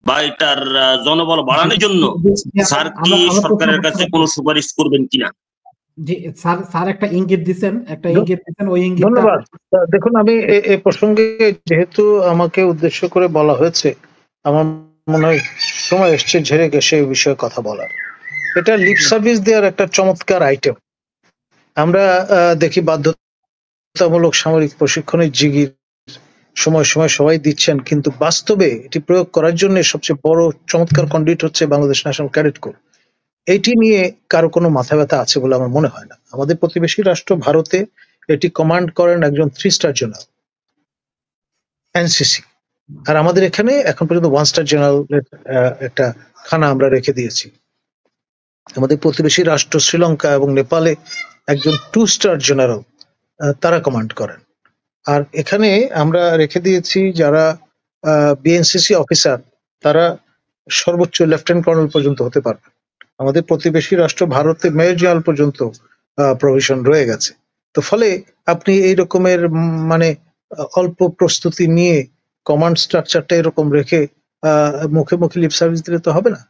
বা এটার জনবল বাড়ানোর জন্য স্যার কি সরকারের কাছে কোনো সুপারিশ করবেন কিনা? জি স্যার, স্যার একটা ইঙ্গিত দিবেন, ওই ইঙ্গিত। ধন্যবাদ। দেখুন, আমি এই প্রসঙ্গে যেহেতু আমাকে উদ্দেশ্য করে বলা হয়েছে, আমার মনে হয় সময় এসছে ঝেড়ে গেছে এই বিষয়ে কথা বলার। এটা লিপ সার্ভিস দেওয়ার একটা চমৎকার আইটেম। আমরা দেখি বাধ্যতামূলক সামরিক প্রশিক্ষণের জিগির সময় সময় সবাই দিচ্ছেন, কিন্তু বাস্তবে এটি প্রয়োগ করার জন্য সবচেয়ে বড় চমৎকার কন্ডিট হচ্ছে বাংলাদেশ ন্যাশনাল ক্যাডেট কোর। এইটি নিয়ে কারো কোনো মাথা ব্যথা আছে বলে আমার মনে হয় না। আমাদের প্রতিবেশী রাষ্ট্র ভারতে এটি কমান্ড করেন একজন 3 স্টার জেনারেল এনসিসি, আর আমাদের এখানে এখন পর্যন্ত 1 স্টার জেনারেল একটা খানা আমরা রেখে দিয়েছি। আমাদের প্রতিবেশী রাষ্ট্র শ্রীলঙ্কা এবং নেপালে একজন 2 স্টার জেনারেল তারা কমান্ড করেন। আর এখানে আমরা রেখে দিয়েছি যারা বিএনসিসি অফিসার, তারা সর্বোচ্চ লেফটেন্যান্ট কর্নেল পর্যন্ত হতে পারবে। আমাদের প্রতিবেশী রাষ্ট্র ভারতে মেজর জেনারেল পর্যন্ত প্রভিশন রয়ে গেছে। তো ফলে আপনি এই রকমের মানে অল্প প্রস্তুতি নিয়ে কমান্ড স্ট্রাকচারটা এরকম রেখে মুখে মুখে লিপ সার্ভিস দিলে তো হবে না।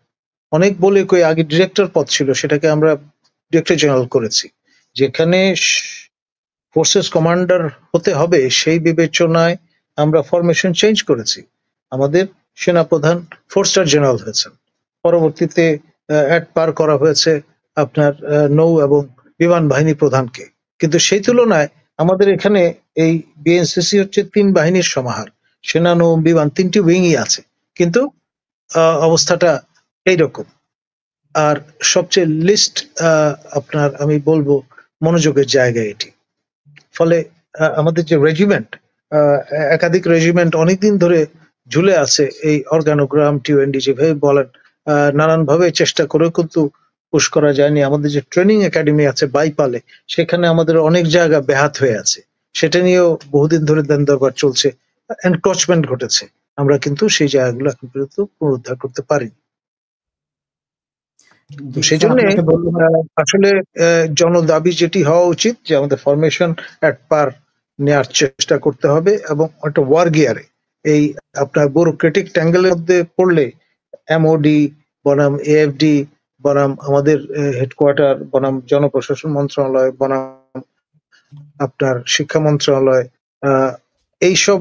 অনেক বলে কই আগে ডিরেক্টর পদ ছিল, সেটাকে আমরা ডিরেক্টর জেনারেল করেছি। যেখানে ফোর্সেস কমান্ডার হতে হবে সেই বিবেচনায় আমরা ফরমেশন চেঞ্জ করেছি। আমাদের সেনাপ্রধান 4 স্টার জেনারেল হয়েছেন, পরবর্তীতে অ্যাড পার করা হয়েছে আপনার নৌ এবং বিমান বাহিনী প্রধানকে। কিন্তু সেই তুলনায় আমাদের এখানে এই বিএনসিসি হচ্ছে 3 বাহিনীর সমাহার, সেনা নৌ বিমান 3টি উইংই আছে, কিন্তু অবস্থাটা এইরকম। আর সবচেয়ে লিস্ট আপনার আমি বলবো মনোযোগের জায়গা এটি। ফলে আমাদের যে রেজিমেন্ট, একাধিক রেজিমেন্ট অনেকদিন ধরে ঝুলে আছে এই অর্গানোগ্রাম টিউএনডি যেভাবে বলেন, নানানভাবে চেষ্টা করেও কিন্তু পুশ করা যায়নি। আমাদের যে ট্রেনিং একাডেমি আছে বাইপালে, সেখানে আমাদের অনেক জায়গা ব্যাহাত হয়ে আছে, সেটা নিয়েও বহুদিন ধরে দেন দরবার চলছে, এনক্রোচমেন্ট ঘটেছে। আমরা কিন্তু সেই জায়গাগুলো এখন পর্যন্ত পুনরুদ্ধার করতে পারি। সেই জন্য আসলে জনদাবি যেটি হওয়া উচিত যে আমাদের ফরমেশন অ্যাট পার নেওয়ার চেষ্টা করতে হবে, এবং একটা ওয়ার গিয়ারে এই আপনার ব্যুরোক্রেটিক ট্যাঙ্গেলের মধ্যে পড়লে এমওডি বনাম এএফডি বনাম আমাদের হেডকোয়ার্টার বনাম জনপ্রশাসন মন্ত্রণালয় বনাম আপনার শিক্ষা মন্ত্রণালয়, এইসব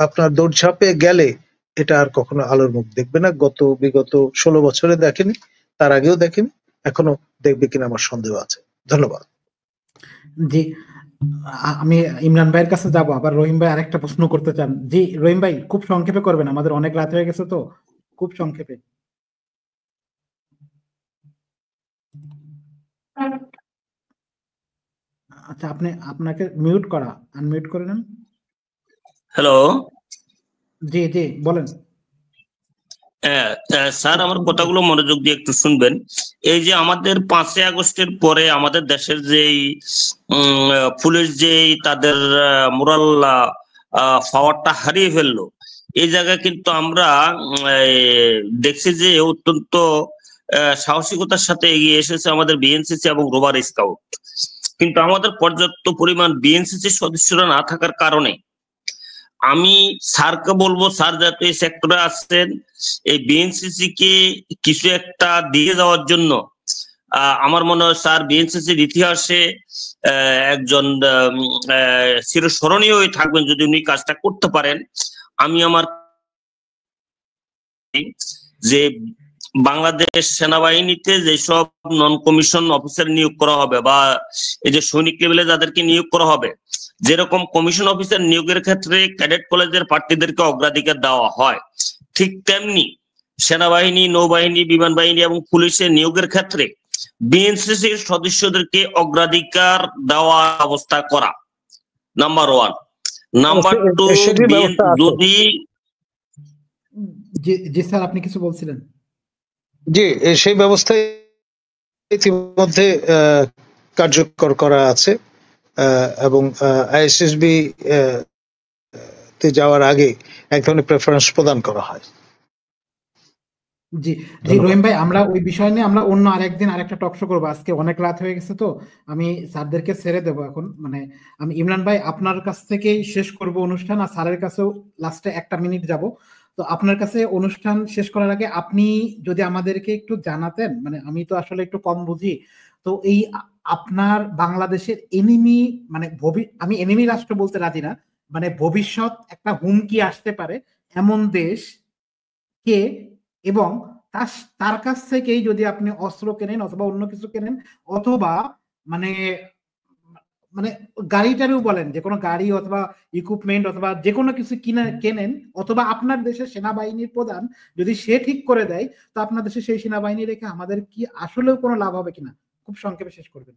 আপনার দৌড়ঝাঁপে গেলে এটা আর কখনো আলোর মুখ দেখবে না। বিগত 16 বছরে দেখেনি, তার আগেও দেখেনি, এখনো দেখবে কিনা আমার সন্দেহ আছে। ধন্যবাদ। জি, আমি ইমরান ভাইয়ের কাছে যাব, আবার রহিম ভাই আরেকটা প্রশ্ন করতে চান। জি রহিম ভাই, খুব সংক্ষেপে করবেন, আমাদের অনেক রাত হয়ে গেছে, তো খুব সংক্ষেপে। আচ্ছা, আপনাকে মিউট করা, আনমিউট করে নেন। হ্যালো, জি জি বলেন। স্যার, আমার কথাগুলো মনোযোগ দিয়ে একটু শুনবেন। এই যে আমাদের 5ই আগস্টের পরে আমাদের দেশের যেই পুলিশ যেই তাদের মোরাল পাওয়ারটা হারিয়ে ফেললো, এই জায়গায় কিন্তু আমরা দেখছি যে অত্যন্ত সাহসিকতার সাথে এগিয়ে এসেছে আমাদের বিএনসিসি এবং রোভার স্কাউট। কিন্তু আমাদের পর্যাপ্ত পরিমাণ বিএনসিসি সদস্যরা না থাকার কারণে আমি স্যারকে বলবো, স্যার যাতে এই সেক্টরে আসছেন, এই বিএনসিসি কে কিছু একটা দিয়ে যাওয়ার জন্য আমার মনে হয় স্যার বিএনসিসির ইতিহাসে একজন চিরস্মরণীয় হয়ে থাকবেন যদি উনি কাজটা করতে পারেন। আমি আমার যে বাংলাদেশ সেনাবাহিনীতে যেসব নন কমিশন অফিসার নিয়োগ করা হবে বা এই যে সৈনিক লেভেলে যাদেরকে নিয়োগ করা হবে, যেরকম কমিশন অফিসার নিয়োগের ক্ষেত্রে ক্যাডেট কলেজের প্রার্থীদেরকে অগ্রাধিকার দেওয়া হয়, ঠিক তেমনি সেনাবাহিনী, নৌবাহিনী, বিমান বাহিনী এবং পুলিশের নিয়োগের ক্ষেত্রে বিএনসিসির সদস্যদেরকে অগ্রাধিকার দেওয়ার ব্যবস্থা করা, নাম্বার 1। নাম্বার 2, যদি জি স্যার, আপনি কিছু বলছিলেন। জি, সেই ব্যবস্থা ইতিমধ্যে কার্যকর করা আছে, এবং আইএসএসবি তে যাওয়ার আগে এক ধরনের প্রেফারেন্স প্রদান করা হয়। জি জি রহিম ভাই, আমরা ওই বিষয় নিয়ে আমরা অন্য আরেকদিন আরেকটা টক শো করবো। আজকে অনেক রাত হয়ে গেছে, তো আমি স্যারদেরকে ছেড়ে দেবো এখন। মানে আমি ইমরান ভাই আপনার কাছ থেকেই শেষ করব অনুষ্ঠান, আর স্যারের কাছেও লাস্টে 1 মিনিট যাব। তো আপনার কাছে অনুষ্ঠান শেষ করার আগে আপনি যদি আমাদেরকে একটু জানাতেন, মানে আমি তো আসলে একটু কম বুঝি, তো এই আপনার বাংলাদেশের এনিমি, মানে আমি এনিমি রাষ্ট্র বলতে রাজি না, মানে ভবিষ্যৎ একটা হুমকি আসতে পারে এমন দেশ কে এবং তার কাছ থেকেই যদি আপনি অস্ত্র কেনেন অথবা অন্য কিছু কেনেন, অথবা মানে মানে গাড়িটারও বলেন, যে কোনো গাড়ি অথবা ইকুইপমেন্ট অথবা যে কোনো কিছু কেনেন, অথবা আপনার দেশের সেনাবাহিনীর প্রধান যদি সে ঠিক করে দেয়, তো আপনার দেশে সেই সেনাবাহিনী রেখে আমাদের কি আসলেও কোনো লাভ হবে কিনা? খুব সংক্ষেপে শেষ করবেন।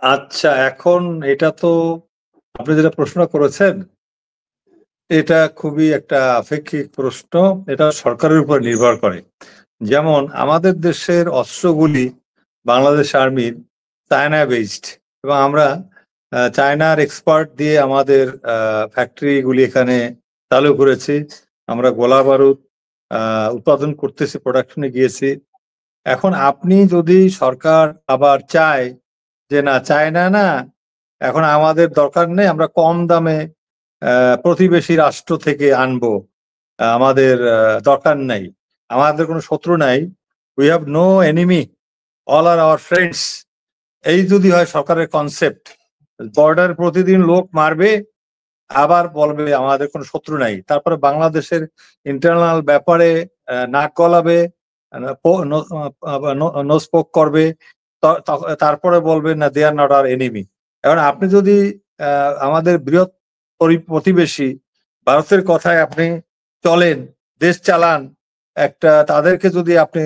আচ্ছা, এখন এটা তো আপনি যেটা প্রশ্ন করেছেন এটা খুবই একটা আপেক্ষিক প্রশ্ন, এটা সরকারের উপর নির্ভর করে। যেমন আমাদের দেশের অস্ত্রগুলি বাংলাদেশ আর্মির চায়না বেসড, এবং আমরা চায়নার এক্সপার্ট দিয়ে আমাদের ফ্যাক্টরিগুলি এখানে চালু করেছি। আমরা গোলা বারুদ উৎপাদন করতেছি, প্রোডাকশনে গিয়েছি। এখন আপনি যদি সরকার আবার চায় যে না, চায়না না, এখন আমাদের দরকার নেই, আমরা কম দামে প্রতিবেশী রাষ্ট্র থেকে আনবো, আমাদের দরকার নাই, আমাদের কোনো শত্রু নাই, we have no enemy, all are our friends, এই যদি হয় সরকারের কনসেপ্ট, বর্ডার প্রতিদিন লোক মারবে আবার বলবে আমাদের কোনো শত্রু নাই, তারপরে বাংলাদেশের ইন্টারনাল ব্যাপারে নাক গলাবে, নোস্পোক করবে, তারপরে বলবে না দে আর নট আর এনিমি। এখন আপনি যদি আমাদের বৃহৎ প্রতিবেশী ভারতের কথায় আপনি চলেন, দেশ চালান, একটা তাদেরকে যদি আপনি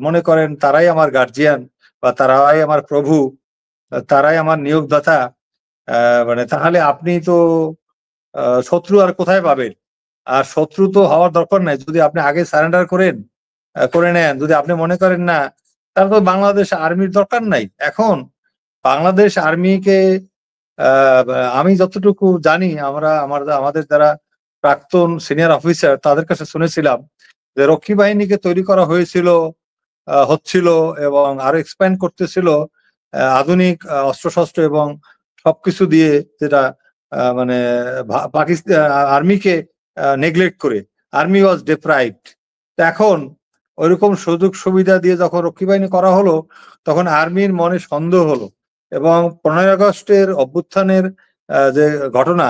মনে করেন তারাই আমার গার্জিয়ান বা তারাই আমার প্রভু, তারাই আমার নিয়োগদাতা, মানে তাহলে আপনি তো শত্রু আর কোথায় পাবেন? আর শত্রু তো হওয়ার দরকার নাই, যদি আপনি আগে সারেন্ডার করে নেন, যদি আপনি মনে করেন না, তাহলে তো বাংলাদেশ আর্মির দরকার নাই। এখন বাংলাদেশ আর্মিকে আমি যতটুকু জানি, আমাদের যারা প্রাক্তন সিনিয়র অফিসার তাদের কাছে শুনেছিলাম যে রক্ষী বাহিনীকে তৈরি করা হচ্ছিল এবং আরো এক্সপ্যান্ড করতেছিল আধুনিক অস্ত্রশস্ত্র এবং সবকিছু দিয়ে, যেটা মানে পাকিস্তান আর্মিকে নেগলেক্ট করে, আর্মি ওয়াজ ডিপ্রাইভড। এখন ওইরকম সুযোগ সুবিধা দিয়ে যখন রক্ষী বাহিনী করা হলো, তখন আর্মির মনে সন্দেহ হলো, এবং 15 আগস্টের অভ্যুত্থানের যে ঘটনা,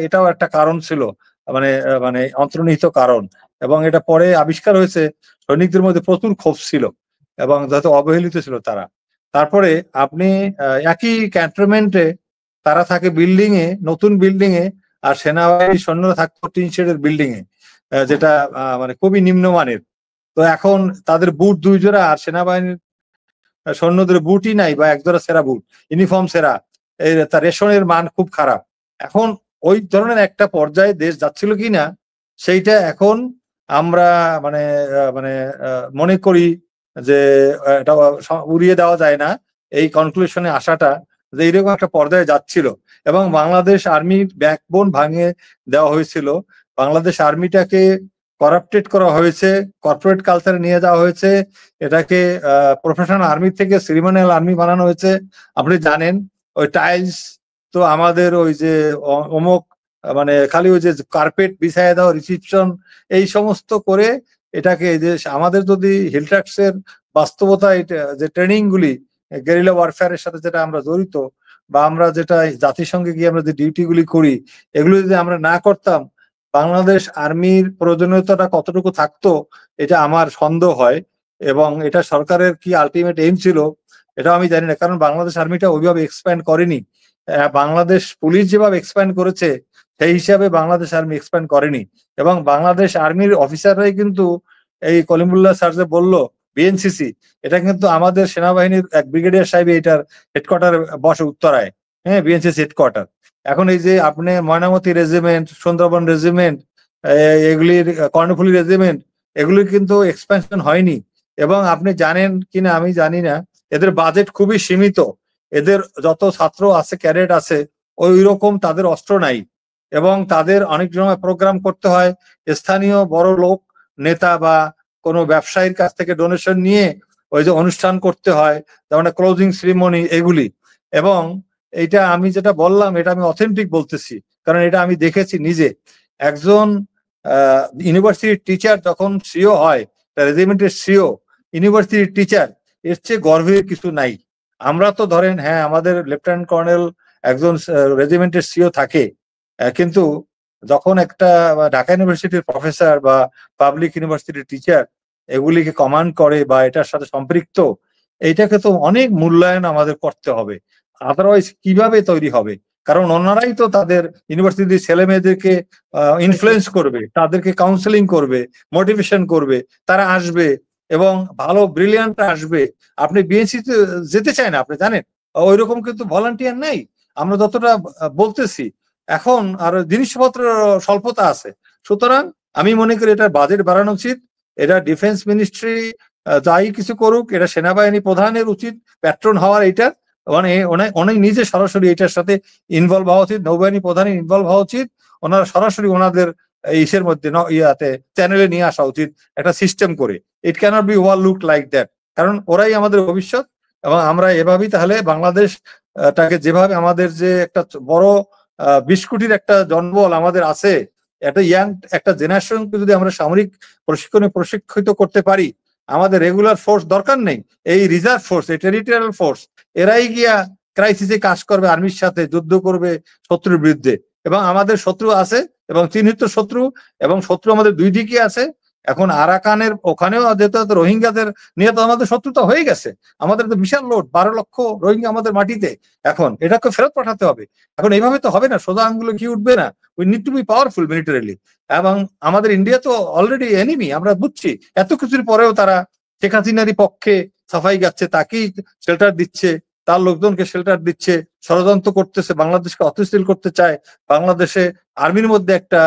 এটাও একটা কারণ ছিল, মানে মানে অন্তর্নিহিত কারণ, এবং এটা পরে আবিষ্কার হয়েছে সৈনিকদের মধ্যে প্রচুর ক্ষোভ ছিল এবং যত অবহেলিত ছিল তারা। তারপরে আপনি একই ক্যান্টনমেন্টে তারা থাকে বিল্ডিং এ, নতুন বিল্ডিং এ, আর সেনাবাহিনীর সৈন্যরা থাকতো টিন শেডের বিল্ডিং এ, যেটা মানে খুবই নিম্নমানের। তো এখন তাদের বুট 2 জোড়া, আর সেনাবাহিনীর সৈন্যদের বুটই নাই, বা 1 জোড়া সেরা বুট, ইউনিফর্ম সেরা, তার রেশনের মান খুব খারাপ। এখন ওই ধরনের একটা পর্যায়ে দেশ যাচ্ছিল কিনা, সেইটা এখন আমরা মানে মানে মনে করি যে এটা উড়িয়ে দেওয়া যায় না, এই কনক্লুশনে আসাটা, যে এইরকম একটা পর্যায়ে যাচ্ছিল, এবং বাংলাদেশ আর্মির ব্যাকবোন ভাঙিয়ে দেওয়া হয়েছিল, বাংলাদেশ আর্মিটাকে করাপ্টেড করা হয়েছে, কর্পোরেট কালচারে নিয়ে যাওয়া হয়েছে, এটাকে প্রফেশনাল আর্মি থেকে সেরিমনিয়াল আর্মি বানানো হয়েছে। আপনি জানেন ওই টাইলস, তো আমাদের ওই যে অমুক, মানে খালি ওই যে কার্পেট বিছাইয়ে দেওয়া, রিসিপশন, এই সমস্ত করে এটাকে, যে আমাদের যদি হিলট্রাক্স এর বাস্তবতা, যে ট্রেনিং গুলি গেরিলা ওয়ারফেয়ারের সাথে যেটা আমরা জড়িত, বা আমরা যেটা জাতিসংঘে গিয়ে আমরা যে ডিউটি গুলি করি, এগুলো যদি আমরা না করতাম, বাংলাদেশ আর্মির প্রয়োজনীয়তাটা কতটুকু থাকতো এটা আমার সন্দেহ হয়। এবং এটা সরকারের কি আলটিমেট এইম ছিল এটা আমি জানি না, কারণ বাংলাদেশ আর্মিটা ওইভাবে এক্সপ্যান্ড করেনি। বাংলাদেশ পুলিশ যেভাবে এক্সপ্যান্ড করেছে সেই হিসাবে বাংলাদেশ আর্মি এক্সপ্যান্ড করেনি। এবং বাংলাদেশ আর্মির অফিসাররাই কিন্তু, এই কলিমুল্লাহ স্যার যে বললো বিএনসিসি, এটা কিন্তু আমাদের সেনাবাহিনীর এক ব্রিগেডিয়ার সাহেব এটার হেডকোয়ার্টার বসে উত্তরায়, হ্যাঁ, বিএনসিসি হেডকোয়ার্টার। এখন এই যে আপনি ময়নামতি রেজিমেন্ট, সুন্দরবন রেজিমেন্ট, এগুলির কর্ণফুলী রেজিমেন্ট, এগুলির কিন্তু এক্সপ্যানশন হয়নি। এবং আপনি জানেন কিনা আমি জানি না, এদের বাজেট খুবই সীমিত, এদের যত ছাত্র আছে, ক্যাডেট আছে, ওই রকম তাদের অস্ত্র নাই, এবং তাদের অনেক সময় প্রোগ্রাম করতে হয় স্থানীয় বড় লোক, নেতা বা কোনো ব্যবসায়ীর কাছ থেকে ডোনেশন নিয়ে ওই যে অনুষ্ঠান করতে হয়, যেমন ক্লোজিং সেরিমনি, এগুলি। এবং এইটা আমি যেটা বললাম এটা আমি অথেন্টিক বলতেছি, কারণ এটা আমি দেখেছি নিজে। একজন ইউনিভার্সিটির টিচার যখন সিও হয়, রেজিমেন্টের সিও, ইউনিভার্সিটির টিচার, এর চেয়ে গর্বের কিছু নাই। আমরা তো ধরেন, হ্যাঁ, আমাদের লেফটেন্যান্ট কর্নেল একজন রেজিমেন্টের সিও থাকে, কিন্তু যখন একটা ঢাকা ইউনিভার্সিটির প্রফেসর বা পাবলিক ইউনিভার্সিটির টিচার এগুলিকে কমান্ড করে বা এটার সাথে সম্পৃক্ত, এইটাকে তো অনেক মূল্যায়ন আমাদের করতে হবে, আদারওয়াইজ কিভাবে তৈরি হবে? কারণ ওনারাই তো তাদের ইউনিভার্সিটির ছেলে মেয়েদেরকে ইনফ্লুয়েন্স করবে, তাদেরকে কাউন্সেলিং করবে, মোটিভেশন করবে, তারা আসবে এবং ভালো ব্রিলিয়ান্ট আসবে। আপনি বিএনসি তে যেতে চায় না, আপনি জানেন, ওইরকম কিন্তু ভলান্টিয়ার নাই আমরা যতটা বলতেছি এখন, আর জিনিসপত্র স্বল্পতা আছে। সুতরাং আমি মনে করি এটার বাজেট বাড়ানো উচিত। এটা ডিফেন্স মিনিস্ট্রি যাই কিছু করুক, এটা সেনাবাহিনী প্রধানের উচিত প্যাট্রন হওয়ার, এটা মানে অনেক নিজে সরাসরি এটার সাথে ইনভলভ হওয়া উচিত, নৌবাহিনী প্রধানের ইনভলভ হওয়া উচিত, ওনারা সরাসরি ওনাদের ইসের মধ্যে ইয়াতে চ্যানেলে নিয়ে আসা উচিত একটা সিস্টেম করে। It cannot be overlook like that, কারণ ওরাই আমাদের ভবিষ্যৎ। এবং আমরা এভাবেই তাহলে বাংলাদেশ টাকে যেভাবে আমাদের যে একটা বড় 20 কোটির একটা জনবল আমাদের আছে, একটা ইয়াং একটা জেনারেশনকে যদি আমরা সামরিক প্রশিক্ষণে প্রশিক্ষিত করতে পারি, আমাদের রেগুলার ফোর্স দরকার নেই, এই রিজার্ভ ফোর্স, এই টেরিটোরিয়াল ফোর্স, এরাই গিয়া ক্রাইসিসে কাজ করবে, আর্মির সাথে যুদ্ধ করবে শত্রুর বিরুদ্ধে। এবং আমাদের শত্রু আছে এবং চিহ্নিত শত্রু, এবং শত্রু আমাদের দুই দিকে আছে। এখন আরাকানের ওখানেও যেহেতু রোহিঙ্গাদের নিয়ে তো আমাদের শত্রুতা হয়ে গেছে, আমাদের তো বিশাল লোড, 12 লক্ষ রোহিঙ্গা আমাদের মাটিতে, এখন এটাকে ফেরত পাঠাতে হবে। এখন এইভাবে তো হবে না, সোজা আঙ্গুলে কি উঠবে না, we need to B powerful militarily. এবং আমাদের ইন্ডিয়া তো অলরেডি এনিমি, আমরা বুঝছি, এত কিছুর পরেও তারা শেখ হাসিনারই পক্ষে সাফাই গাচ্ছে, তাকেই শেল্টার দিচ্ছে, তার লোকজনকে শেল্টার দিচ্ছে, ষড়যন্ত্র করতেছে, বাংলাদেশকে অস্থিতিশীল করতে চায়, বাংলাদেশে আর্মির মধ্যে একটা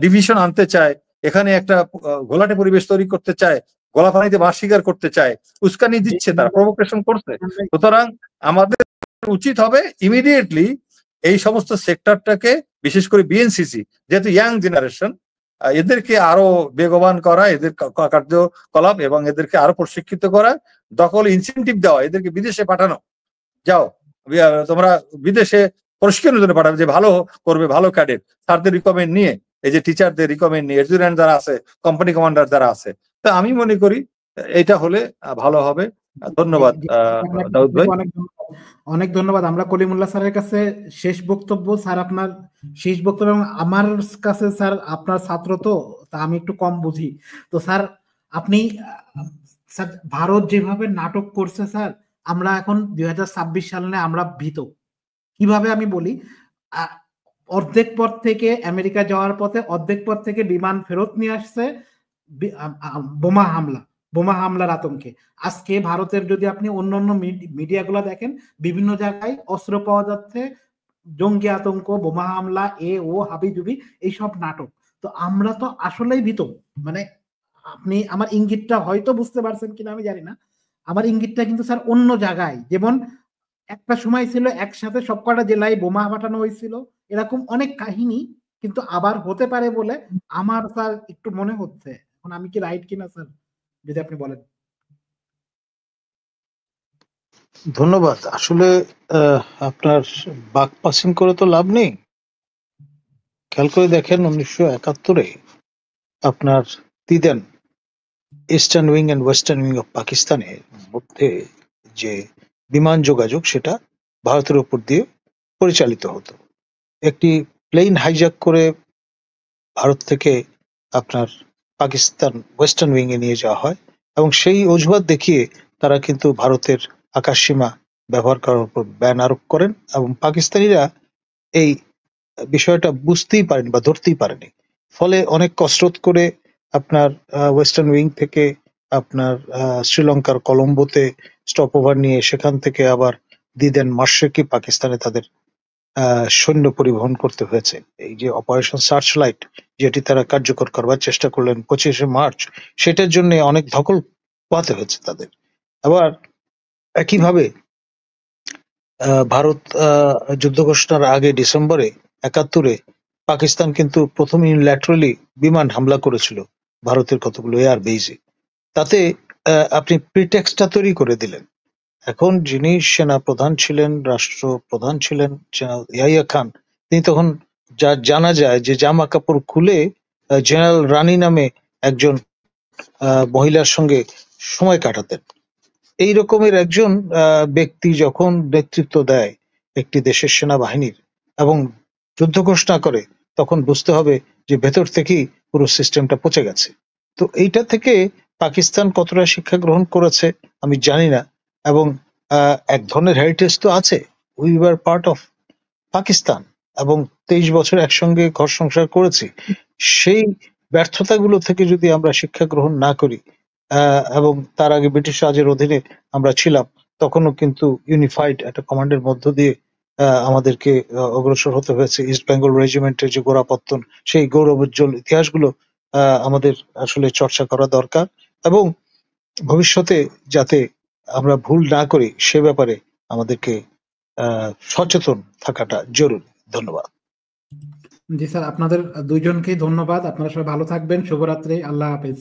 ডিভিশন আনতে চায়, এখানে একটা ঘোলাটে পরিবেশ তৈরি করতে চায়, গলা পানিতে মাছ শিকার করতে চায়, উস্কানি দিচ্ছে, তারা প্রভোকেশন করছে। সুতরাং আমাদের উচিত হবে ইমিডিয়েটলি এই সমস্ত সেক্টরটাকে, বিশেষ করে বিএনসিসি যেহেতু ইয়াং জেনারেশন, এদেরকে আরো বেগবান করা, এদের কার্যকলাপ এবং এদেরকে আরো প্রশিক্ষিত করা, দখল ইনসেন্টিভ দেওয়া, এদেরকে বিদেশে পাঠানো, যাও তোমরা বিদেশে প্রশিক্ষণের জন্য পাঠাবে, যে ভালো করবে, ভালো ক্যাডেট, স্যারদের রিকমেন্ড নিয়ে, এই যে টিচারদের রিকমেন্ড নিয়ে, এডজুটেন্ট যারা আছে, কোম্পানি কমান্ডার যারা আছে। তো আমি মনে করি এটা হলে ভালো হবে। ধন্যবাদ দাউদ ভাই। অনেক ধন্যবাদ। আমরা কলিমুল্লাহ স্যারের কাছে শেষ বক্তব্য, স্যার আপনার শেষ বক্তব্য, এবং আমার কাছে স্যার আপনার ছাত্র তো, তা আমি একটু কম বুঝি, তো স্যার আপনি স্যার ভারত যেভাবে নাটক করছে স্যার, আমরা এখন 2026 সালে আমরা ভীত। কিভাবে আমি বলি, অর্ধেক পথ থেকে আমেরিকা যাওয়ার পথে অর্ধেক পথ থেকে বিমান ফেরত নিয়ে আসছে বোমা হামলার আতঙ্কে। আজকে ভারতের যদি আপনি অন্যান্য মিডিয়াগুলো দেখেন, বিভিন্ন জায়গায় অস্ত্র পাওয়া যাচ্ছে, জঙ্গি আতঙ্ক, বোমা হামলা, ও হাবিজুবি, এইসব নাটক। তো আমরা তো আসলেই ভীত। মানে আপনি আমার ইঙ্গিতটা হয়তো বুঝতে পারছেন কিনা আমি জানি না, আমার ইঙ্গিতটা কিন্তু স্যার অন্য জায়গায়। যেমন একটা সময় ছিল একসাথে সবকটা জেলায় বোমা পাঠানো হয়েছিল, এরকম অনেক কাহিনী কিন্তু আবার হতে পারে বলে আমার স্যার একটু মনে হচ্ছে। এখন আমি কি রাইট কিনা স্যার, যদি আপনি বলেন। ধন্যবাদ। আসলে আপনার বাক পাসিং করে তো লাভ নেই। খেয়াল করে দেখেন 1971-এ আপনার তিদেন eastern wing and western wing of পাকিস্তানের মধ্যে যে বিমান যোগাযোগ, সেটা ভারতের উপর দিয়ে পরিচালিত হতো। একটি প্লেন হাইজ্যাক করে ভারত থেকে আপনার পাকিস্তান ওয়েস্টার্ন উইং এ নিয়ে যাওয়া হয়, এবং সেই অজুহাত দেখিয়ে তারা কিন্তু ভারতের আকাশসীমা ব্যবহার করার উপর ব্যান আরোপ করেন, এবং পাকিস্তানিরা এই বিষয়টা বুঝতেই পারেনি বা ধরতেই পারেনি। ফলে অনেক কসরত করে আপনার ওয়েস্টার্ন উইং থেকে আপনার শ্রীলঙ্কার কলম্বোতে স্টপ ওভার নিয়ে সেখান থেকে আবার দিদেন মার্শেকি পাকিস্তানে তাদের সৈন্য পরিবহন করতে হয়েছে। এই যে অপারেশন সার্চ লাইট, যেটি তারা কার্যকর করবার চেষ্টা করলেন 25শে মার্চ, সেটার জন্য অনেক ধকল পোহাতে হয়েছে তাদের। আবার একইভাবে ভারত যুদ্ধ ঘোষণার আগে ডিসেম্বরে 71-এ পাকিস্তান কিন্তু প্রথম ইউনিল্যাটারালি বিমান হামলা করেছিল ভারতের কতগুলো এয়ার বেইজে। তাতে আপনি প্রিটেক্সটটা তৈরি করে দিলেন। এখন যিনি সেনা প্রধান ছিলেন, রাষ্ট্রপ্রধান ছিলেন জেনারেল ইয়াহিয়া খান, তিনি তখন যা জানা যায় যে জামা কাপড় খুলে জেনারেল রানী নামে একজন মহিলার সঙ্গে সময় কাটাতেন। এই রকমের একজন ব্যক্তি যখন নেতৃত্ব দেয় একটি দেশের সেনাবাহিনীর এবং যুদ্ধ ঘোষণা করে, তখন বুঝতে হবে যে ভেতর থেকেই পুরো সিস্টেমটা পচে গেছে। তো এইটা থেকে পাকিস্তান কতটা শিক্ষা গ্রহণ করেছে আমি জানি না, এবং এক ধরনের হেরিটেজ তো আছে, we were part of Pakistan, এবং 23 বছর একসঙ্গে ঘর সংসার করেছি। সেই ব্যর্থতাগুলো থেকে যদি আমরা শিক্ষা গ্রহণ না করি, এবং তার আগে ব্রিটিশ রাজের অধীনে আমরা ছিলাম, তখনও কিন্তু ইউনিফাইড একটা কমান্ডের মধ্য দিয়ে আমাদেরকে অগ্রসর হতে হয়েছে। ইস্ট বেঙ্গল রেজিমেন্টের যে গোড়াপত্তন, সেই গৌরবোজ্জ্বল ইতিহাসগুলো আমাদের আসলে চর্চা করা দরকার, এবং ভবিষ্যতে যাতে আমরা ভুল না করি সে ব্যাপারে আমাদেরকে সচেতন থাকাটা জরুরি। ধন্যবাদ। জি স্যার, আপনাদের দুইজনকেই ধন্যবাদ। আপনারা সবাই ভালো থাকবেন। শুভরাত্রি। আল্লাহ হাফেজ।